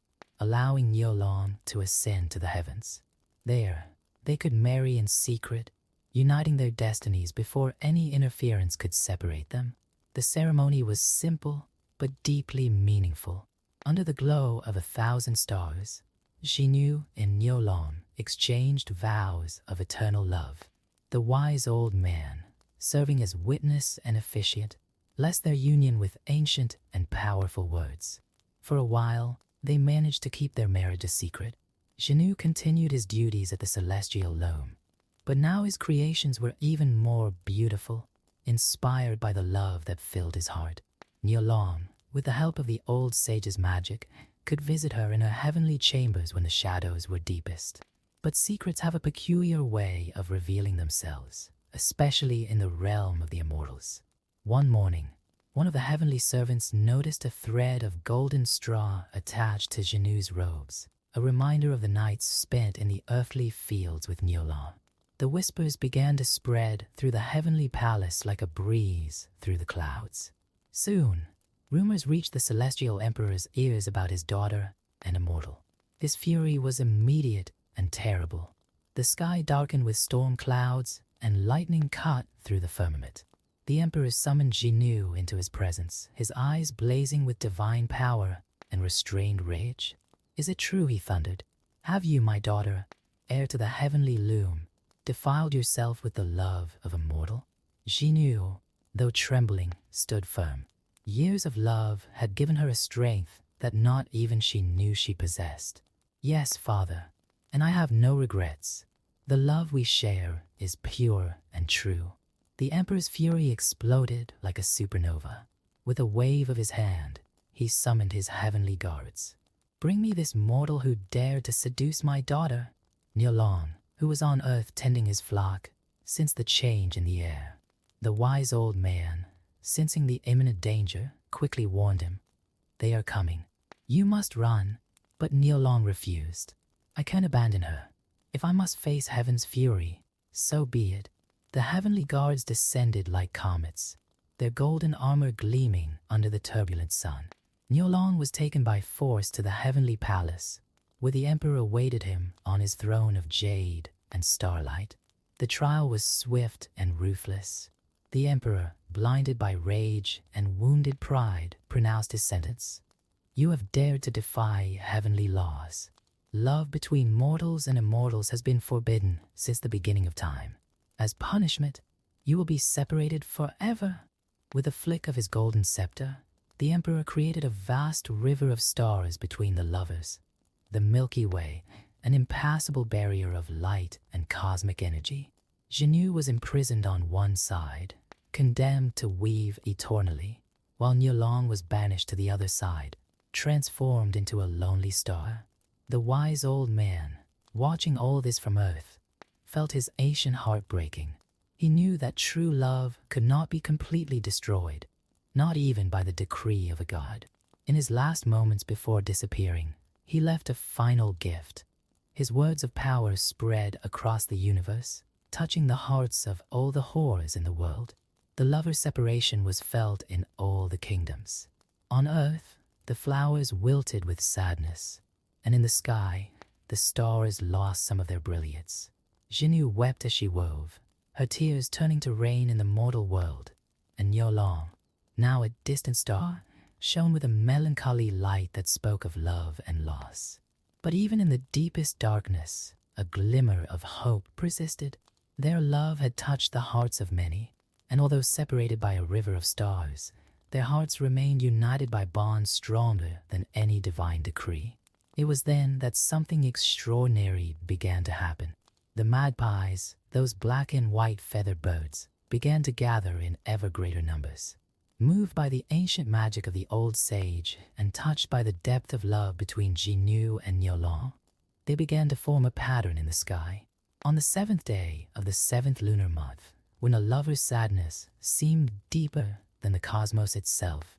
allowing Niulon to ascend to the heavens. There, they could marry in secret, uniting their destinies before any interference could separate them. The ceremony was simple but deeply meaningful. Under the glow of 1,000 stars, Jinyu and Niulon exchanged vows of eternal love. The wise old man, serving as witness and officiant, blessed their union with ancient and powerful words. For a while, they managed to keep their marriage a secret. Jinyu continued his duties at the celestial loam, but now his creations were even more beautiful, inspired by the love that filled his heart. Niulon, with the help of the old sage's magic, could visit her in her heavenly chambers when the shadows were deepest. But secrets have a peculiar way of revealing themselves, especially in the realm of the immortals. One morning, one of the heavenly servants noticed a thread of golden straw attached to Jinyu's robes, a reminder of the nights spent in the earthly fields with Niulon. The whispers began to spread through the heavenly palace like a breeze through the clouds. Soon, rumors reached the celestial emperor's ears about his daughter, an immortal. His fury was immediate and terrible. The sky darkened with storm clouds, and lightning cut through the firmament. The emperor summoned Jinyu into his presence, his eyes blazing with divine power and restrained rage. "Is it true," he thundered, "have you, my daughter, heir to the heavenly loom, defiled yourself with the love of a mortal?" Jinyu, though trembling, stood firm. Years of love had given her a strength that not even she knew she possessed. "Yes, father, and I have no regrets. The love we share is pure and true." The emperor's fury exploded like a supernova. With a wave of his hand, he summoned his heavenly guards. "Bring me this mortal who dared to seduce my daughter." Niulon, who was on earth tending his flock, sensed the change in the air. The wise old man, sensing the imminent danger, quickly warned him. "They are coming. You must run." But Niulon refused. "I can't abandon her. If I must face heaven's fury, so be it." The heavenly guards descended like comets, their golden armor gleaming under the turbulent sun. Niulon was taken by force to the heavenly palace, where the emperor awaited him on his throne of jade and starlight. The trial was swift and ruthless. The emperor, blinded by rage and wounded pride, pronounced his sentence. "You have dared to defy heavenly laws. Love between mortals and immortals has been forbidden since the beginning of time. As punishment, you will be separated forever." With a flick of his golden scepter, the emperor created a vast river of stars between the lovers. The Milky Way, an impassable barrier of light and cosmic energy. Jinyu was imprisoned on one side, condemned to weave eternally, while Niulon was banished to the other side, transformed into a lonely star. The wise old man, watching all this from earth, felt his ancient heart breaking. He knew that true love could not be completely destroyed, not even by the decree of a god. In his last moments before disappearing, he left a final gift. His words of power spread across the universe, touching the hearts of all the whores in the world. The lovers' separation was felt in all the kingdoms. On earth, the flowers wilted with sadness, and in the sky, the stars lost some of their brilliance. Jinyu wept as she wove, her tears turning to rain in the mortal world, and Niulon, now a distant star, shone with a melancholy light that spoke of love and loss. But even in the deepest darkness, a glimmer of hope persisted. Their love had touched the hearts of many, and although separated by a river of stars, their hearts remained united by bonds stronger than any divine decree. It was then that something extraordinary began to happen. The magpies, those black and white feathered birds, began to gather in ever greater numbers. Moved by the ancient magic of the old sage and touched by the depth of love between Jinnu and Niolong, they began to form a pattern in the sky. On the 7th day of the 7th lunar month, when a lover's sadness seemed deeper than the cosmos itself,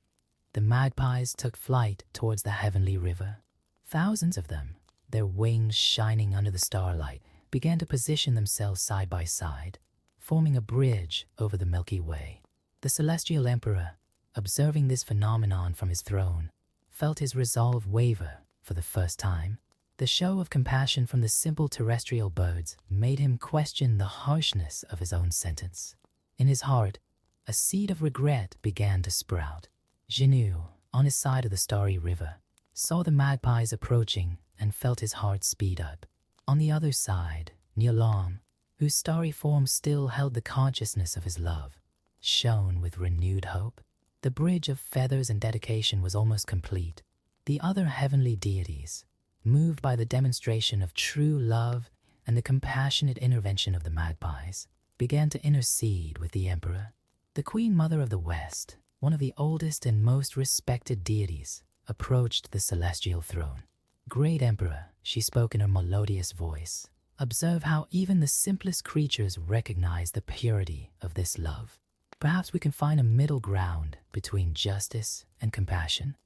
the magpies took flight towards the heavenly river. Thousands of them, their wings shining under the starlight, began to position themselves side by side, forming a bridge over the Milky Way. The celestial emperor, observing this phenomenon from his throne, felt his resolve waver for the first time. The show of compassion from the simple terrestrial birds made him question the harshness of his own sentence. In his heart, a seed of regret began to sprout. Jinnu, on his side of the starry river, saw the magpies approaching and felt his heart speed up. On the other side, Niolong, whose starry form still held the consciousness of his love, shone with renewed hope. The bridge of feathers and dedication was almost complete. The other heavenly deities, moved by the demonstration of true love and the compassionate intervention of the magpies, began to intercede with the emperor. The Queen Mother of the West, one of the oldest and most respected deities, approached the celestial throne. "Great Emperor," she spoke in her melodious voice, "observe how even the simplest creatures recognize the purity of this love. Perhaps we can find a middle ground between justice and compassion."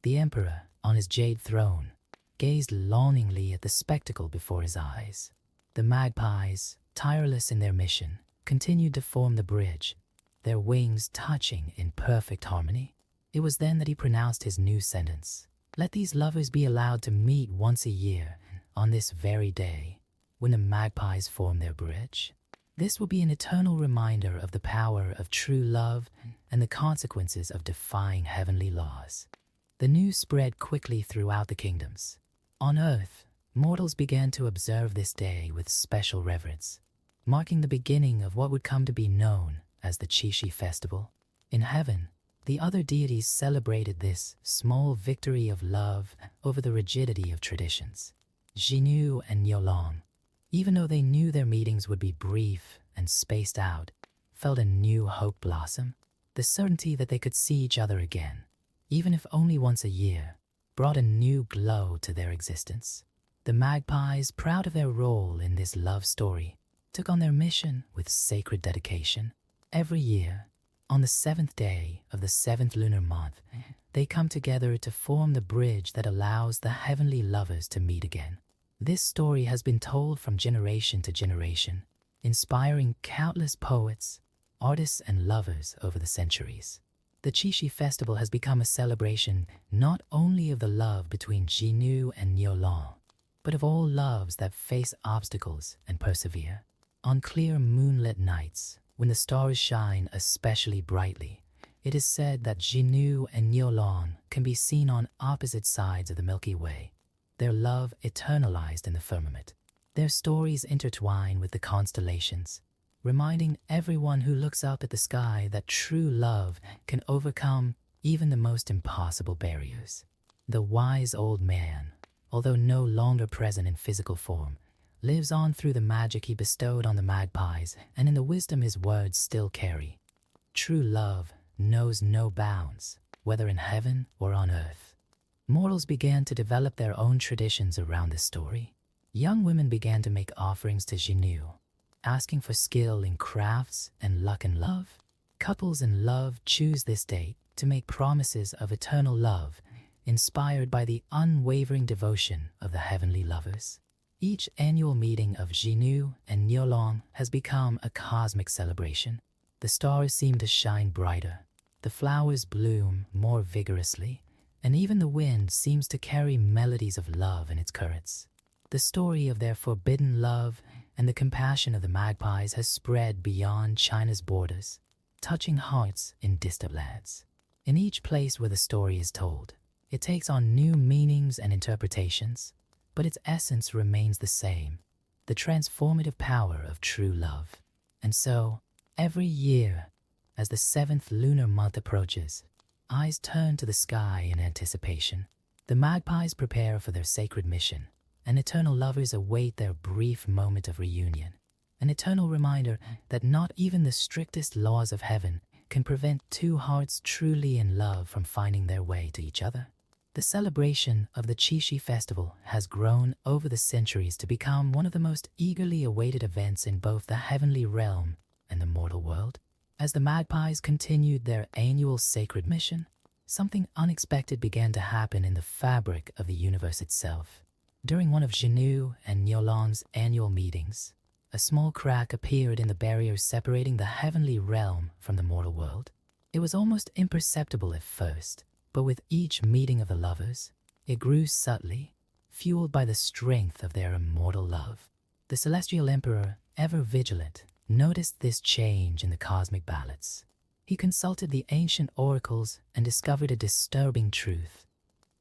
The emperor, on his jade throne, gazed longingly at the spectacle before his eyes. The magpies, tireless in their mission, continued to form the bridge, their wings touching in perfect harmony. It was then that he pronounced his new sentence. "Let these lovers be allowed to meet once a year on this very day, when the magpies form their bridge. This will be an eternal reminder of the power of true love and the consequences of defying heavenly laws." The news spread quickly throughout the kingdoms. On Earth, mortals began to observe this day with special reverence, marking the beginning of what would come to be known as the Qixi Festival. In heaven, the other deities celebrated this small victory of love over the rigidity of traditions. Jinnu and Niolong, even though they knew their meetings would be brief and spaced out, felt a new hope blossom. The certainty that they could see each other again, even if only once a year, brought a new glow to their existence. The magpies, proud of their role in this love story, took on their mission with sacred dedication. Every year, on the 7th day of the 7th lunar month, they come together to form the bridge that allows the heavenly lovers to meet again. This story has been told from generation to generation, inspiring countless poets, artists, and lovers over the centuries. The Qixi Festival has become a celebration not only of the love between Jinnu and Niolong, but of all loves that face obstacles and persevere. On clear moonlit nights, when the stars shine especially brightly, it is said that Jinnu and Niolong can be seen on opposite sides of the Milky Way, their love eternalized in the firmament. Their stories intertwine with the constellations, reminding everyone who looks up at the sky that true love can overcome even the most impossible barriers. The wise old man, although no longer present in physical form, lives on through the magic he bestowed on the magpies and in the wisdom his words still carry. True love knows no bounds, whether in heaven or on earth. Mortals began to develop their own traditions around this story. Young women began to make offerings to Jinnu, asking for skill in crafts and luck in love. Couples in love choose this date to make promises of eternal love, inspired by the unwavering devotion of the heavenly lovers. Each annual meeting of Jinnu and Niolong has become a cosmic celebration. The stars seem to shine brighter, the flowers bloom more vigorously, and even the wind seems to carry melodies of love in its currents. The story of their forbidden love and the compassion of the magpies has spread beyond China's borders, touching hearts in distant lands. In each place where the story is told, it takes on new meanings and interpretations, but its essence remains the same, the transformative power of true love. And so, every year, as the 7th lunar month approaches, eyes turn to the sky in anticipation. The magpies prepare for their sacred mission, and eternal lovers await their brief moment of reunion, an eternal reminder that not even the strictest laws of heaven can prevent two hearts truly in love from finding their way to each other. The celebration of the Qixi festival has grown over the centuries to become one of the most eagerly awaited events in both the heavenly realm and the mortal world. As the magpies continued their annual sacred mission, something unexpected began to happen in the fabric of the universe itself. During one of Jinyu and Niulong's annual meetings, a small crack appeared in the barrier separating the heavenly realm from the mortal world. It was almost imperceptible at first, but with each meeting of the lovers, it grew subtly, fueled by the strength of their immortal love. The Celestial Emperor, ever vigilant, noticed this change in the cosmic balance. He consulted the ancient oracles and discovered a disturbing truth.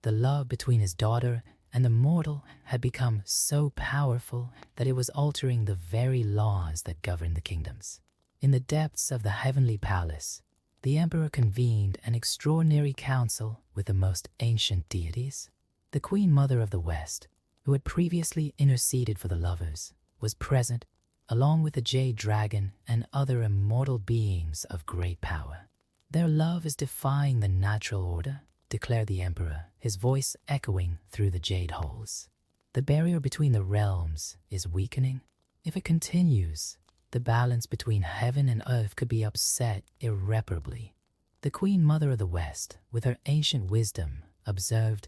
The love between his daughter and the mortal had become so powerful that it was altering the very laws that governed the kingdoms. In the depths of the heavenly palace, the emperor convened an extraordinary council with the most ancient deities. The Queen Mother of the West, who had previously interceded for the lovers, was present, along with the Jade Dragon and other immortal beings of great power. "Their love is defying the natural order," declared the emperor, his voice echoing through the jade halls. "The barrier between the realms is weakening. If it continues, the balance between heaven and earth could be upset irreparably." The Queen Mother of the West, with her ancient wisdom, observed,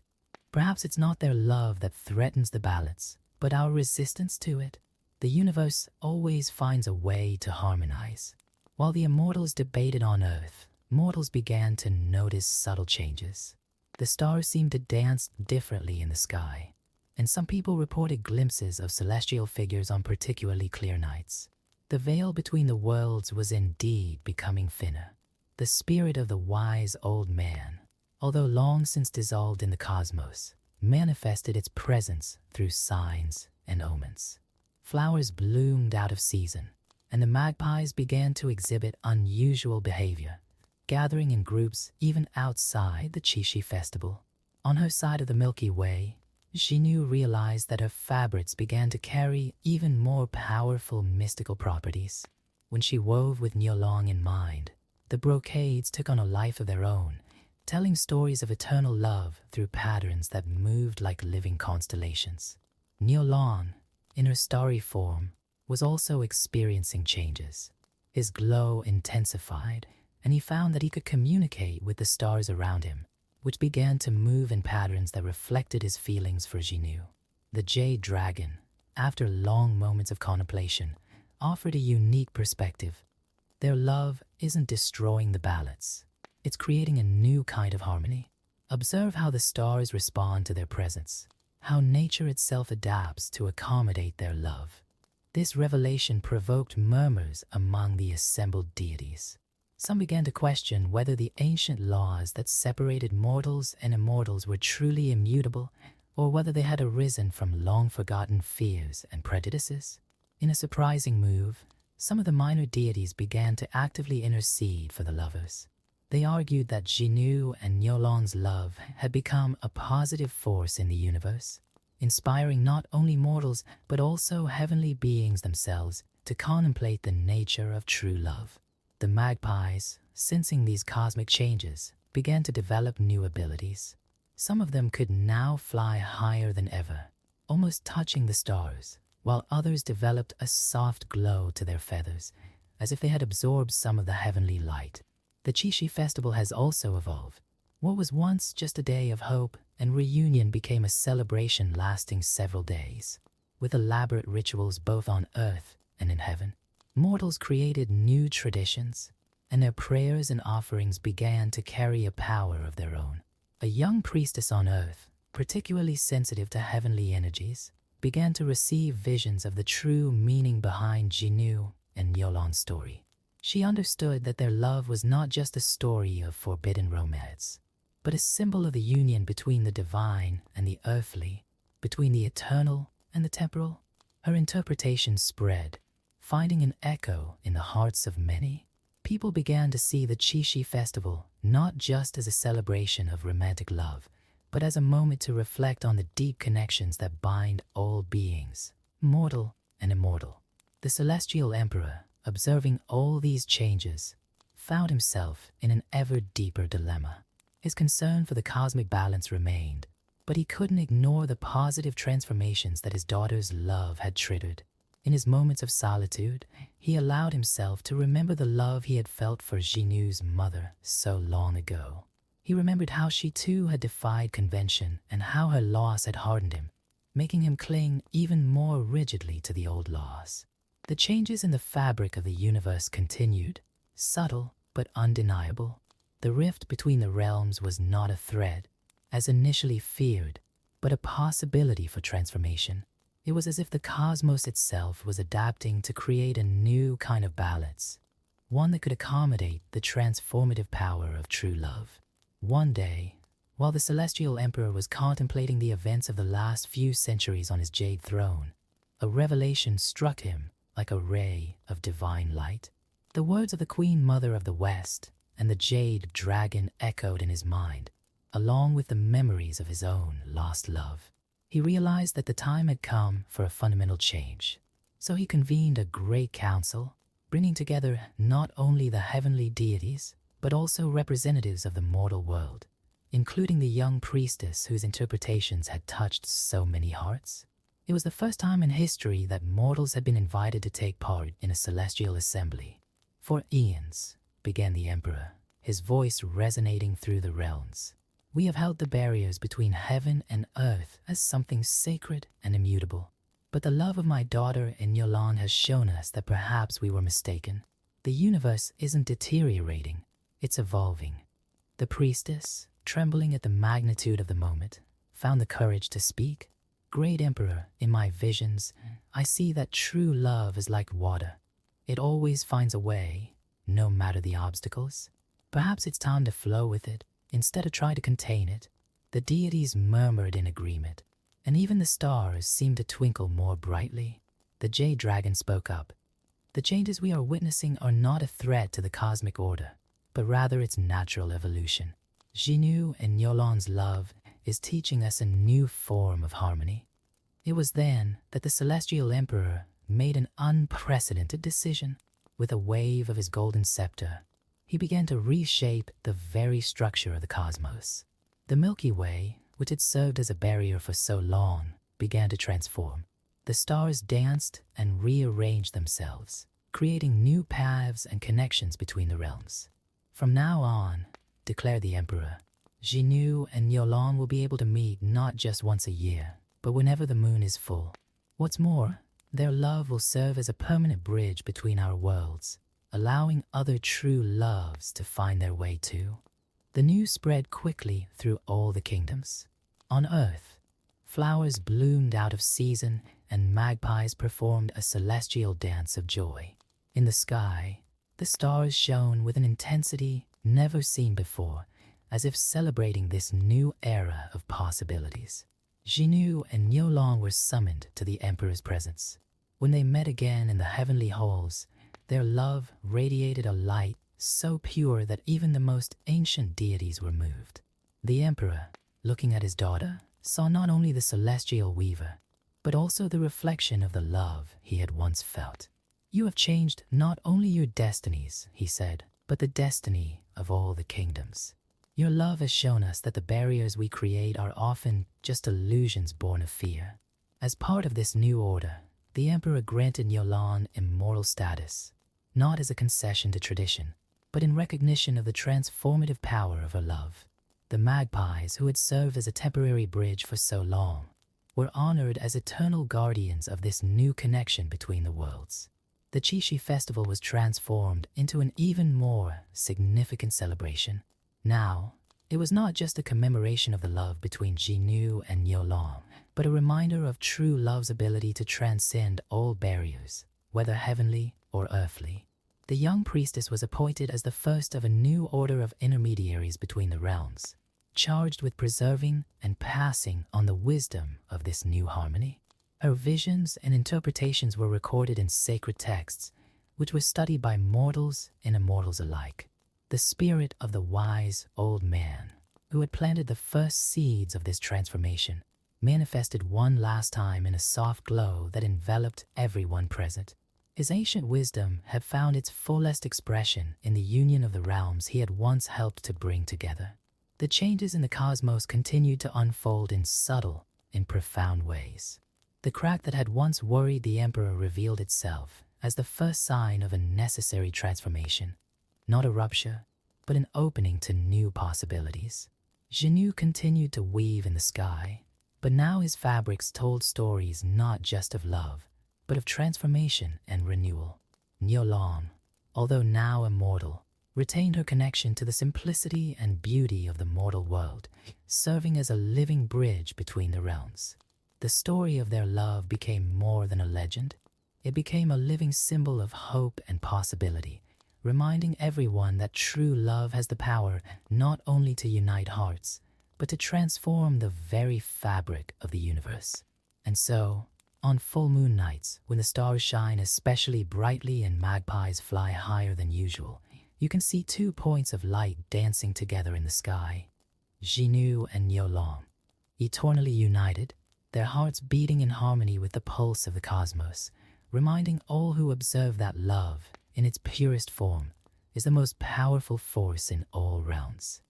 "Perhaps it's not their love that threatens the balance, but our resistance to it. The universe always finds a way to harmonize." While the immortals debated on earth, mortals began to notice subtle changes. The stars seemed to dance differently in the sky, and some people reported glimpses of celestial figures on particularly clear nights. The veil between the worlds was indeed becoming thinner. The spirit of the wise old man, although long since dissolved in the cosmos, manifested its presence through signs and omens. Flowers bloomed out of season, and the magpies began to exhibit unusual behavior, gathering in groups even outside the Qixi festival. On her side of the Milky Way, Jinyu realized that her fabrics began to carry even more powerful mystical properties. When she wove with Niulong in mind, the brocades took on a life of their own, telling stories of eternal love through patterns that moved like living constellations. Niulong, in her starry form, was also experiencing changes. His glow intensified, and he found that he could communicate with the stars around him, which began to move in patterns that reflected his feelings for Jinyu. The Jade Dragon, after long moments of contemplation, offered a unique perspective. Their love isn't destroying the balance. It's creating a new kind of harmony. Observe how the stars respond to their presence, how nature itself adapts to accommodate their love. This revelation provoked murmurs among the assembled deities. Some began to question whether the ancient laws that separated mortals and immortals were truly immutable, or whether they had arisen from long-forgotten fears and prejudices. In a surprising move, some of the minor deities began to actively intercede for the lovers. They argued that Jinyu and Niulong's love had become a positive force in the universe, inspiring not only mortals but also heavenly beings themselves to contemplate the nature of true love. The magpies, sensing these cosmic changes, began to develop new abilities. Some of them could now fly higher than ever, almost touching the stars, while others developed a soft glow to their feathers, as if they had absorbed some of the heavenly light. The Qixi festival has also evolved. What was once just a day of hope and reunion became a celebration lasting several days, with elaborate rituals both on earth and in heaven. Mortals created new traditions, and their prayers and offerings began to carry a power of their own. A young priestess on earth, particularly sensitive to heavenly energies, began to receive visions of the true meaning behind Jinyu and Niulong's story. She understood that their love was not just a story of forbidden romance, but a symbol of the union between the divine and the earthly, between the eternal and the temporal. Her interpretation spread, finding an echo in the hearts of many. People began to see the Qixi festival not just as a celebration of romantic love, but as a moment to reflect on the deep connections that bind all beings, mortal and immortal. The Celestial Emperor, observing all these changes, found himself in an ever deeper dilemma. His concern for the cosmic balance remained, but he couldn't ignore the positive transformations that his daughter's love had triggered. In his moments of solitude, he allowed himself to remember the love he had felt for Jinu's mother so long ago. He remembered how she too had defied convention and how her loss had hardened him, making him cling even more rigidly to the old laws. The changes in the fabric of the universe continued, subtle but undeniable. The rift between the realms was not a threat, as initially feared, but a possibility for transformation. It was as if the cosmos itself was adapting to create a new kind of balance, one that could accommodate the transformative power of true love. One day, while the Celestial Emperor was contemplating the events of the last few centuries on his jade throne, a revelation struck him like a ray of divine light. The words of the Queen Mother of the West and the jade dragon echoed in his mind, along with the memories of his own lost love. He realized that the time had come for a fundamental change. So he convened a great council, bringing together not only the heavenly deities, but also representatives of the mortal world, including the young priestess whose interpretations had touched so many hearts. It was the first time in history that mortals had been invited to take part in a celestial assembly. For eons, began the Emperor, his voice resonating through the realms, we have held the barriers between heaven and earth as something sacred and immutable. But the love of my daughter in Yolan has shown us that perhaps we were mistaken. The universe isn't deteriorating, it's evolving. The priestess, trembling at the magnitude of the moment, found the courage to speak. Great Emperor, in my visions, I see that true love is like water. It always finds a way, no matter the obstacles. Perhaps it's time to flow with it, instead of try to contain it. The deities murmured in agreement, and even the stars seemed to twinkle more brightly. The Jade Dragon spoke up. The changes we are witnessing are not a threat to the cosmic order, but rather its natural evolution. Jinu and Yolan's love is teaching us a new form of harmony. It was then that the Celestial Emperor made an unprecedented decision. With a wave of his golden scepter, he began to reshape the very structure of the cosmos. The Milky Way, which had served as a barrier for so long, began to transform. The stars danced and rearranged themselves, creating new paths and connections between the realms. From now on, declared the Emperor, Jinu and Yolan will be able to meet not just once a year, but whenever the moon is full. What's more, their love will serve as a permanent bridge between our worlds, allowing other true loves to find their way too. The news spread quickly through all the kingdoms. On Earth, flowers bloomed out of season and magpies performed a celestial dance of joy. In the sky, the stars shone with an intensity never seen before, as if celebrating this new era of possibilities. Jinu and Yolan were summoned to the Emperor's presence. When they met again in the heavenly halls, their love radiated a light so pure that even the most ancient deities were moved. The Emperor, looking at his daughter, saw not only the celestial weaver, but also the reflection of the love he had once felt. You have changed not only your destinies, he said, but the destiny of all the kingdoms. Your love has shown us that the barriers we create are often just illusions born of fear. As part of this new order, the Emperor granted Yolan immortal status, not as a concession to tradition, but in recognition of the transformative power of her love. The magpies, who had served as a temporary bridge for so long, were honored as eternal guardians of this new connection between the worlds. The Chishi festival was transformed into an even more significant celebration. Now, it was not just a commemoration of the love between Jinu and Yolan, but a reminder of true love's ability to transcend all barriers, whether heavenly or earthly. The young priestess was appointed as the first of a new order of intermediaries between the realms, charged with preserving and passing on the wisdom of this new harmony. Her visions and interpretations were recorded in sacred texts, which were studied by mortals and immortals alike. The spirit of the wise old man, who had planted the first seeds of this transformation, manifested one last time in a soft glow that enveloped everyone present. His ancient wisdom had found its fullest expression in the union of the realms he had once helped to bring together. The changes in the cosmos continued to unfold in subtle and profound ways. The crack that had once worried the Emperor revealed itself as the first sign of a necessary transformation, not a rupture, but an opening to new possibilities. Genu continued to weave in the sky, but now his fabrics told stories not just of love, but of transformation and renewal. Niolon, although now immortal, retained her connection to the simplicity and beauty of the mortal world, serving as a living bridge between the realms. The story of their love became more than a legend. It became a living symbol of hope and possibility, reminding everyone that true love has the power not only to unite hearts, but to transform the very fabric of the universe. And so, on full moon nights, when the stars shine especially brightly and magpies fly higher than usual, you can see 2 points of light dancing together in the sky. Genu and Niolon, eternally united, their hearts beating in harmony with the pulse of the cosmos, reminding all who observe that love, in its purest form, is the most powerful force in all realms.